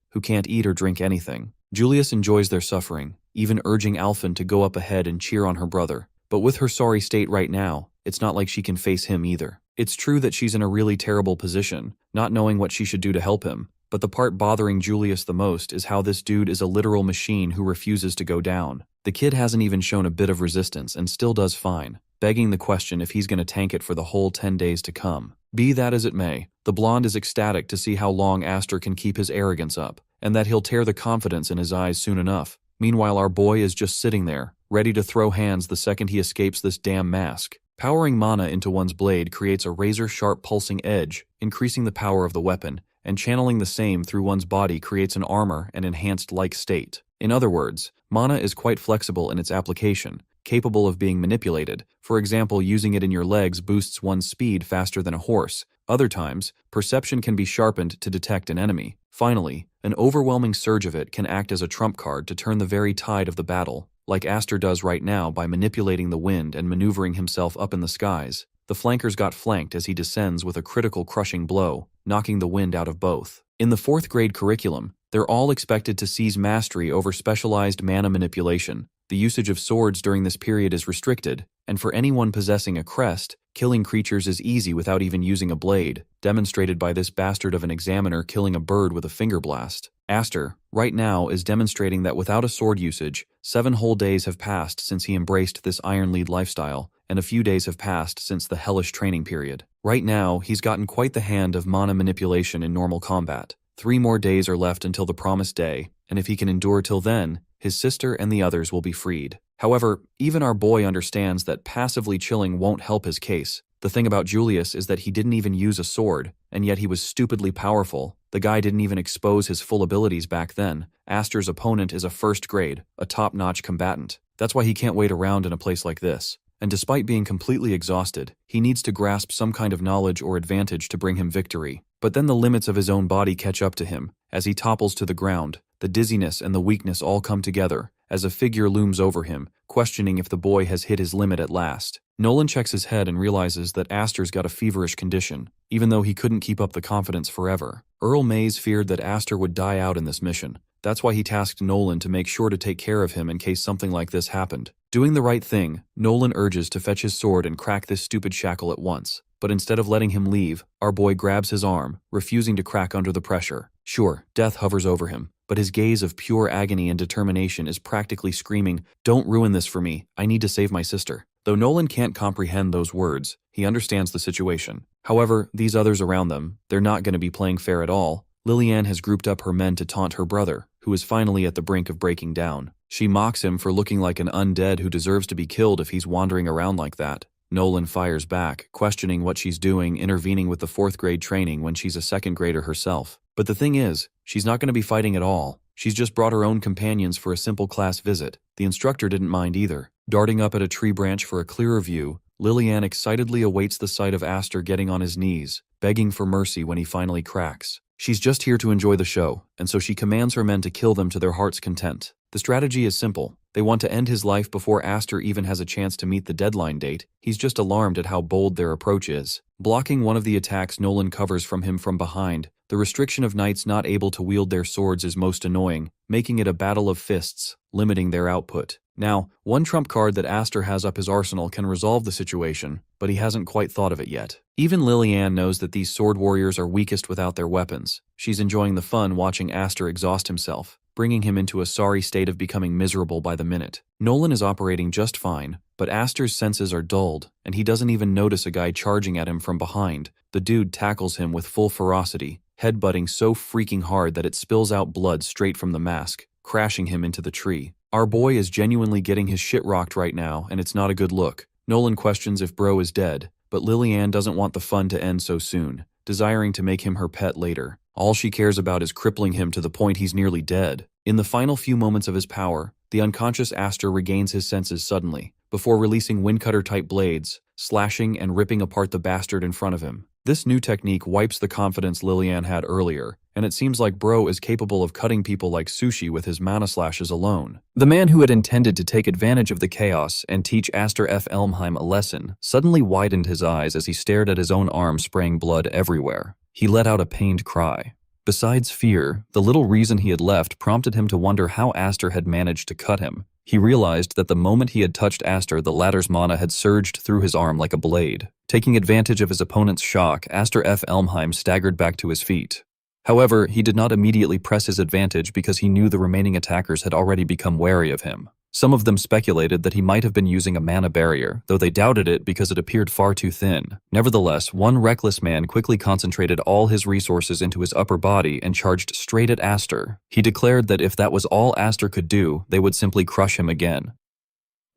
who can't eat or drink anything. Julius enjoys their suffering, even urging Alphen to go up ahead and cheer on her brother. But with her sorry state right now, it's not like she can face him either. It's true that she's in a really terrible position, not knowing what she should do to help him, but the part bothering Julius the most is how this dude is a literal machine who refuses to go down. The kid hasn't even shown a bit of resistance and still does fine, begging the question if he's going to tank it for the whole 10 days to come. Be that as it may, the blonde is ecstatic to see how long Aster can keep his arrogance up, and that he'll tear the confidence in his eyes soon enough. Meanwhile, our boy is just sitting there, ready to throw hands the second he escapes this damn mask. Powering mana into one's blade creates a razor-sharp pulsing edge, increasing the power of the weapon, and channeling the same through one's body creates an armor and enhanced like state. In other words, mana is quite flexible in its application, capable of being manipulated. For example, using it in your legs boosts one's speed faster than a horse. Other times, perception can be sharpened to detect an enemy. Finally, an overwhelming surge of it can act as a trump card to turn the very tide of the battle, like Aster does right now by manipulating the wind and maneuvering himself up in the skies. The flankers got flanked as he descends with a critical crushing blow, knocking the wind out of both. In the 4th grade curriculum, they're all expected to seize mastery over specialized mana manipulation. The usage of swords during this period is restricted, and for anyone possessing a crest, killing creatures is easy without even using a blade, demonstrated by this bastard of an examiner killing a bird with a finger blast. Aster, right now, is demonstrating that without a sword usage, 7 whole days have passed since he embraced this Iron Lead lifestyle, and a few days have passed since the hellish training period. Right now, he's gotten quite the hand of mana manipulation in normal combat. 3 more days are left until the promised day, and if he can endure till then, his sister and the others will be freed. However, even our boy understands that passively chilling won't help his case. The thing about Julius is that he didn't even use a sword, and yet he was stupidly powerful. The guy didn't even expose his full abilities back then. Aster's opponent is a 1st grade, a top-notch combatant. That's why he can't wait around in a place like this. And despite being completely exhausted, he needs to grasp some kind of knowledge or advantage to bring him victory. But then the limits of his own body catch up to him. As he topples to the ground, the dizziness and the weakness all come together, as a figure looms over him, questioning if the boy has hit his limit at last. Nolan checks his head and realizes that Aster's got a feverish condition, even though he couldn't keep up the confidence forever. Earl Mays feared that Aster would die out in this mission. That's why he tasked Nolan to make sure to take care of him in case something like this happened. Doing the right thing, Nolan urges to fetch his sword and crack this stupid shackle at once. But instead of letting him leave, our boy grabs his arm, refusing to crack under the pressure. Sure, death hovers over him, but his gaze of pure agony and determination is practically screaming, "Don't ruin this for me, I need to save my sister." Though Nolan can't comprehend those words, he understands the situation. However, these others around them, they're not going to be playing fair at all. Lillian has grouped up her men to taunt her brother, who is finally at the brink of breaking down. She mocks him for looking like an undead who deserves to be killed if he's wandering around like that. Nolan fires back, questioning what she's doing, intervening with the 4th grade training when she's a 2nd grader herself. But the thing is, she's not going to be fighting at all. She's just brought her own companions for a simple class visit. The instructor didn't mind either. Darting up at a tree branch for a clearer view, Lillian excitedly awaits the sight of Aster getting on his knees, begging for mercy when he finally cracks. She's just here to enjoy the show, and so she commands her men to kill them to their heart's content. The strategy is simple. They want to end his life before Aster even has a chance to meet the deadline date. He's just alarmed at how bold their approach is. Blocking one of the attacks, Nolan covers from him from behind, The restriction of knights not able to wield their swords is most annoying, making it a battle of fists, limiting their output. Now, one trump card that Aster has up his arsenal can resolve the situation, but he hasn't quite thought of it yet. Even Lillian knows that these sword warriors are weakest without their weapons. She's enjoying the fun watching Aster exhaust himself, bringing him into a sorry state of becoming miserable by the minute. Nolan is operating just fine, but Aster's senses are dulled, and he doesn't even notice a guy charging at him from behind. The dude tackles him with full ferocity, headbutting so freaking hard that it spills out blood straight from the mask, crashing him into the tree. Our boy is genuinely getting his shit rocked right now, and it's not a good look. Nolan questions if bro is dead, but Lillian doesn't want the fun to end so soon, desiring to make him her pet later. All she cares about is crippling him to the point he's nearly dead. In the final few moments of his power, the unconscious Aster regains his senses suddenly, before releasing windcutter-type blades, slashing and ripping apart the bastard in front of him. This new technique wipes the confidence Lillian had earlier, and it seems like bro is capable of cutting people like sushi with his mana slashes alone. The man who had intended to take advantage of the chaos and teach Aster F. Elmheim a lesson suddenly widened his eyes as he stared at his own arm spraying blood everywhere. He let out a pained cry. Besides fear, the little reason he had left prompted him to wonder how Aster had managed to cut him. He realized that the moment he had touched Aster, the latter's mana had surged through his arm like a blade. Taking advantage of his opponent's shock, Aster F. Elmheim staggered back to his feet. However, he did not immediately press his advantage because he knew the remaining attackers had already become wary of him. Some of them speculated that he might have been using a mana barrier, though they doubted it because it appeared far too thin. Nevertheless, one reckless man quickly concentrated all his resources into his upper body and charged straight at Aster. He declared that if that was all Aster could do, they would simply crush him again.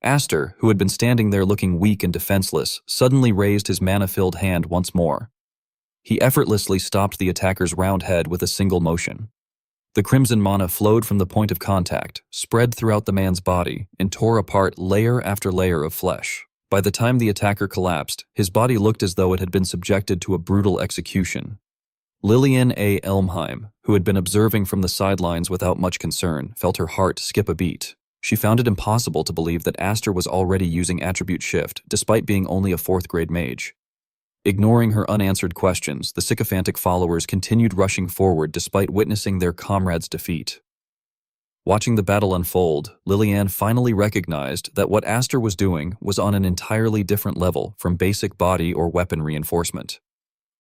Aster, who had been standing there looking weak and defenseless, suddenly raised his mana-filled hand once more. He effortlessly stopped the attacker's round head with a single motion. The crimson mana flowed from the point of contact, spread throughout the man's body, and tore apart layer after layer of flesh. By the time the attacker collapsed, his body looked as though it had been subjected to a brutal execution. Lillian A. Elmheim, who had been observing from the sidelines without much concern, felt her heart skip a beat. She found it impossible to believe that Aster was already using Attribute Shift, despite being only a 4th-grade mage. Ignoring her unanswered questions, the sycophantic followers continued rushing forward despite witnessing their comrades' defeat. Watching the battle unfold, Lillian finally recognized that what Aster was doing was on an entirely different level from basic body or weapon reinforcement.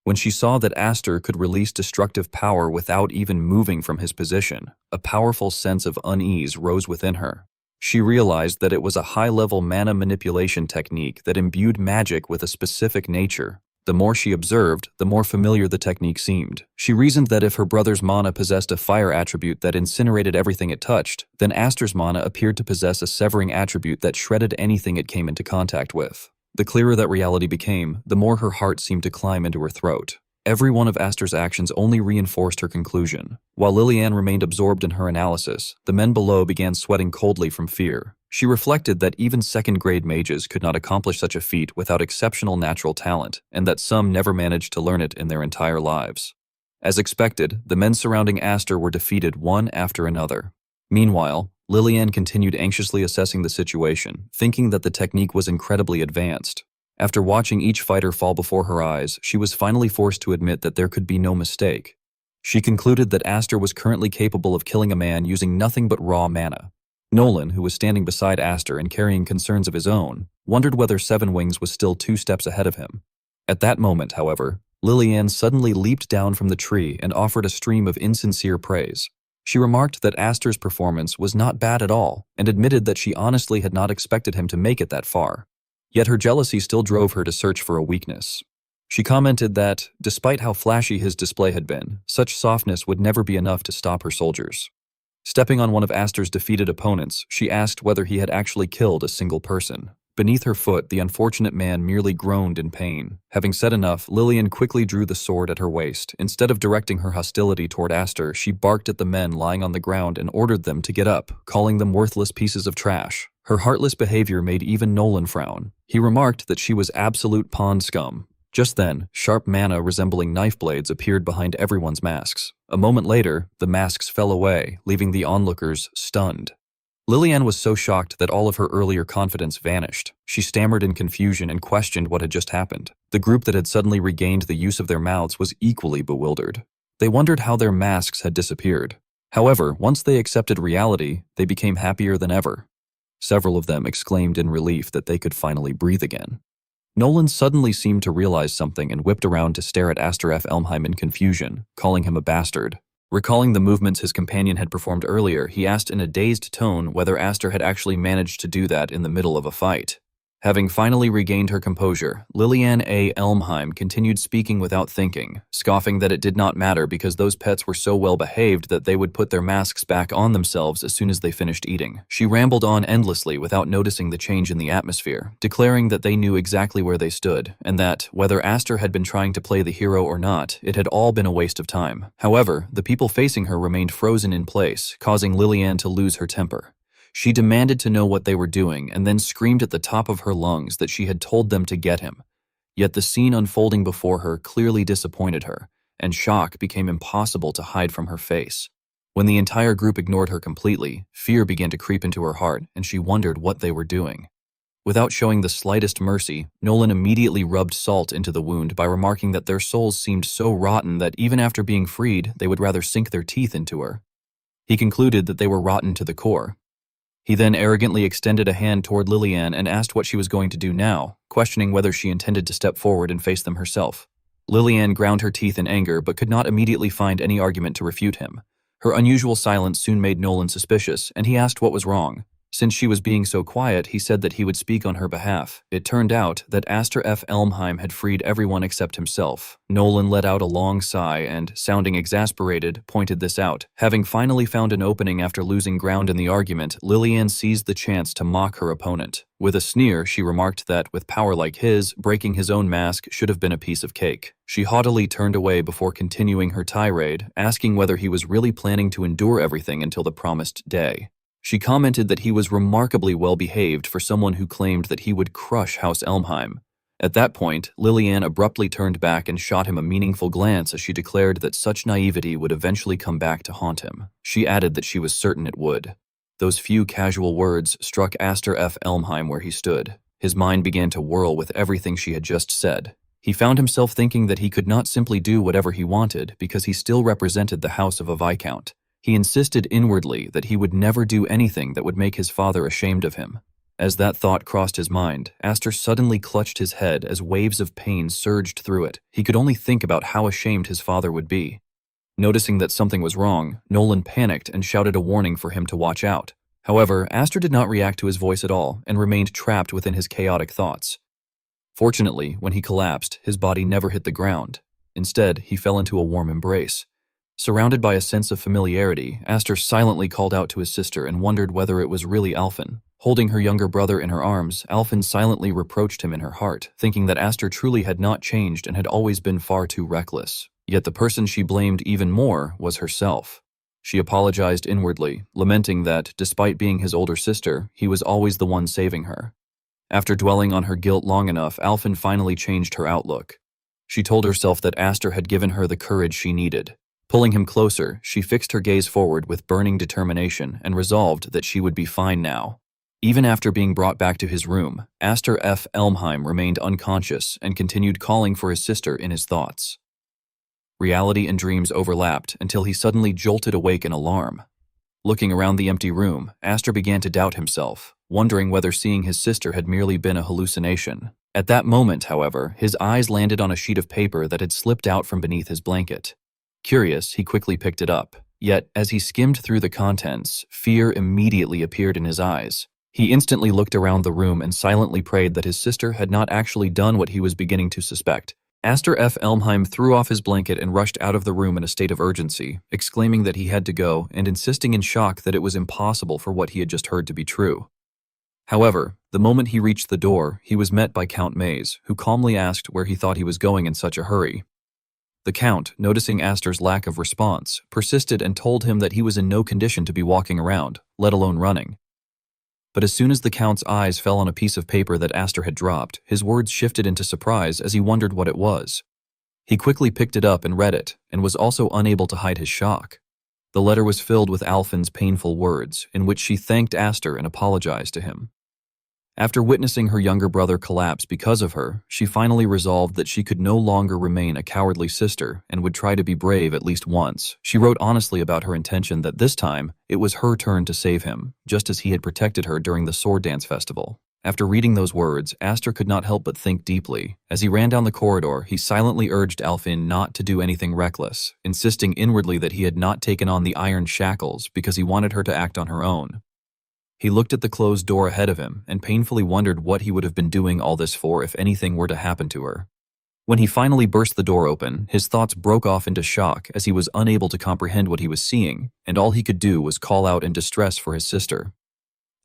When she saw that Aster could release destructive power without even moving from his position, a powerful sense of unease rose within her. She realized that it was a high-level mana manipulation technique that imbued magic with a specific nature. The more she observed, the more familiar the technique seemed. She reasoned that if her brother's mana possessed a fire attribute that incinerated everything it touched, then Aster's mana appeared to possess a severing attribute that shredded anything it came into contact with. The clearer that reality became, the more her heart seemed to climb into her throat. Every one of Aster's actions only reinforced her conclusion. While Lillian remained absorbed in her analysis, the men below began sweating coldly from fear. She reflected that even 2nd-grade mages could not accomplish such a feat without exceptional natural talent, and that some never managed to learn it in their entire lives. As expected, the men surrounding Aster were defeated one after another. Meanwhile, Lillian continued anxiously assessing the situation, thinking that the technique was incredibly advanced. After watching each fighter fall before her eyes, she was finally forced to admit that there could be no mistake. She concluded that Aster was currently capable of killing a man using nothing but raw mana. Nolan, who was standing beside Aster and carrying concerns of his own, wondered whether Seven Wings was still 2 steps ahead of him. At that moment, however, Lillian suddenly leaped down from the tree and offered a stream of insincere praise. She remarked that Aster's performance was not bad at all, and admitted that she honestly had not expected him to make it that far. Yet her jealousy still drove her to search for a weakness. She commented that, despite how flashy his display had been, such softness would never be enough to stop her soldiers. Stepping on one of Aster's defeated opponents, she asked whether he had actually killed a single person. Beneath her foot, the unfortunate man merely groaned in pain. Having said enough, Lillian quickly drew the sword at her waist. Instead of directing her hostility toward Aster, she barked at the men lying on the ground and ordered them to get up, calling them worthless pieces of trash. Her heartless behavior made even Nolan frown. He remarked that she was absolute pond scum. Just then, sharp mana resembling knife blades appeared behind everyone's masks. A moment later, the masks fell away, leaving the onlookers stunned. Lillian was so shocked that all of her earlier confidence vanished. She stammered in confusion and questioned what had just happened. The group that had suddenly regained the use of their mouths was equally bewildered. They wondered how their masks had disappeared. However, once they accepted reality, they became happier than ever. Several of them exclaimed in relief that they could finally breathe again. Nolan suddenly seemed to realize something and whipped around to stare at Aster F. Elmheim in confusion, calling him a bastard. Recalling the movements his companion had performed earlier, he asked in a dazed tone whether Aster had actually managed to do that in the middle of a fight. Having finally regained her composure, Lillian A. Elmheim continued speaking without thinking, scoffing that it did not matter because those pets were so well behaved that they would put their masks back on themselves as soon as they finished eating. She rambled on endlessly without noticing the change in the atmosphere, declaring that they knew exactly where they stood, and that, whether Aster had been trying to play the hero or not, it had all been a waste of time. However, the people facing her remained frozen in place, causing Lillian to lose her temper. She demanded to know what they were doing and then screamed at the top of her lungs that she had told them to get him. Yet the scene unfolding before her clearly disappointed her, and shock became impossible to hide from her face. When the entire group ignored her completely, fear began to creep into her heart, and she wondered what they were doing. Without showing the slightest mercy, Nolan immediately rubbed salt into the wound by remarking that their souls seemed so rotten that even after being freed, they would rather sink their teeth into her. He concluded that they were rotten to the core. He then arrogantly extended a hand toward Lillian and asked what she was going to do now, questioning whether she intended to step forward and face them herself. Lillian ground her teeth in anger but could not immediately find any argument to refute him. Her unusual silence soon made Nolan suspicious, and he asked what was wrong. Since she was being so quiet, he said that he would speak on her behalf. It turned out that Aster F. Elmheim had freed everyone except himself. Nolan let out a long sigh and, sounding exasperated, pointed this out. Having finally found an opening after losing ground in the argument, Lillian seized the chance to mock her opponent. With a sneer, she remarked that, with power like his, breaking his own mask should have been a piece of cake. She haughtily turned away before continuing her tirade, asking whether he was really planning to endure everything until the promised day. She commented that he was remarkably well-behaved for someone who claimed that he would crush House Elmheim. At that point, Lillian abruptly turned back and shot him a meaningful glance as she declared that such naivety would eventually come back to haunt him. She added that she was certain it would. Those few casual words struck Aster F. Elmheim where he stood. His mind began to whirl with everything she had just said. He found himself thinking that he could not simply do whatever he wanted because he still represented the house of a viscount. He insisted inwardly that he would never do anything that would make his father ashamed of him. As that thought crossed his mind, Aster suddenly clutched his head as waves of pain surged through it. He could only think about how ashamed his father would be. Noticing that something was wrong, Nolan panicked and shouted a warning for him to watch out. However, Aster did not react to his voice at all and remained trapped within his chaotic thoughts. Fortunately, when he collapsed, his body never hit the ground. Instead, he fell into a warm embrace. Surrounded by a sense of familiarity, Aster silently called out to his sister and wondered whether it was really Alphen. Holding her younger brother in her arms, Alphen silently reproached him in her heart, thinking that Aster truly had not changed and had always been far too reckless. Yet the person she blamed even more was herself. She apologized inwardly, lamenting that, despite being his older sister, he was always the one saving her. After dwelling on her guilt long enough, Alphen finally changed her outlook. She told herself that Aster had given her the courage she needed. Pulling him closer, she fixed her gaze forward with burning determination and resolved that she would be fine now. Even after being brought back to his room, Aster F. Elmheim remained unconscious and continued calling for his sister in his thoughts. Reality and dreams overlapped until he suddenly jolted awake in alarm. Looking around the empty room, Aster began to doubt himself, wondering whether seeing his sister had merely been a hallucination. At that moment, however, his eyes landed on a sheet of paper that had slipped out from beneath his blanket. Curious, he quickly picked it up. Yet, as he skimmed through the contents, fear immediately appeared in his eyes. He instantly looked around the room and silently prayed that his sister had not actually done what he was beginning to suspect. Aster F. Elmheim threw off his blanket and rushed out of the room in a state of urgency, exclaiming that he had to go and insisting in shock that it was impossible for what he had just heard to be true. However, the moment he reached the door, he was met by Count Maze, who calmly asked where he thought he was going in such a hurry. The Count, noticing Aster's lack of response, persisted and told him that he was in no condition to be walking around, let alone running. But as soon as the Count's eyes fell on a piece of paper that Aster had dropped, his words shifted into surprise as he wondered what it was. He quickly picked it up and read it, and was also unable to hide his shock. The letter was filled with Alphen's painful words, in which she thanked Aster and apologized to him. After witnessing her younger brother collapse because of her, she finally resolved that she could no longer remain a cowardly sister and would try to be brave at least once. She wrote honestly about her intention that this time, it was her turn to save him, just as he had protected her during the sword dance festival. After reading those words, Aster could not help but think deeply. As he ran down the corridor, he silently urged Alfin not to do anything reckless, insisting inwardly that he had not taken on the iron shackles because he wanted her to act on her own. He looked at the closed door ahead of him and painfully wondered what he would have been doing all this for if anything were to happen to her. When he finally burst the door open, his thoughts broke off into shock as he was unable to comprehend what he was seeing, and all he could do was call out in distress for his sister.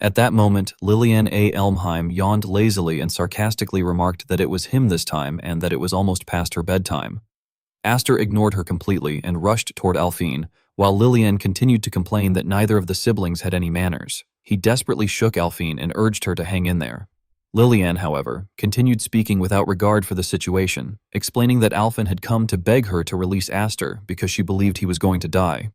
At that moment, Lillian A. Elmheim yawned lazily and sarcastically remarked that it was him this time and that it was almost past her bedtime. Aster ignored her completely and rushed toward Alfine, while Lillian continued to complain that neither of the siblings had any manners. He desperately shook Alfine and urged her to hang in there. Lillian, however, continued speaking without regard for the situation, explaining that Alfin had come to beg her to release Aster because she believed he was going to die.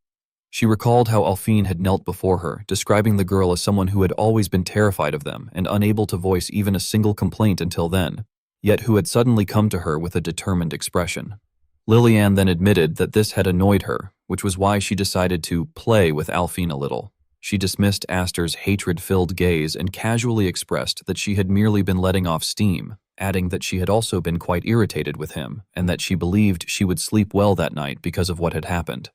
She recalled how Alfine had knelt before her, describing the girl as someone who had always been terrified of them and unable to voice even a single complaint until then, yet who had suddenly come to her with a determined expression. Lillian then admitted that this had annoyed her, which was why she decided to play with Alfine a little. She dismissed Aster's hatred-filled gaze and casually expressed that she had merely been letting off steam, adding that she had also been quite irritated with him and that she believed she would sleep well that night because of what had happened.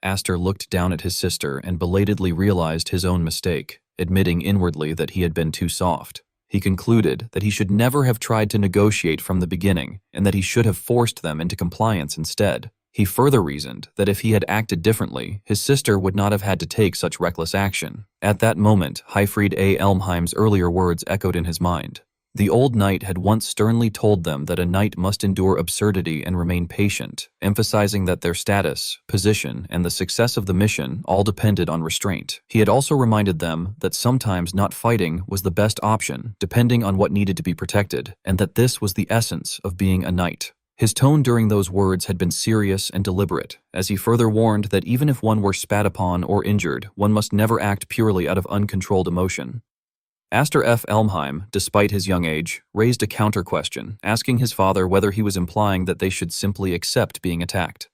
Aster looked down at his sister and belatedly realized his own mistake, admitting inwardly that he had been too soft. He concluded that he should never have tried to negotiate from the beginning and that he should have forced them into compliance instead. He further reasoned that if he had acted differently, his sister would not have had to take such reckless action. At that moment, Hyfried A. Elmheim's earlier words echoed in his mind. The old knight had once sternly told them that a knight must endure absurdity and remain patient, emphasizing that their status, position, and the success of the mission all depended on restraint. He had also reminded them that sometimes not fighting was the best option, depending on what needed to be protected, and that this was the essence of being a knight. His tone during those words had been serious and deliberate, as he further warned that even if one were spat upon or injured, one must never act purely out of uncontrolled emotion. Aster F. Elmheim, despite his young age, raised a counter-question, asking his father whether he was implying that they should simply accept being attacked.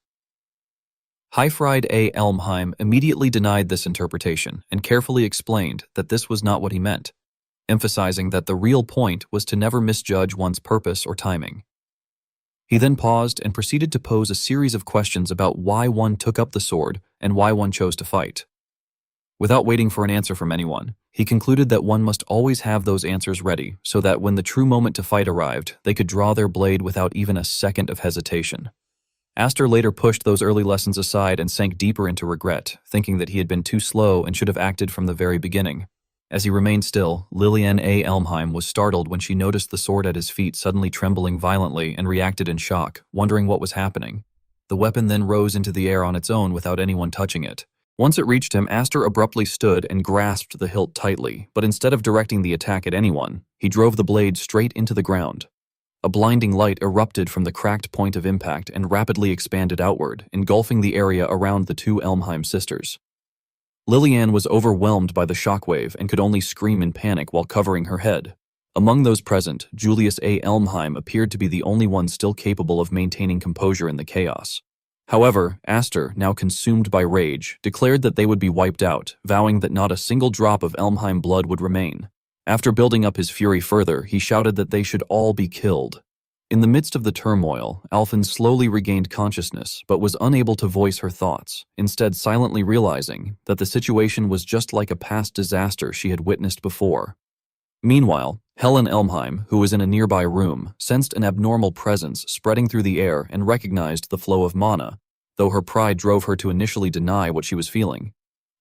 Hyfried A. Elmheim immediately denied this interpretation and carefully explained that this was not what he meant, emphasizing that the real point was to never misjudge one's purpose or timing. He then paused and proceeded to pose a series of questions about why one took up the sword and why one chose to fight. Without waiting for an answer from anyone, he concluded that one must always have those answers ready so that when the true moment to fight arrived, they could draw their blade without even a second of hesitation. Aster later pushed those early lessons aside and sank deeper into regret, thinking that he had been too slow and should have acted from the very beginning. As he remained still, Lillian A. Elmheim was startled when she noticed the sword at his feet suddenly trembling violently and reacted in shock, wondering what was happening. The weapon then rose into the air on its own without anyone touching it. Once it reached him, Aster abruptly stood and grasped the hilt tightly, but instead of directing the attack at anyone, he drove the blade straight into the ground. A blinding light erupted from the cracked point of impact and rapidly expanded outward, engulfing the area around the two Elmheim sisters. Lillian was overwhelmed by the shockwave and could only scream in panic while covering her head. Among those present, Julius A. Elmheim appeared to be the only one still capable of maintaining composure in the chaos. However, Aster, now consumed by rage, declared that they would be wiped out, vowing that not a single drop of Elmheim blood would remain. After building up his fury further, he shouted that they should all be killed. In the midst of the turmoil, Alfin slowly regained consciousness, but was unable to voice her thoughts, instead silently realizing that the situation was just like a past disaster she had witnessed before. Meanwhile, Helen Elmheim, who was in a nearby room, sensed an abnormal presence spreading through the air and recognized the flow of mana, though her pride drove her to initially deny what she was feeling.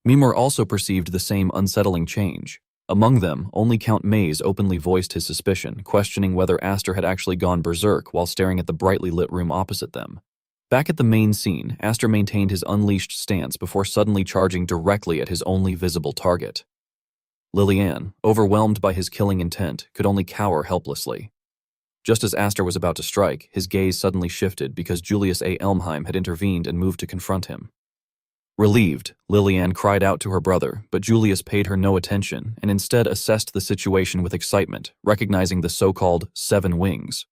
Mimir also perceived the same unsettling change. Among them, only Count Maze openly voiced his suspicion, questioning whether Aster had actually gone berserk while staring at the brightly lit room opposite them. Back at the main scene, Aster maintained his unleashed stance before suddenly charging directly at his only visible target. Lillian, overwhelmed by his killing intent, could only cower helplessly. Just as Aster was about to strike, his gaze suddenly shifted because Julius A. Elmheim had intervened and moved to confront him. Relieved, Lillian cried out to her brother, but Julius paid her no attention and instead assessed the situation with excitement, recognizing the so-called 7 wings.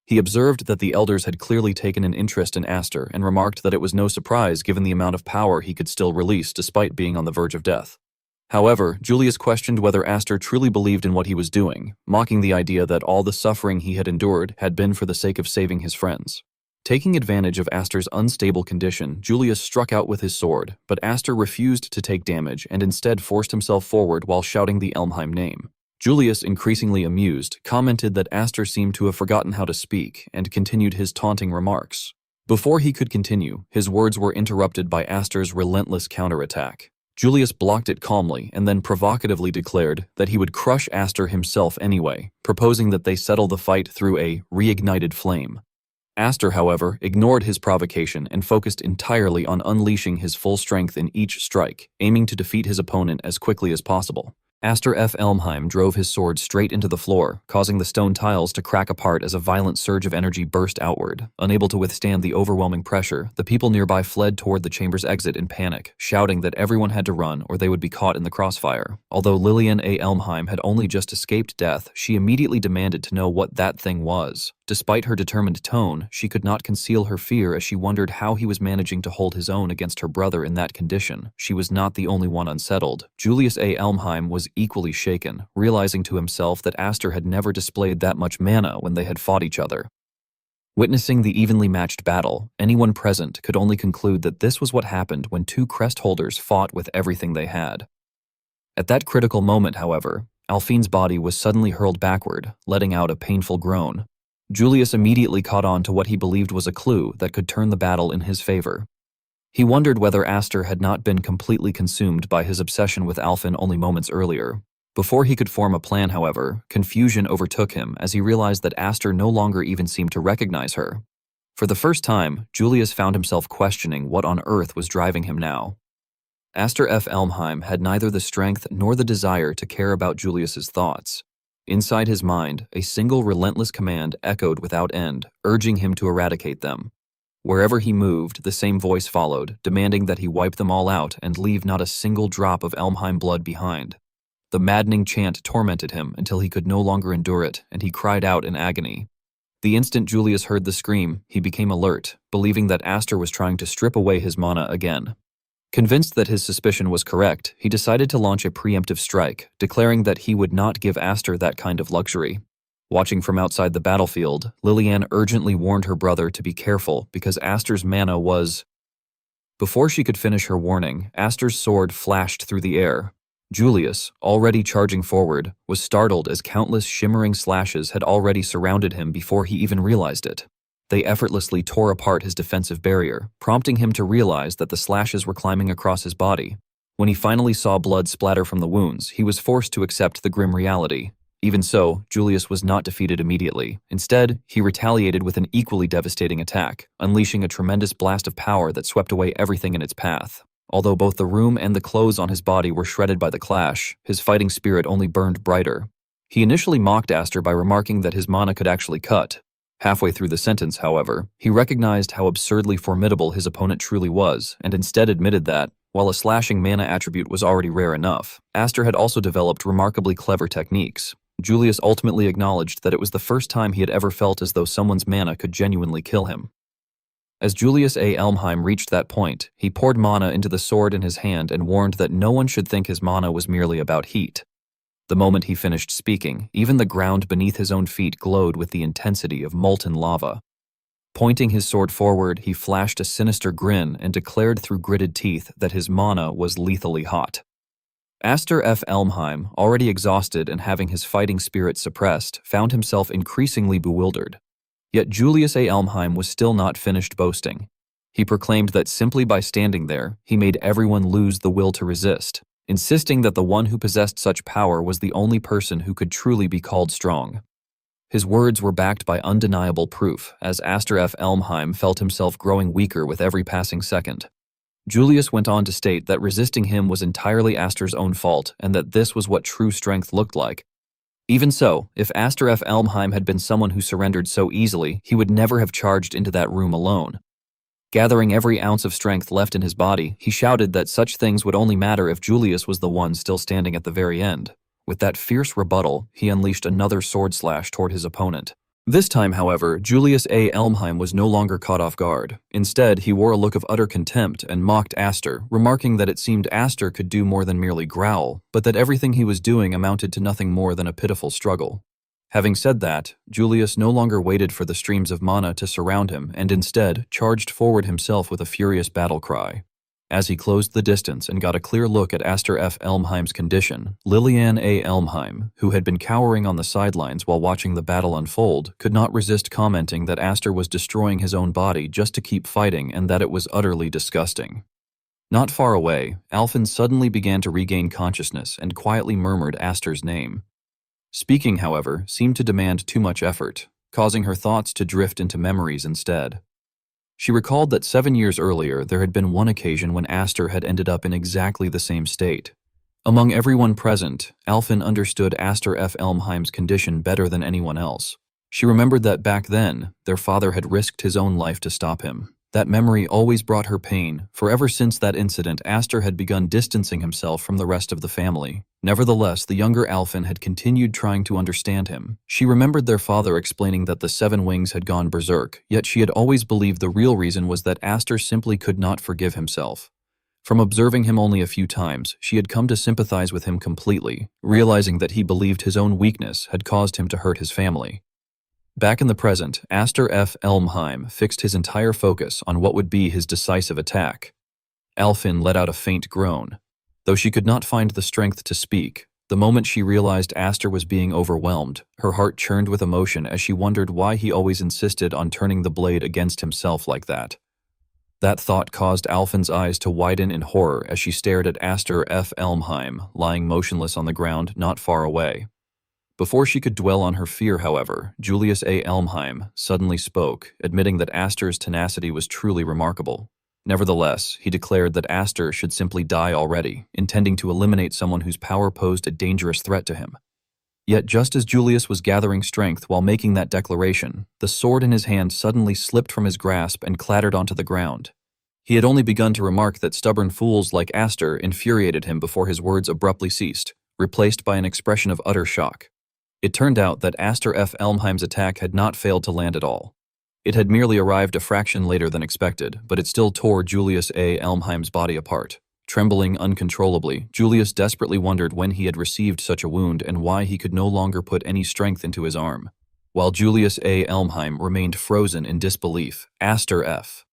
He observed that the elders had clearly taken an interest in Aster and remarked that it was no surprise given the amount of power he could still release despite being on the verge of death. However, Julius questioned whether Aster truly believed in what he was doing, mocking the idea that all the suffering he had endured had been for the sake of saving his friends. Taking advantage of Aster's unstable condition, Julius struck out with his sword, but Aster refused to take damage and instead forced himself forward while shouting the Elmheim name. Julius, increasingly amused, commented that Aster seemed to have forgotten how to speak and continued his taunting remarks. Before he could continue, his words were interrupted by Aster's relentless counterattack. Julius blocked it calmly and then provocatively declared that he would crush Aster himself anyway, proposing that they settle the fight through a reignited flame. Aster, however, ignored his provocation and focused entirely on unleashing his full strength in each strike, aiming to defeat his opponent as quickly as possible. Aster F. Elmheim drove his sword straight into the floor, causing the stone tiles to crack apart as a violent surge of energy burst outward. Unable to withstand the overwhelming pressure, the people nearby fled toward the chamber's exit in panic, shouting that everyone had to run or they would be caught in the crossfire. Although Lillian A. Elmheim had only just escaped death, she immediately demanded to know what that thing was. Despite her determined tone, she could not conceal her fear as she wondered how he was managing to hold his own against her brother in that condition. She was not the only one unsettled. Julius A. Elmheim was equally shaken, realizing to himself that Aster had never displayed that much mana when they had fought each other. Witnessing the evenly matched battle, anyone present could only conclude that this was what happened when 2 crest holders fought with everything they had. At that critical moment, however, Alphine's body was suddenly hurled backward, letting out a painful groan. Julius immediately caught on to what he believed was a clue that could turn the battle in his favor. He wondered whether Aster had not been completely consumed by his obsession with Alphin only moments earlier. Before he could form a plan, however, confusion overtook him as he realized that Aster no longer even seemed to recognize her. For the first time, Julius found himself questioning what on earth was driving him now. Aster F. Elmheim had neither the strength nor the desire to care about Julius's thoughts. Inside his mind, a single relentless command echoed without end, urging him to eradicate them. Wherever he moved, the same voice followed, demanding that he wipe them all out and leave not a single drop of Elmheim blood behind. The maddening chant tormented him until he could no longer endure it, and he cried out in agony. The instant Julius heard the scream, he became alert, believing that Aster was trying to strip away his mana again. Convinced that his suspicion was correct, he decided to launch a preemptive strike, declaring that he would not give Aster that kind of luxury. Watching from outside the battlefield, Lillian urgently warned her brother to be careful because Aster's mana was... Before she could finish her warning, Aster's sword flashed through the air. Julius, already charging forward, was startled as countless shimmering slashes had already surrounded him before he even realized it. They effortlessly tore apart his defensive barrier, prompting him to realize that the slashes were climbing across his body. When he finally saw blood splatter from the wounds, he was forced to accept the grim reality. Even so, Julius was not defeated immediately. Instead, he retaliated with an equally devastating attack, unleashing a tremendous blast of power that swept away everything in its path. Although both the room and the clothes on his body were shredded by the clash, his fighting spirit only burned brighter. He initially mocked Aster by remarking that his mana could actually cut. Halfway through the sentence, however, he recognized how absurdly formidable his opponent truly was, and instead admitted that, while a slashing mana attribute was already rare enough, Aster had also developed remarkably clever techniques. Julius ultimately acknowledged that it was the first time he had ever felt as though someone's mana could genuinely kill him. As Julius A. Elmheim reached that point, he poured mana into the sword in his hand and warned that no one should think his mana was merely about heat. The moment he finished speaking, even the ground beneath his own feet glowed with the intensity of molten lava. Pointing his sword forward, he flashed a sinister grin and declared through gritted teeth that his mana was lethally hot. Aster F. Elmheim, already exhausted and having his fighting spirit suppressed, found himself increasingly bewildered. Yet Julius A. Elmheim was still not finished boasting. He proclaimed that simply by standing there, he made everyone lose the will to resist, insisting that the one who possessed such power was the only person who could truly be called strong. His words were backed by undeniable proof, as Aster F. Elmheim felt himself growing weaker with every passing second. Julius went on to state that resisting him was entirely Aster's own fault and that this was what true strength looked like. Even so, if Aster F. Elmheim had been someone who surrendered so easily, he would never have charged into that room alone. Gathering every ounce of strength left in his body, he shouted that such things would only matter if Julius was the one still standing at the very end. With that fierce rebuttal, he unleashed another sword slash toward his opponent. This time, however, Julius A. Elmheim was no longer caught off guard. Instead, he wore a look of utter contempt and mocked Aster, remarking that it seemed Aster could do more than merely growl, but that everything he was doing amounted to nothing more than a pitiful struggle. Having said that, Julius no longer waited for the streams of mana to surround him and instead charged forward himself with a furious battle cry. As he closed the distance and got a clear look at Aster F. Elmheim's condition, Lillian A. Elmheim, who had been cowering on the sidelines while watching the battle unfold, could not resist commenting that Aster was destroying his own body just to keep fighting and that it was utterly disgusting. Not far away, Alphen suddenly began to regain consciousness and quietly murmured Aster's name. Speaking, however, seemed to demand too much effort, causing her thoughts to drift into memories instead. She recalled that 7 years earlier there had been one occasion when Aster had ended up in exactly the same state. Among everyone present, Alphen understood Aster F. Elmheim's condition better than anyone else. She remembered that back then, their father had risked his own life to stop him. That memory always brought her pain, for ever since that incident, Aster had begun distancing himself from the rest of the family. Nevertheless, the younger Alphen had continued trying to understand him. She remembered their father explaining that the Seven Wings had gone berserk, yet she had always believed the real reason was that Aster simply could not forgive himself. From observing him only a few times, she had come to sympathize with him completely, realizing that he believed his own weakness had caused him to hurt his family. Back in the present, Aster F. Elmheim fixed his entire focus on what would be his decisive attack. Alphen let out a faint groan. Though she could not find the strength to speak, the moment she realized Aster was being overwhelmed, her heart churned with emotion as she wondered why he always insisted on turning the blade against himself like that. That thought caused Alphen's eyes to widen in horror as she stared at Aster F. Elmheim, lying motionless on the ground not far away. Before she could dwell on her fear, however, Julius A. Elmheim suddenly spoke, admitting that Aster's tenacity was truly remarkable. Nevertheless, he declared that Aster should simply die already, intending to eliminate someone whose power posed a dangerous threat to him. Yet just as Julius was gathering strength while making that declaration, the sword in his hand suddenly slipped from his grasp and clattered onto the ground. He had only begun to remark that stubborn fools like Aster infuriated him before his words abruptly ceased, replaced by an expression of utter shock. It turned out that Aster F. Elmheim's attack had not failed to land at all. It had merely arrived a fraction later than expected, but it still tore Julius A. Elmheim's body apart. Trembling uncontrollably, Julius desperately wondered when he had received such a wound and why he could no longer put any strength into his arm. While Julius A. Elmheim remained frozen in disbelief, Aster F.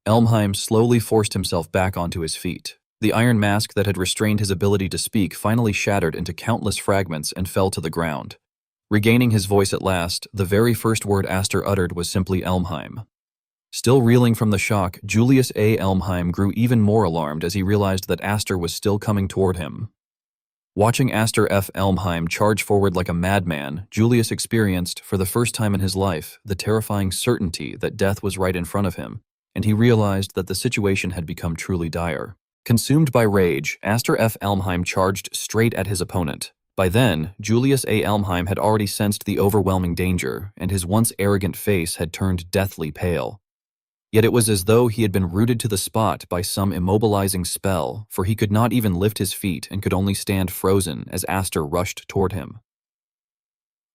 Elmheim slowly forced himself back onto his feet. The iron mask that had restrained his ability to speak finally shattered into countless fragments and fell to the ground. Regaining his voice at last, the very first word Aster uttered was simply Elmheim. Still reeling from the shock, Julius A. Elmheim grew even more alarmed as he realized that Aster was still coming toward him. Watching Aster F. Elmheim charge forward like a madman, Julius experienced, for the first time in his life, the terrifying certainty that death was right in front of him, and he realized that the situation had become truly dire. Consumed by rage, Aster F. Elmheim charged straight at his opponent. By then, Julius A. Elmheim had already sensed the overwhelming danger, and his once arrogant face had turned deathly pale. Yet it was as though he had been rooted to the spot by some immobilizing spell, for he could not even lift his feet and could only stand frozen as Aster rushed toward him.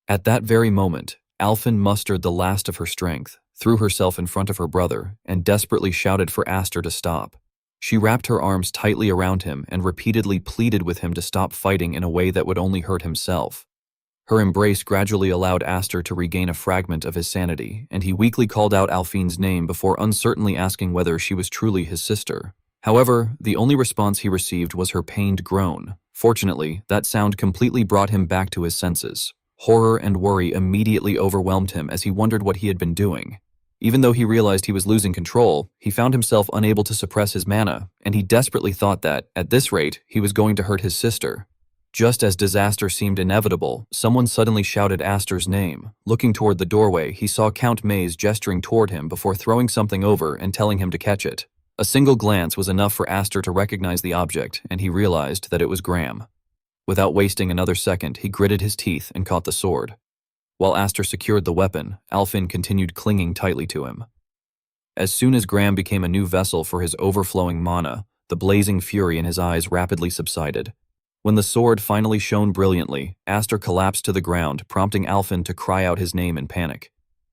At that very moment, Alphen mustered the last of her strength, threw herself in front of her brother, and desperately shouted for Aster to stop. She wrapped her arms tightly around him and repeatedly pleaded with him to stop fighting in a way that would only hurt himself. Her embrace gradually allowed Aster to regain a fragment of his sanity, and he weakly called out Alphene's name before uncertainly asking whether she was truly his sister. However, the only response he received was her pained groan. Fortunately, that sound completely brought him back to his senses. Horror and worry immediately overwhelmed him as he wondered what he had been doing. Even though he realized he was losing control, he found himself unable to suppress his mana, and he desperately thought that, at this rate, he was going to hurt his sister. Just as disaster seemed inevitable, someone suddenly shouted Aster's name. Looking toward the doorway, he saw Count Maze gesturing toward him before throwing something over and telling him to catch it. A single glance was enough for Aster to recognize the object, and he realized that it was Graham. Without wasting another second, he gritted his teeth and caught the sword. While Aster secured the weapon, Alphen continued clinging tightly to him. As soon as Graham became a new vessel for his overflowing mana, the blazing fury in his eyes rapidly subsided. When the sword finally shone brilliantly, Aster collapsed to the ground, prompting Alfin to cry out his name in panic.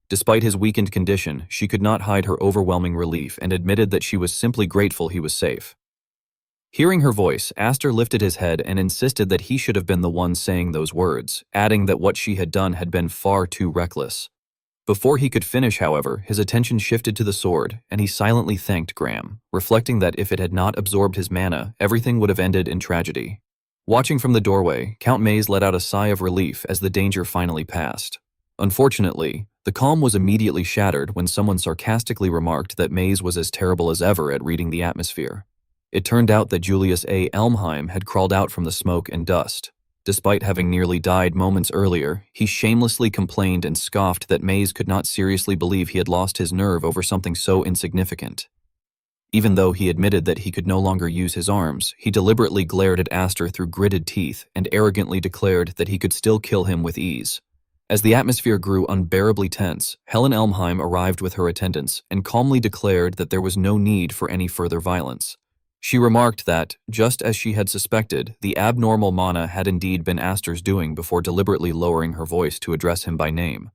Despite his weakened condition, she could not hide her overwhelming relief and admitted that she was simply grateful he was safe. Hearing her voice, Aster lifted his head and insisted that he should have been the one saying those words, adding that what she had done had been far too reckless. Before he could finish, however, his attention shifted to the sword, and he silently thanked Graham, reflecting that if it had not absorbed his mana, everything would have ended in tragedy. Watching from the doorway, Count Maze let out a sigh of relief as the danger finally passed. Unfortunately, the calm was immediately shattered when someone sarcastically remarked that Maze was as terrible as ever at reading the atmosphere. It turned out that Julius A. Elmheim had crawled out from the smoke and dust. Despite having nearly died moments earlier, he shamelessly complained and scoffed that Maze could not seriously believe he had lost his nerve over something so insignificant. Even though he admitted that he could no longer use his arms, he deliberately glared at Aster through gritted teeth and arrogantly declared that he could still kill him with ease. As the atmosphere grew unbearably tense, Helen Elmheim arrived with her attendants and calmly declared that there was no need for any further violence. She remarked that, just as she had suspected, the abnormal mana had indeed been Aster's doing before deliberately lowering her voice to address him by name.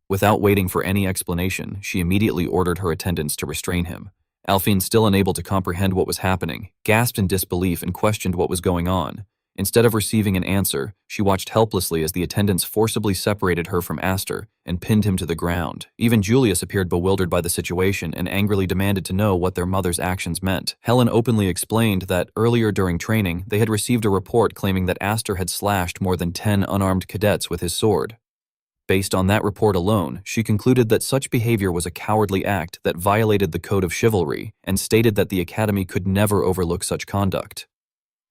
Without waiting for any explanation, she immediately ordered her attendants to restrain him. Alfin, still unable to comprehend what was happening, gasped in disbelief and questioned what was going on. Instead of receiving an answer, she watched helplessly as the attendants forcibly separated her from Aster and pinned him to the ground. Even Julius appeared bewildered by the situation and angrily demanded to know what their mother's actions meant. Helen openly explained that earlier during training, they had received a report claiming that Aster had slashed more than 10 unarmed cadets with his sword. Based on that report alone, she concluded that such behavior was a cowardly act that violated the code of chivalry and stated that the academy could never overlook such conduct.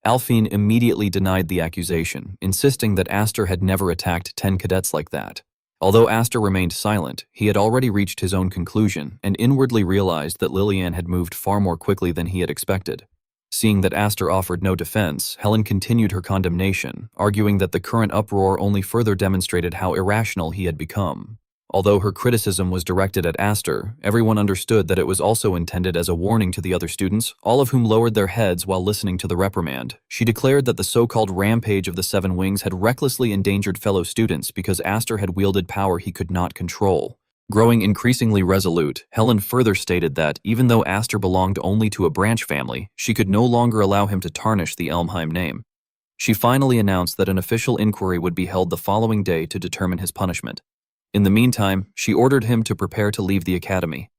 Alfin immediately denied the accusation, insisting that Aster had never attacked 10 cadets like that. Although Aster remained silent, he had already reached his own conclusion and inwardly realized that Lillian had moved far more quickly than he had expected. Seeing that Aster offered no defense, Helen continued her condemnation, arguing that the current uproar only further demonstrated how irrational he had become. Although her criticism was directed at Aster, everyone understood that it was also intended as a warning to the other students, all of whom lowered their heads while listening to the reprimand. She declared that the so-called rampage of the Seven Wings had recklessly endangered fellow students because Aster had wielded power he could not control. Growing increasingly resolute, Helen further stated that, even though Aster belonged only to a branch family, she could no longer allow him to tarnish the Elmheim name. She finally announced that an official inquiry would be held the following day to determine his punishment. In the meantime, she ordered him to prepare to leave the academy.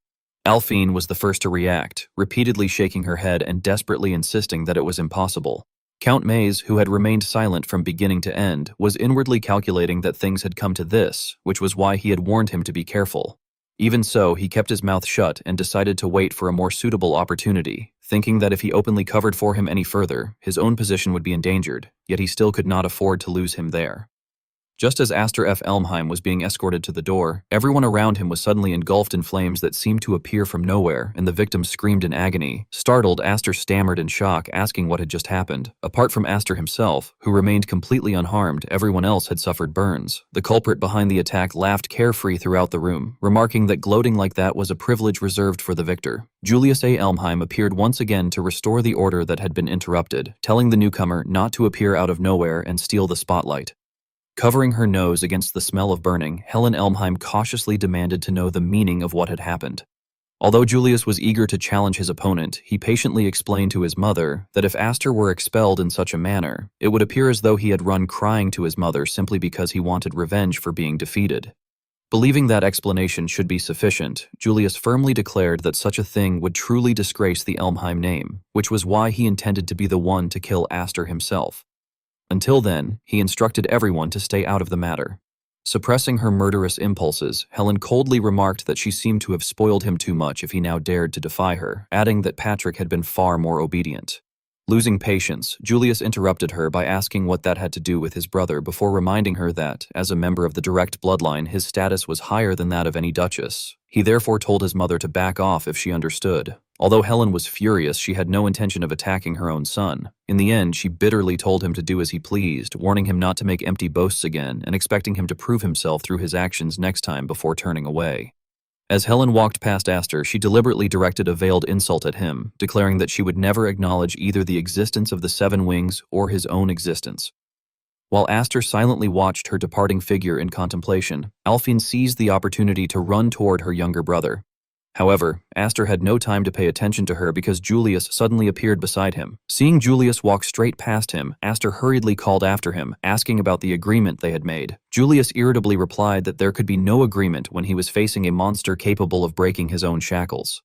Alfin was the first to react, repeatedly shaking her head and desperately insisting that it was impossible. Count Maze, who had remained silent from beginning to end, was inwardly calculating that things had come to this, which was why he had warned him to be careful. Even so, he kept his mouth shut and decided to wait for a more suitable opportunity, thinking that if he openly covered for him any further, his own position would be endangered, yet he still could not afford to lose him there. Just as Aster F. Elmheim was being escorted to the door, everyone around him was suddenly engulfed in flames that seemed to appear from nowhere, and the victim screamed in agony. Startled, Aster stammered in shock, asking what had just happened. Apart from Aster himself, who remained completely unharmed, everyone else had suffered burns. The culprit behind the attack laughed carefree throughout the room, remarking that gloating like that was a privilege reserved for the victor. Julius A. Elmheim appeared once again to restore the order that had been interrupted, telling the newcomer not to appear out of nowhere and steal the spotlight. Covering her nose against the smell of burning, Helen Elmheim cautiously demanded to know the meaning of what had happened. Although Julius was eager to challenge his opponent, he patiently explained to his mother that if Aster were expelled in such a manner, it would appear as though he had run crying to his mother simply because he wanted revenge for being defeated. Believing that explanation should be sufficient, Julius firmly declared that such a thing would truly disgrace the Elmheim name, which was why he intended to be the one to kill Aster himself. Until then, he instructed everyone to stay out of the matter. Suppressing her murderous impulses, Helen coldly remarked that she seemed to have spoiled him too much if he now dared to defy her, adding that Patrick had been far more obedient. Losing patience, Julius interrupted her by asking what that had to do with his brother before reminding her that, as a member of the direct bloodline, his status was higher than that of any duchess. He therefore told his mother to back off if she understood. Although Helen was furious, she had no intention of attacking her own son. In the end, she bitterly told him to do as he pleased, warning him not to make empty boasts again and expecting him to prove himself through his actions next time before turning away. As Helen walked past Aster, she deliberately directed a veiled insult at him, declaring that she would never acknowledge either the existence of the Seven Wings or his own existence. While Aster silently watched her departing figure in contemplation, Alphine seized the opportunity to run toward her younger brother. However, Aster had no time to pay attention to her because Julius suddenly appeared beside him. Seeing Julius walk straight past him, Aster hurriedly called after him, asking about the agreement they had made. Julius irritably replied that there could be no agreement when he was facing a monster capable of breaking his own shackles.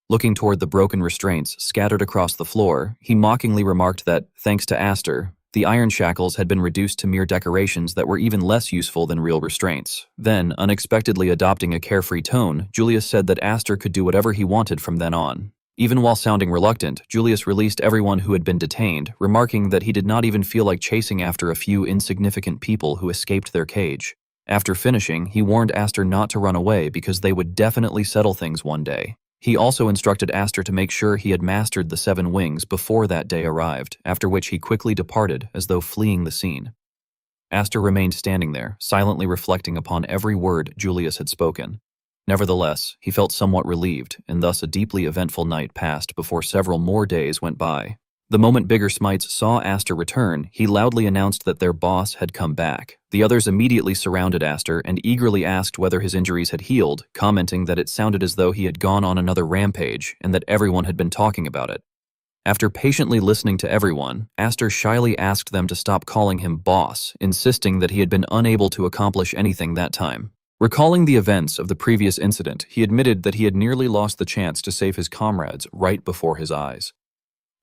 Looking toward the broken restraints scattered across the floor, he mockingly remarked that, thanks to Aster, the iron shackles had been reduced to mere decorations that were even less useful than real restraints. Then, unexpectedly adopting a carefree tone, Julius said that Aster could do whatever he wanted from then on. Even while sounding reluctant, Julius released everyone who had been detained, remarking that he did not even feel like chasing after a few insignificant people who escaped their cage. After finishing, he warned Aster not to run away because they would definitely settle things one day. He also instructed Aster to make sure he had mastered the Seven Wings before that day arrived, after which he quickly departed as though fleeing the scene. Aster remained standing there, silently reflecting upon every word Julius had spoken. Nevertheless, he felt somewhat relieved, and thus a deeply eventful night passed before several more days went by. The moment Bigger Smites saw Aster return, he loudly announced that their boss had come back. The others immediately surrounded Aster and eagerly asked whether his injuries had healed, commenting that it sounded as though he had gone on another rampage and that everyone had been talking about it. After patiently listening to everyone, Aster shyly asked them to stop calling him boss, insisting that he had been unable to accomplish anything that time. Recalling the events of the previous incident, he admitted that he had nearly lost the chance to save his comrades right before his eyes.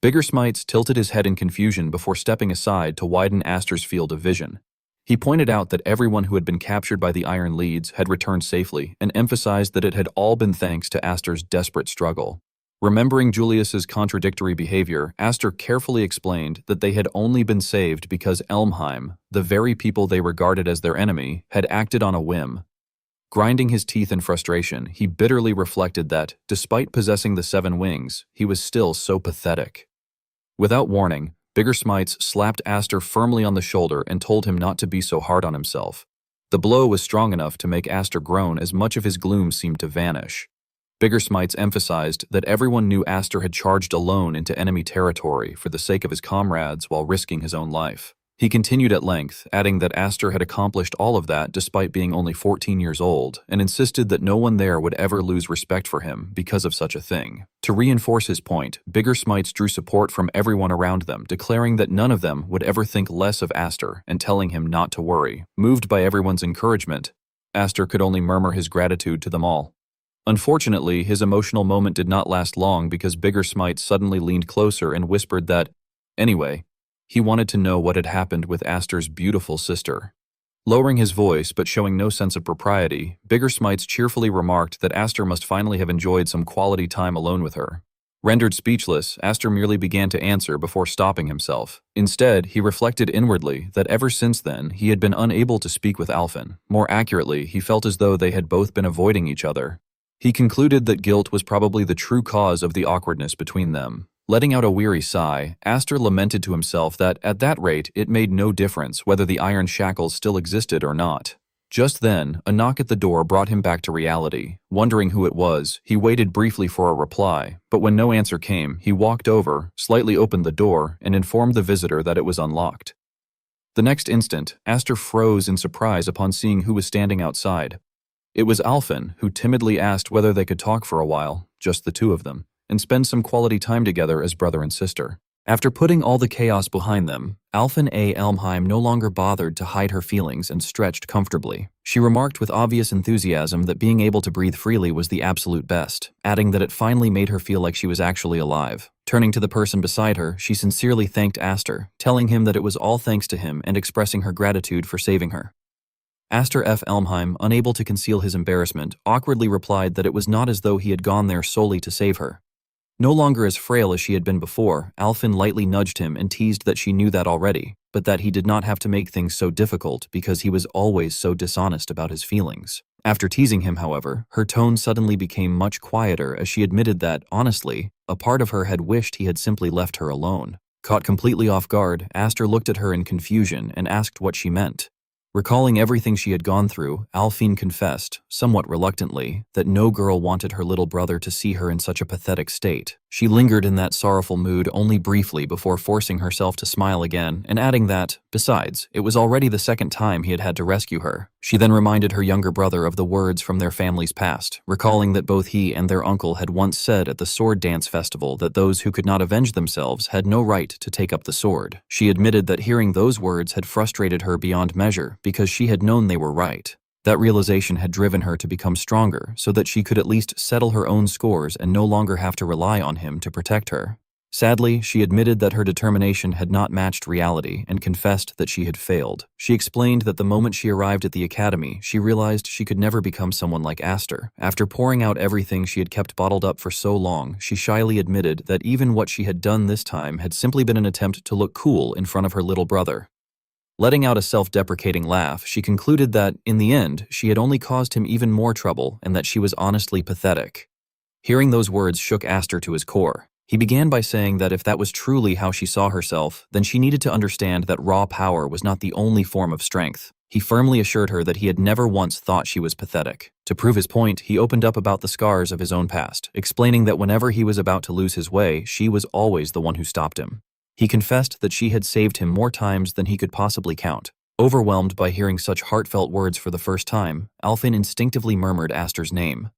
Bigger Smites tilted his head in confusion before stepping aside to widen Aster's field of vision. He pointed out that everyone who had been captured by the Iron Leads had returned safely and emphasized that it had all been thanks to Aster's desperate struggle. Remembering Julius's contradictory behavior, Aster carefully explained that they had only been saved because Elmheim, the very people they regarded as their enemy, had acted on a whim. Grinding his teeth in frustration, he bitterly reflected that, despite possessing the Seven Wings, he was still so pathetic. Without warning, Bigger Smites slapped Aster firmly on the shoulder and told him not to be so hard on himself. The blow was strong enough to make Aster groan as much of his gloom seemed to vanish. Bigger Smites emphasized that everyone knew Aster had charged alone into enemy territory for the sake of his comrades while risking his own life. He continued at length, adding that Aster had accomplished all of that despite being only 14 years old, and insisted that no one there would ever lose respect for him because of such a thing. To reinforce his point, Bigger Smites drew support from everyone around them, declaring that none of them would ever think less of Aster and telling him not to worry. Moved by everyone's encouragement, Aster could only murmur his gratitude to them all. Unfortunately, his emotional moment did not last long because Bigger Smites suddenly leaned closer and whispered that, anyway, he wanted to know what had happened with Aster's beautiful sister. Lowering his voice but showing no sense of propriety, Bigger Smites cheerfully remarked that Aster must finally have enjoyed some quality time alone with her. Rendered speechless, Aster merely began to answer before stopping himself. Instead, he reflected inwardly that ever since then he had been unable to speak with Alphen. More accurately, he felt as though they had both been avoiding each other. He concluded that guilt was probably the true cause of the awkwardness between them. Letting out a weary sigh, Aster lamented to himself that, at that rate, it made no difference whether the iron shackles still existed or not. Just then, a knock at the door brought him back to reality. Wondering who it was, he waited briefly for a reply, but when no answer came, he walked over, slightly opened the door, and informed the visitor that it was unlocked. The next instant, Aster froze in surprise upon seeing who was standing outside. It was Alphen, who timidly asked whether they could talk for a while, just the two of them, and spend some quality time together as brother and sister. After putting all the chaos behind them, Alphen A. Elmheim no longer bothered to hide her feelings and stretched comfortably. She remarked with obvious enthusiasm that being able to breathe freely was the absolute best, adding that it finally made her feel like she was actually alive. Turning to the person beside her, she sincerely thanked Aster, telling him that it was all thanks to him and expressing her gratitude for saving her. Aster F. Elmheim, unable to conceal his embarrassment, awkwardly replied that it was not as though he had gone there solely to save her. No longer as frail as she had been before, Alphen lightly nudged him and teased that she knew that already, but that he did not have to make things so difficult because he was always so dishonest about his feelings. After teasing him, however, her tone suddenly became much quieter as she admitted that, honestly, a part of her had wished he had simply left her alone. Caught completely off guard, Aster looked at her in confusion and asked what she meant. Recalling everything she had gone through, Alphine confessed, somewhat reluctantly, that no girl wanted her little brother to see her in such a pathetic state. She lingered in that sorrowful mood only briefly before forcing herself to smile again and adding that, besides, it was already the second time he had had to rescue her. She then reminded her younger brother of the words from their family's past, recalling that both he and their uncle had once said at the sword dance festival that those who could not avenge themselves had no right to take up the sword. She admitted that hearing those words had frustrated her beyond measure because she had known they were right. That realization had driven her to become stronger so that she could at least settle her own scores and no longer have to rely on him to protect her. Sadly, she admitted that her determination had not matched reality and confessed that she had failed. She explained that the moment she arrived at the academy, she realized she could never become someone like Aster. After pouring out everything she had kept bottled up for so long, she shyly admitted that even what she had done this time had simply been an attempt to look cool in front of her little brother. Letting out a self-deprecating laugh, she concluded that, in the end, she had only caused him even more trouble and that she was honestly pathetic. Hearing those words shook Aster to his core. He began by saying that if that was truly how she saw herself, then she needed to understand that raw power was not the only form of strength. He firmly assured her that he had never once thought she was pathetic. To prove his point, he opened up about the scars of his own past, explaining that whenever he was about to lose his way, she was always the one who stopped him. He confessed that she had saved him more times than he could possibly count. Overwhelmed by hearing such heartfelt words for the first time, Alphine instinctively murmured Aster's name.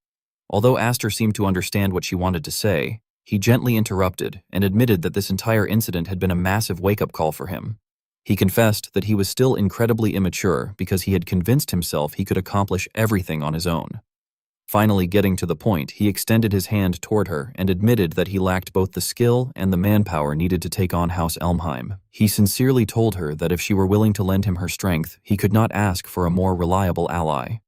Although Aster seemed to understand what she wanted to say, he gently interrupted and admitted that this entire incident had been a massive wake-up call for him. He confessed that he was still incredibly immature because he had convinced himself he could accomplish everything on his own. Finally getting to the point, he extended his hand toward her and admitted that he lacked both the skill and the manpower needed to take on House Elmheim. He sincerely told her that if she were willing to lend him her strength, he could not ask for a more reliable ally.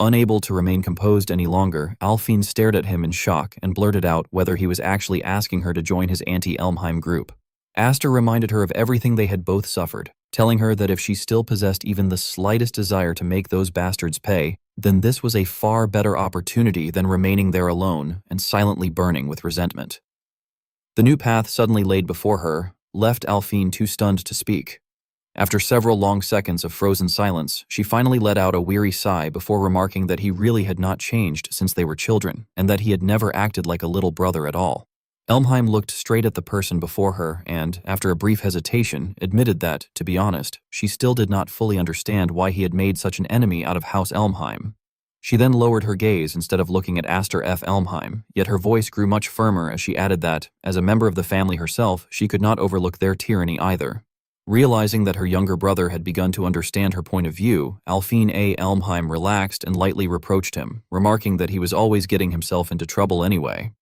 Unable to remain composed any longer, Alphine stared at him in shock and blurted out whether he was actually asking her to join his anti-Elmheim group. Aster reminded her of everything they had both suffered, telling her that if she still possessed even the slightest desire to make those bastards pay, then this was a far better opportunity than remaining there alone and silently burning with resentment. The new path suddenly laid before her left Alphine too stunned to speak. After several long seconds of frozen silence, she finally let out a weary sigh before remarking that he really had not changed since they were children, and that he had never acted like a little brother at all. Elmheim looked straight at the person before her and, after a brief hesitation, admitted that, to be honest, she still did not fully understand why he had made such an enemy out of House Elmheim. She then lowered her gaze instead of looking at Aster F. Elmheim, yet her voice grew much firmer as she added that, as a member of the family herself, she could not overlook their tyranny either. Realizing that her younger brother had begun to understand her point of view, Alphine A. Elmheim relaxed and lightly reproached him, remarking that he was always getting himself into trouble anyway.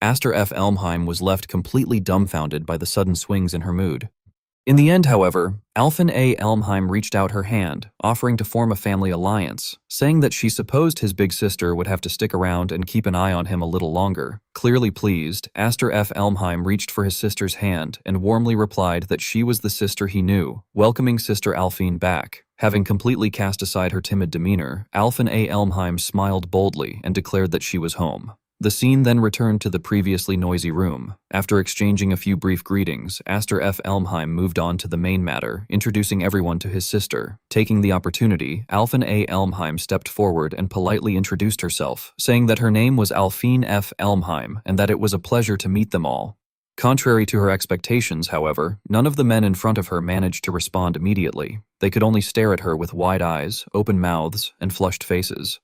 Aster F. Elmheim was left completely dumbfounded by the sudden swings in her mood. In the end, however, Alphine A. Elmheim reached out her hand, offering to form a family alliance, saying that she supposed his big sister would have to stick around and keep an eye on him a little longer. Clearly pleased, Aster F. Elmheim reached for his sister's hand and warmly replied that she was the sister he knew, welcoming Sister Alphine back. Having completely cast aside her timid demeanor, Alphine A. Elmheim smiled boldly and declared that she was home. The scene then returned to the previously noisy room. After exchanging a few brief greetings, Aster F. Elmheim moved on to the main matter, introducing everyone to his sister. Taking the opportunity, Alphine A. Elmheim stepped forward and politely introduced herself, saying that her name was Alphine F. Elmheim and that it was a pleasure to meet them all. Contrary to her expectations, however, none of the men in front of her managed to respond immediately. They could only stare at her with wide eyes, open mouths, and flushed faces.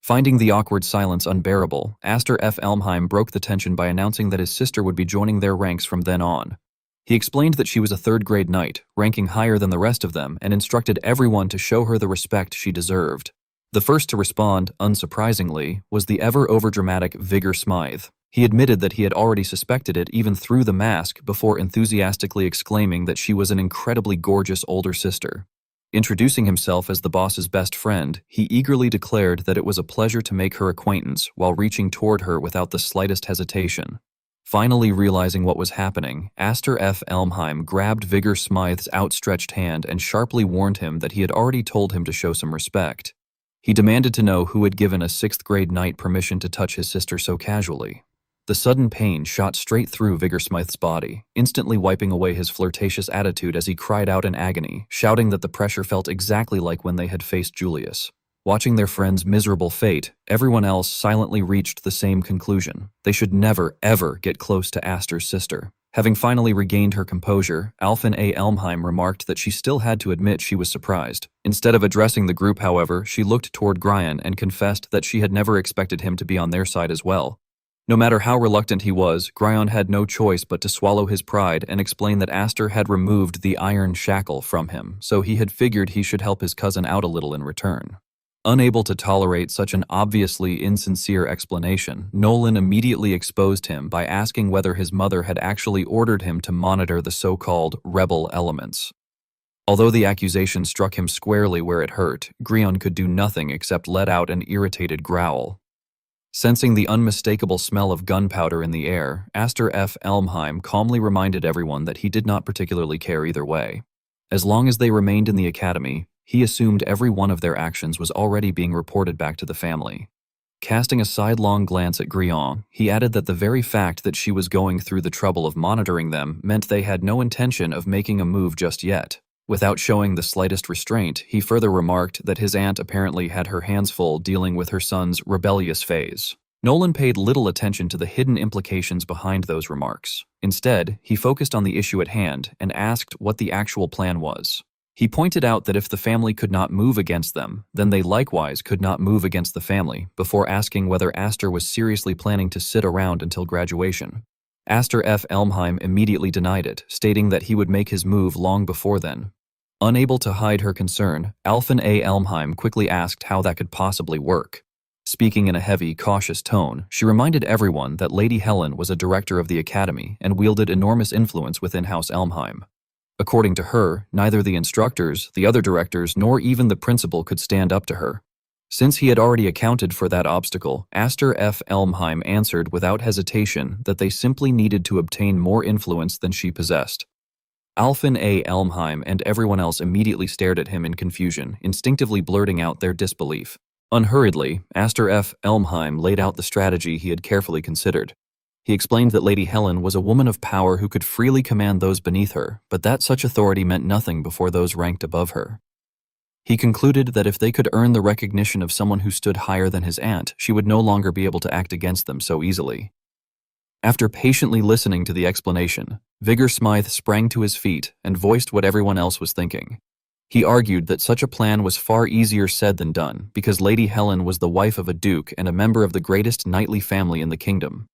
Finding the awkward silence unbearable, Aster F. Elmheim broke the tension by announcing that his sister would be joining their ranks from then on. He explained that she was a third-grade knight, ranking higher than the rest of them, and instructed everyone to show her the respect she deserved. The first to respond, unsurprisingly, was the ever-overdramatic Vigor Smythe. He admitted that he had already suspected it even through the mask before enthusiastically exclaiming that she was an incredibly gorgeous older sister. Introducing himself as the boss's best friend, he eagerly declared that it was a pleasure to make her acquaintance while reaching toward her without the slightest hesitation. Finally realizing what was happening, Aster F. Elmheim grabbed Vigor Smythe's outstretched hand and sharply warned him that he had already told him to show some respect. He demanded to know who had given a 6th-grade knight permission to touch his sister so casually. The sudden pain shot straight through Vigor-Smythe's body, instantly wiping away his flirtatious attitude as he cried out in agony, shouting that the pressure felt exactly like when they had faced Julius. Watching their friend's miserable fate, everyone else silently reached the same conclusion. They should never, ever get close to Aster's sister. Having finally regained her composure, Alphen A. Elmheim remarked that she still had to admit she was surprised. Instead of addressing the group, however, she looked toward Gryan and confessed that she had never expected him to be on their side as well. No matter how reluctant he was, Gryan had no choice but to swallow his pride and explain that Aster had removed the iron shackle from him, so he had figured he should help his cousin out a little in return. Unable to tolerate such an obviously insincere explanation, Nolan immediately exposed him by asking whether his mother had actually ordered him to monitor the so-called rebel elements. Although the accusation struck him squarely where it hurt, Gryan could do nothing except let out an irritated growl. Sensing the unmistakable smell of gunpowder in the air, Aster F. Elmheim calmly reminded everyone that he did not particularly care either way. As long as they remained in the academy, he assumed every one of their actions was already being reported back to the family. Casting a sidelong glance at Gryan, he added that the very fact that she was going through the trouble of monitoring them meant they had no intention of making a move just yet. Without showing the slightest restraint, he further remarked that his aunt apparently had her hands full dealing with her son's rebellious phase. Nolan paid little attention to the hidden implications behind those remarks. Instead, he focused on the issue at hand and asked what the actual plan was. He pointed out that if the family could not move against them, then they likewise could not move against the family, before asking whether Aster was seriously planning to sit around until graduation. Aster F. Elmheim immediately denied it, stating that he would make his move long before then. Unable to hide her concern, Alphen A. Elmheim quickly asked how that could possibly work. Speaking in a heavy, cautious tone, she reminded everyone that Lady Helen was a director of the academy and wielded enormous influence within House Elmheim. According to her, neither the instructors, the other directors, nor even the principal could stand up to her. Since he had already accounted for that obstacle, Aster F. Elmheim answered without hesitation that they simply needed to obtain more influence than she possessed. Alphen A. Elmheim and everyone else immediately stared at him in confusion, instinctively blurting out their disbelief. Unhurriedly, Aster F. Elmheim laid out the strategy he had carefully considered. He explained that Lady Helen was a woman of power who could freely command those beneath her, but that such authority meant nothing before those ranked above her. He concluded that if they could earn the recognition of someone who stood higher than his aunt, she would no longer be able to act against them so easily. After patiently listening to the explanation, Vigor-Smythe sprang to his feet and voiced what everyone else was thinking. He argued that such a plan was far easier said than done, because Lady Helen was the wife of a duke and a member of the greatest knightly family in the kingdom.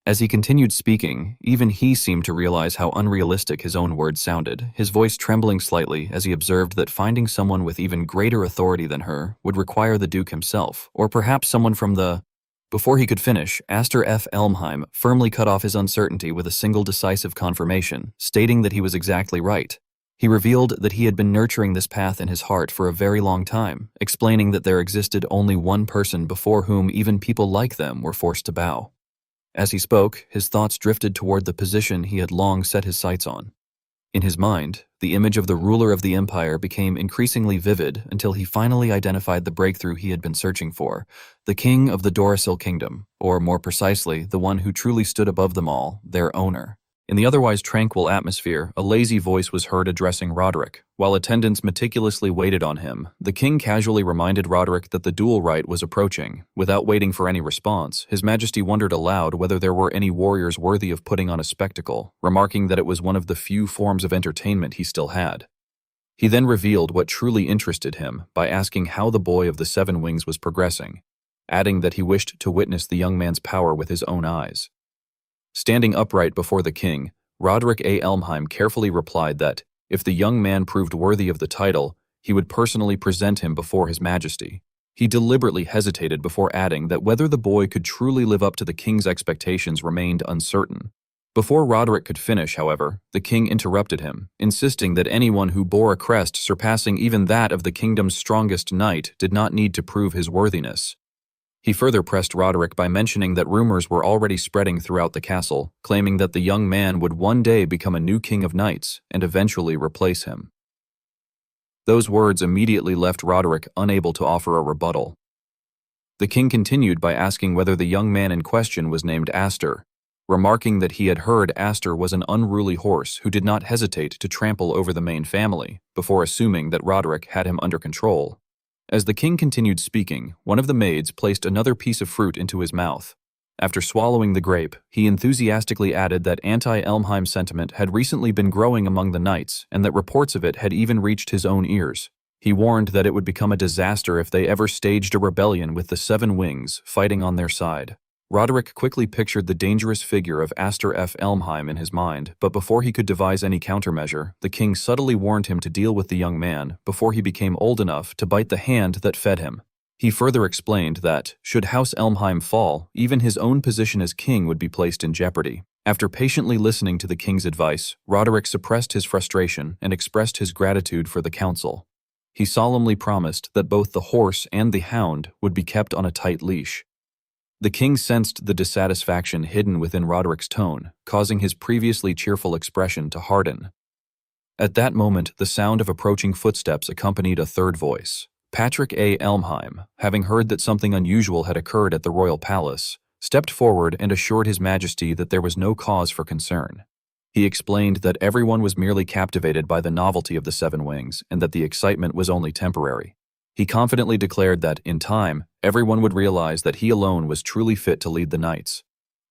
As he continued speaking, even he seemed to realize how unrealistic his own words sounded, his voice trembling slightly as he observed that finding someone with even greater authority than her would require the Duke himself, or perhaps someone from the... Before he could finish, Aster F. Elmheim firmly cut off his uncertainty with a single decisive confirmation, stating that he was exactly right. He revealed that he had been nurturing this path in his heart for a very long time, explaining that there existed only one person before whom even people like them were forced to bow. As he spoke, his thoughts drifted toward the position he had long set his sights on. In his mind, the image of the ruler of the empire became increasingly vivid until he finally identified the breakthrough he had been searching for, the king of the Dorasil kingdom, or more precisely, the one who truly stood above them all, their owner. In the otherwise tranquil atmosphere, a lazy voice was heard addressing Roderick. While attendants meticulously waited on him, the king casually reminded Roderick that the duel rite was approaching. Without waiting for any response, His Majesty wondered aloud whether there were any warriors worthy of putting on a spectacle, remarking that it was one of the few forms of entertainment he still had. He then revealed what truly interested him by asking how the boy of the 7 wings was progressing, adding that he wished to witness the young man's power with his own eyes. Standing upright before the king, Roderick A. Elmheim carefully replied that, if the young man proved worthy of the title, he would personally present him before His Majesty. He deliberately hesitated before adding that whether the boy could truly live up to the king's expectations remained uncertain. Before Roderick could finish, however, the king interrupted him, insisting that anyone who bore a crest surpassing even that of the kingdom's strongest knight did not need to prove his worthiness. He further pressed Roderick by mentioning that rumors were already spreading throughout the castle, claiming that the young man would one day become a new king of knights and eventually replace him. Those words immediately left Roderick unable to offer a rebuttal. The king continued by asking whether the young man in question was named Aster, remarking that he had heard Aster was an unruly horse who did not hesitate to trample over the main family, before assuming that Roderick had him under control. As the king continued speaking, one of the maids placed another piece of fruit into his mouth. After swallowing the grape, he enthusiastically added that anti-Elmheim sentiment had recently been growing among the knights and that reports of it had even reached his own ears. He warned that it would become a disaster if they ever staged a rebellion with the Seven Wings fighting on their side. Roderick quickly pictured the dangerous figure of Aster F. Elmheim in his mind, but before he could devise any countermeasure, the king subtly warned him to deal with the young man before he became old enough to bite the hand that fed him. He further explained that, should House Elmheim fall, even his own position as king would be placed in jeopardy. After patiently listening to the king's advice, Roderick suppressed his frustration and expressed his gratitude for the counsel. He solemnly promised that both the horse and the hound would be kept on a tight leash. The king sensed the dissatisfaction hidden within Roderick's tone, causing his previously cheerful expression to harden. At that moment, the sound of approaching footsteps accompanied a third voice. Patrick A. Elmheim, having heard that something unusual had occurred at the royal palace, stepped forward and assured His Majesty that there was no cause for concern. He explained that everyone was merely captivated by the novelty of the Seven Wings and that the excitement was only temporary. He confidently declared that, in time, everyone would realize that he alone was truly fit to lead the knights.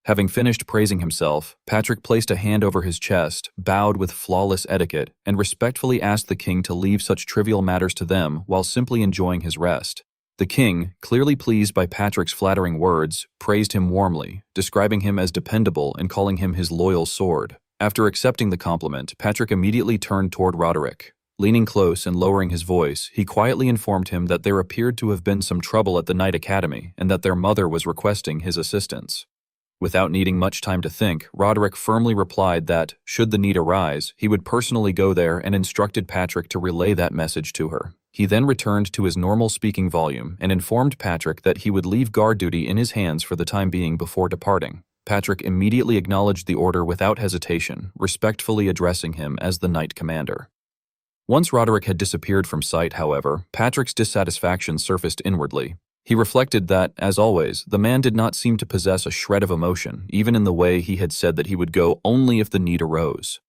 Having finished praising himself, Patrick placed a hand over his chest, bowed with flawless etiquette, and respectfully asked the king to leave such trivial matters to them while simply enjoying his rest. The king, clearly pleased by Patrick's flattering words, praised him warmly, describing him as dependable and calling him his loyal sword. After accepting the compliment, Patrick immediately turned toward Roderick. Leaning close and lowering his voice, he quietly informed him that there appeared to have been some trouble at the Knight Academy and that their mother was requesting his assistance. Without needing much time to think, Roderick firmly replied that, should the need arise, he would personally go there and instructed Patrick to relay that message to her. He then returned to his normal speaking volume and informed Patrick that he would leave guard duty in his hands for the time being before departing. Patrick immediately acknowledged the order without hesitation, respectfully addressing him as the Knight Commander. Once Roderick had disappeared from sight, however, Patrick's dissatisfaction surfaced inwardly. He reflected that, as always, the man did not seem to possess a shred of emotion, even in the way he had said that he would go only if the need arose.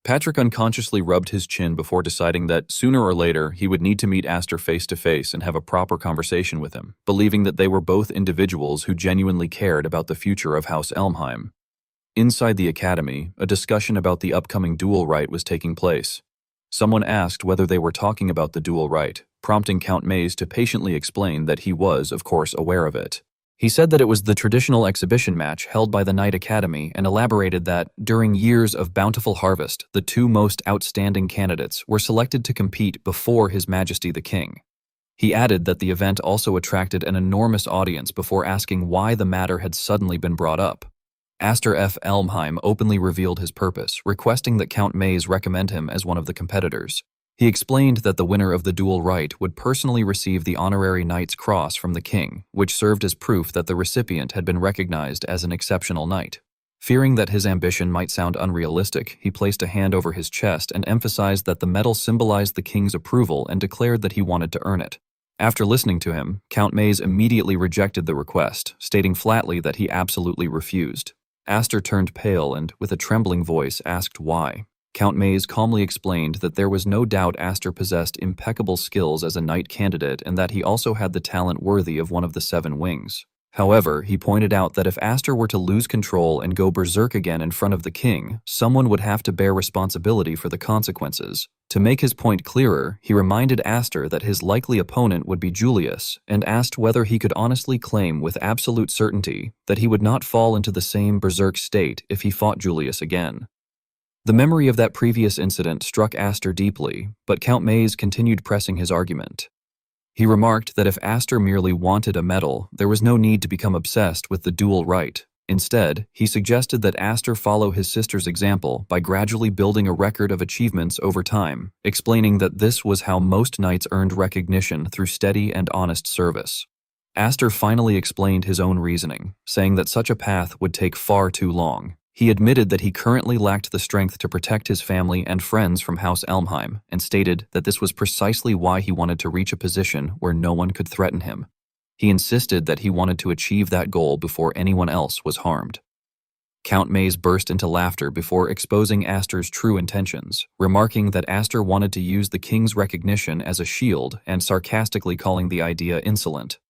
Patrick unconsciously rubbed his chin before deciding that sooner or later he would need to meet Aster face to face and have a proper conversation with him, believing that they were both individuals who genuinely cared about the future of House Elmheim. Inside the academy, a discussion about the upcoming duel rite was taking place. Someone asked whether they were talking about the duel rite, prompting Count Maze to patiently explain that he was, of course, aware of it. He said that it was the traditional exhibition match held by the Knight Academy and elaborated that, during years of bountiful harvest, the two most outstanding candidates were selected to compete before His Majesty the King. He added that the event also attracted an enormous audience before asking why the matter had suddenly been brought up. Aster F. Elmheim openly revealed his purpose, requesting that Count Maze recommend him as one of the competitors. He explained that the winner of the duel rite would personally receive the honorary Knight's Cross from the king, which served as proof that the recipient had been recognized as an exceptional knight. Fearing that his ambition might sound unrealistic, he placed a hand over his chest and emphasized that the medal symbolized the king's approval and declared that he wanted to earn it. After listening to him, Count Maze immediately rejected the request, stating flatly that he absolutely refused. Aster turned pale and, with a trembling voice, asked why. Count Maze calmly explained that there was no doubt Aster possessed impeccable skills as a knight candidate and that he also had the talent worthy of one of the Seven Wings. However, he pointed out that if Aster were to lose control and go berserk again in front of the king, someone would have to bear responsibility for the consequences. To make his point clearer, he reminded Aster that his likely opponent would be Julius and asked whether he could honestly claim with absolute certainty that he would not fall into the same berserk state if he fought Julius again. The memory of that previous incident struck Aster deeply, but Count Maze continued pressing his argument. He remarked that if Aster merely wanted a medal, there was no need to become obsessed with the duel rite. Instead, he suggested that Aster follow his sister's example by gradually building a record of achievements over time, explaining that this was how most knights earned recognition through steady and honest service. Aster finally explained his own reasoning, saying that such a path would take far too long. He admitted that he currently lacked the strength to protect his family and friends from House Elmheim, and stated that this was precisely why he wanted to reach a position where no one could threaten him. He insisted that he wanted to achieve that goal before anyone else was harmed. Count Maze burst into laughter before exposing Aster's true intentions, remarking that Aster wanted to use the king's recognition as a shield and sarcastically calling the idea insolent.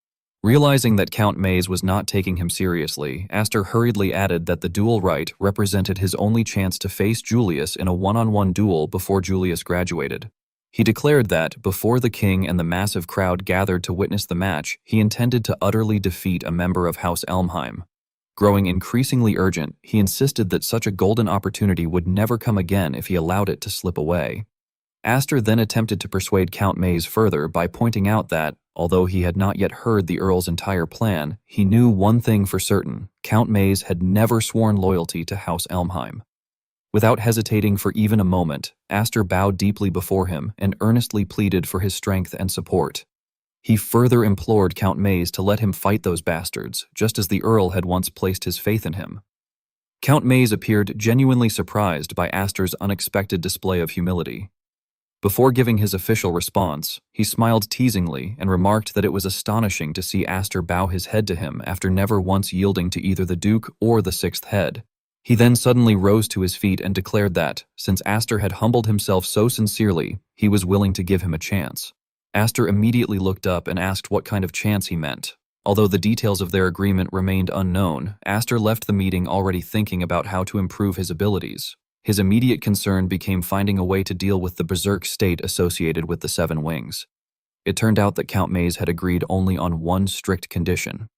Realizing that Count Maze was not taking him seriously, Aster hurriedly added that the duel right represented his only chance to face Julius in a one-on-one duel before Julius graduated. He declared that, before the king and the massive crowd gathered to witness the match, he intended to utterly defeat a member of House Elmheim. Growing increasingly urgent, he insisted that such a golden opportunity would never come again if he allowed it to slip away. Aster then attempted to persuade Count Maze further by pointing out that, although he had not yet heard the Earl's entire plan, he knew one thing for certain: Count Maze had never sworn loyalty to House Elmheim. Without hesitating for even a moment, Aster bowed deeply before him and earnestly pleaded for his strength and support. He further implored Count Maze to let him fight those bastards, just as the Earl had once placed his faith in him. Count Maze appeared genuinely surprised by Aster's unexpected display of humility. Before giving his official response, he smiled teasingly and remarked that it was astonishing to see Aster bow his head to him after never once yielding to either the Duke or the Sixth Head. He then suddenly rose to his feet and declared that, since Aster had humbled himself so sincerely, he was willing to give him a chance. Aster immediately looked up and asked what kind of chance he meant. Although the details of their agreement remained unknown, Aster left the meeting already thinking about how to improve his abilities. His immediate concern became finding a way to deal with the berserk state associated with the Seven Wings. It turned out that Count Maze had agreed only on one strict condition.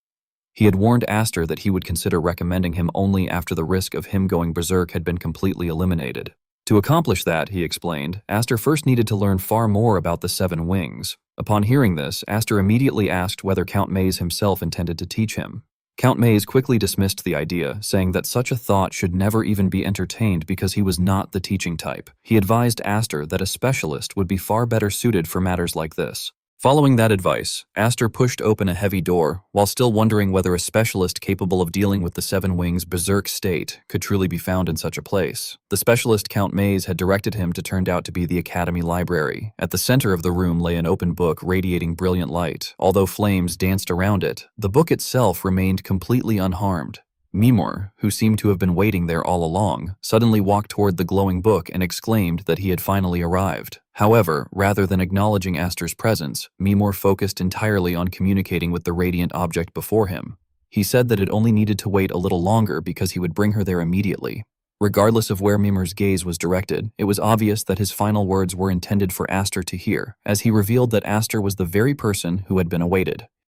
He had warned Aster that he would consider recommending him only after the risk of him going berserk had been completely eliminated. To accomplish that, he explained, Aster first needed to learn far more about the Seven Wings. Upon hearing this, Aster immediately asked whether Count Maze himself intended to teach him. Count Maze quickly dismissed the idea, saying that such a thought should never even be entertained because he was not the teaching type. He advised Aster that a specialist would be far better suited for matters like this. Following that advice, Aster pushed open a heavy door, while still wondering whether a specialist capable of dealing with the Seven Wings' berserk state could truly be found in such a place. The specialist Count Maze had directed him to turned out to be the Academy Library. At the center of the room lay an open book radiating brilliant light. Although flames danced around it, the book itself remained completely unharmed. Mimor, who seemed to have been waiting there all along, suddenly walked toward the glowing book and exclaimed that he had finally arrived. However, rather than acknowledging Aster's presence, Mimor focused entirely on communicating with the radiant object before him. He said that it only needed to wait a little longer because he would bring her there immediately. Regardless of where Mimor's gaze was directed, it was obvious that his final words were intended for Aster to hear, as he revealed that Aster was the very person who had been awaited.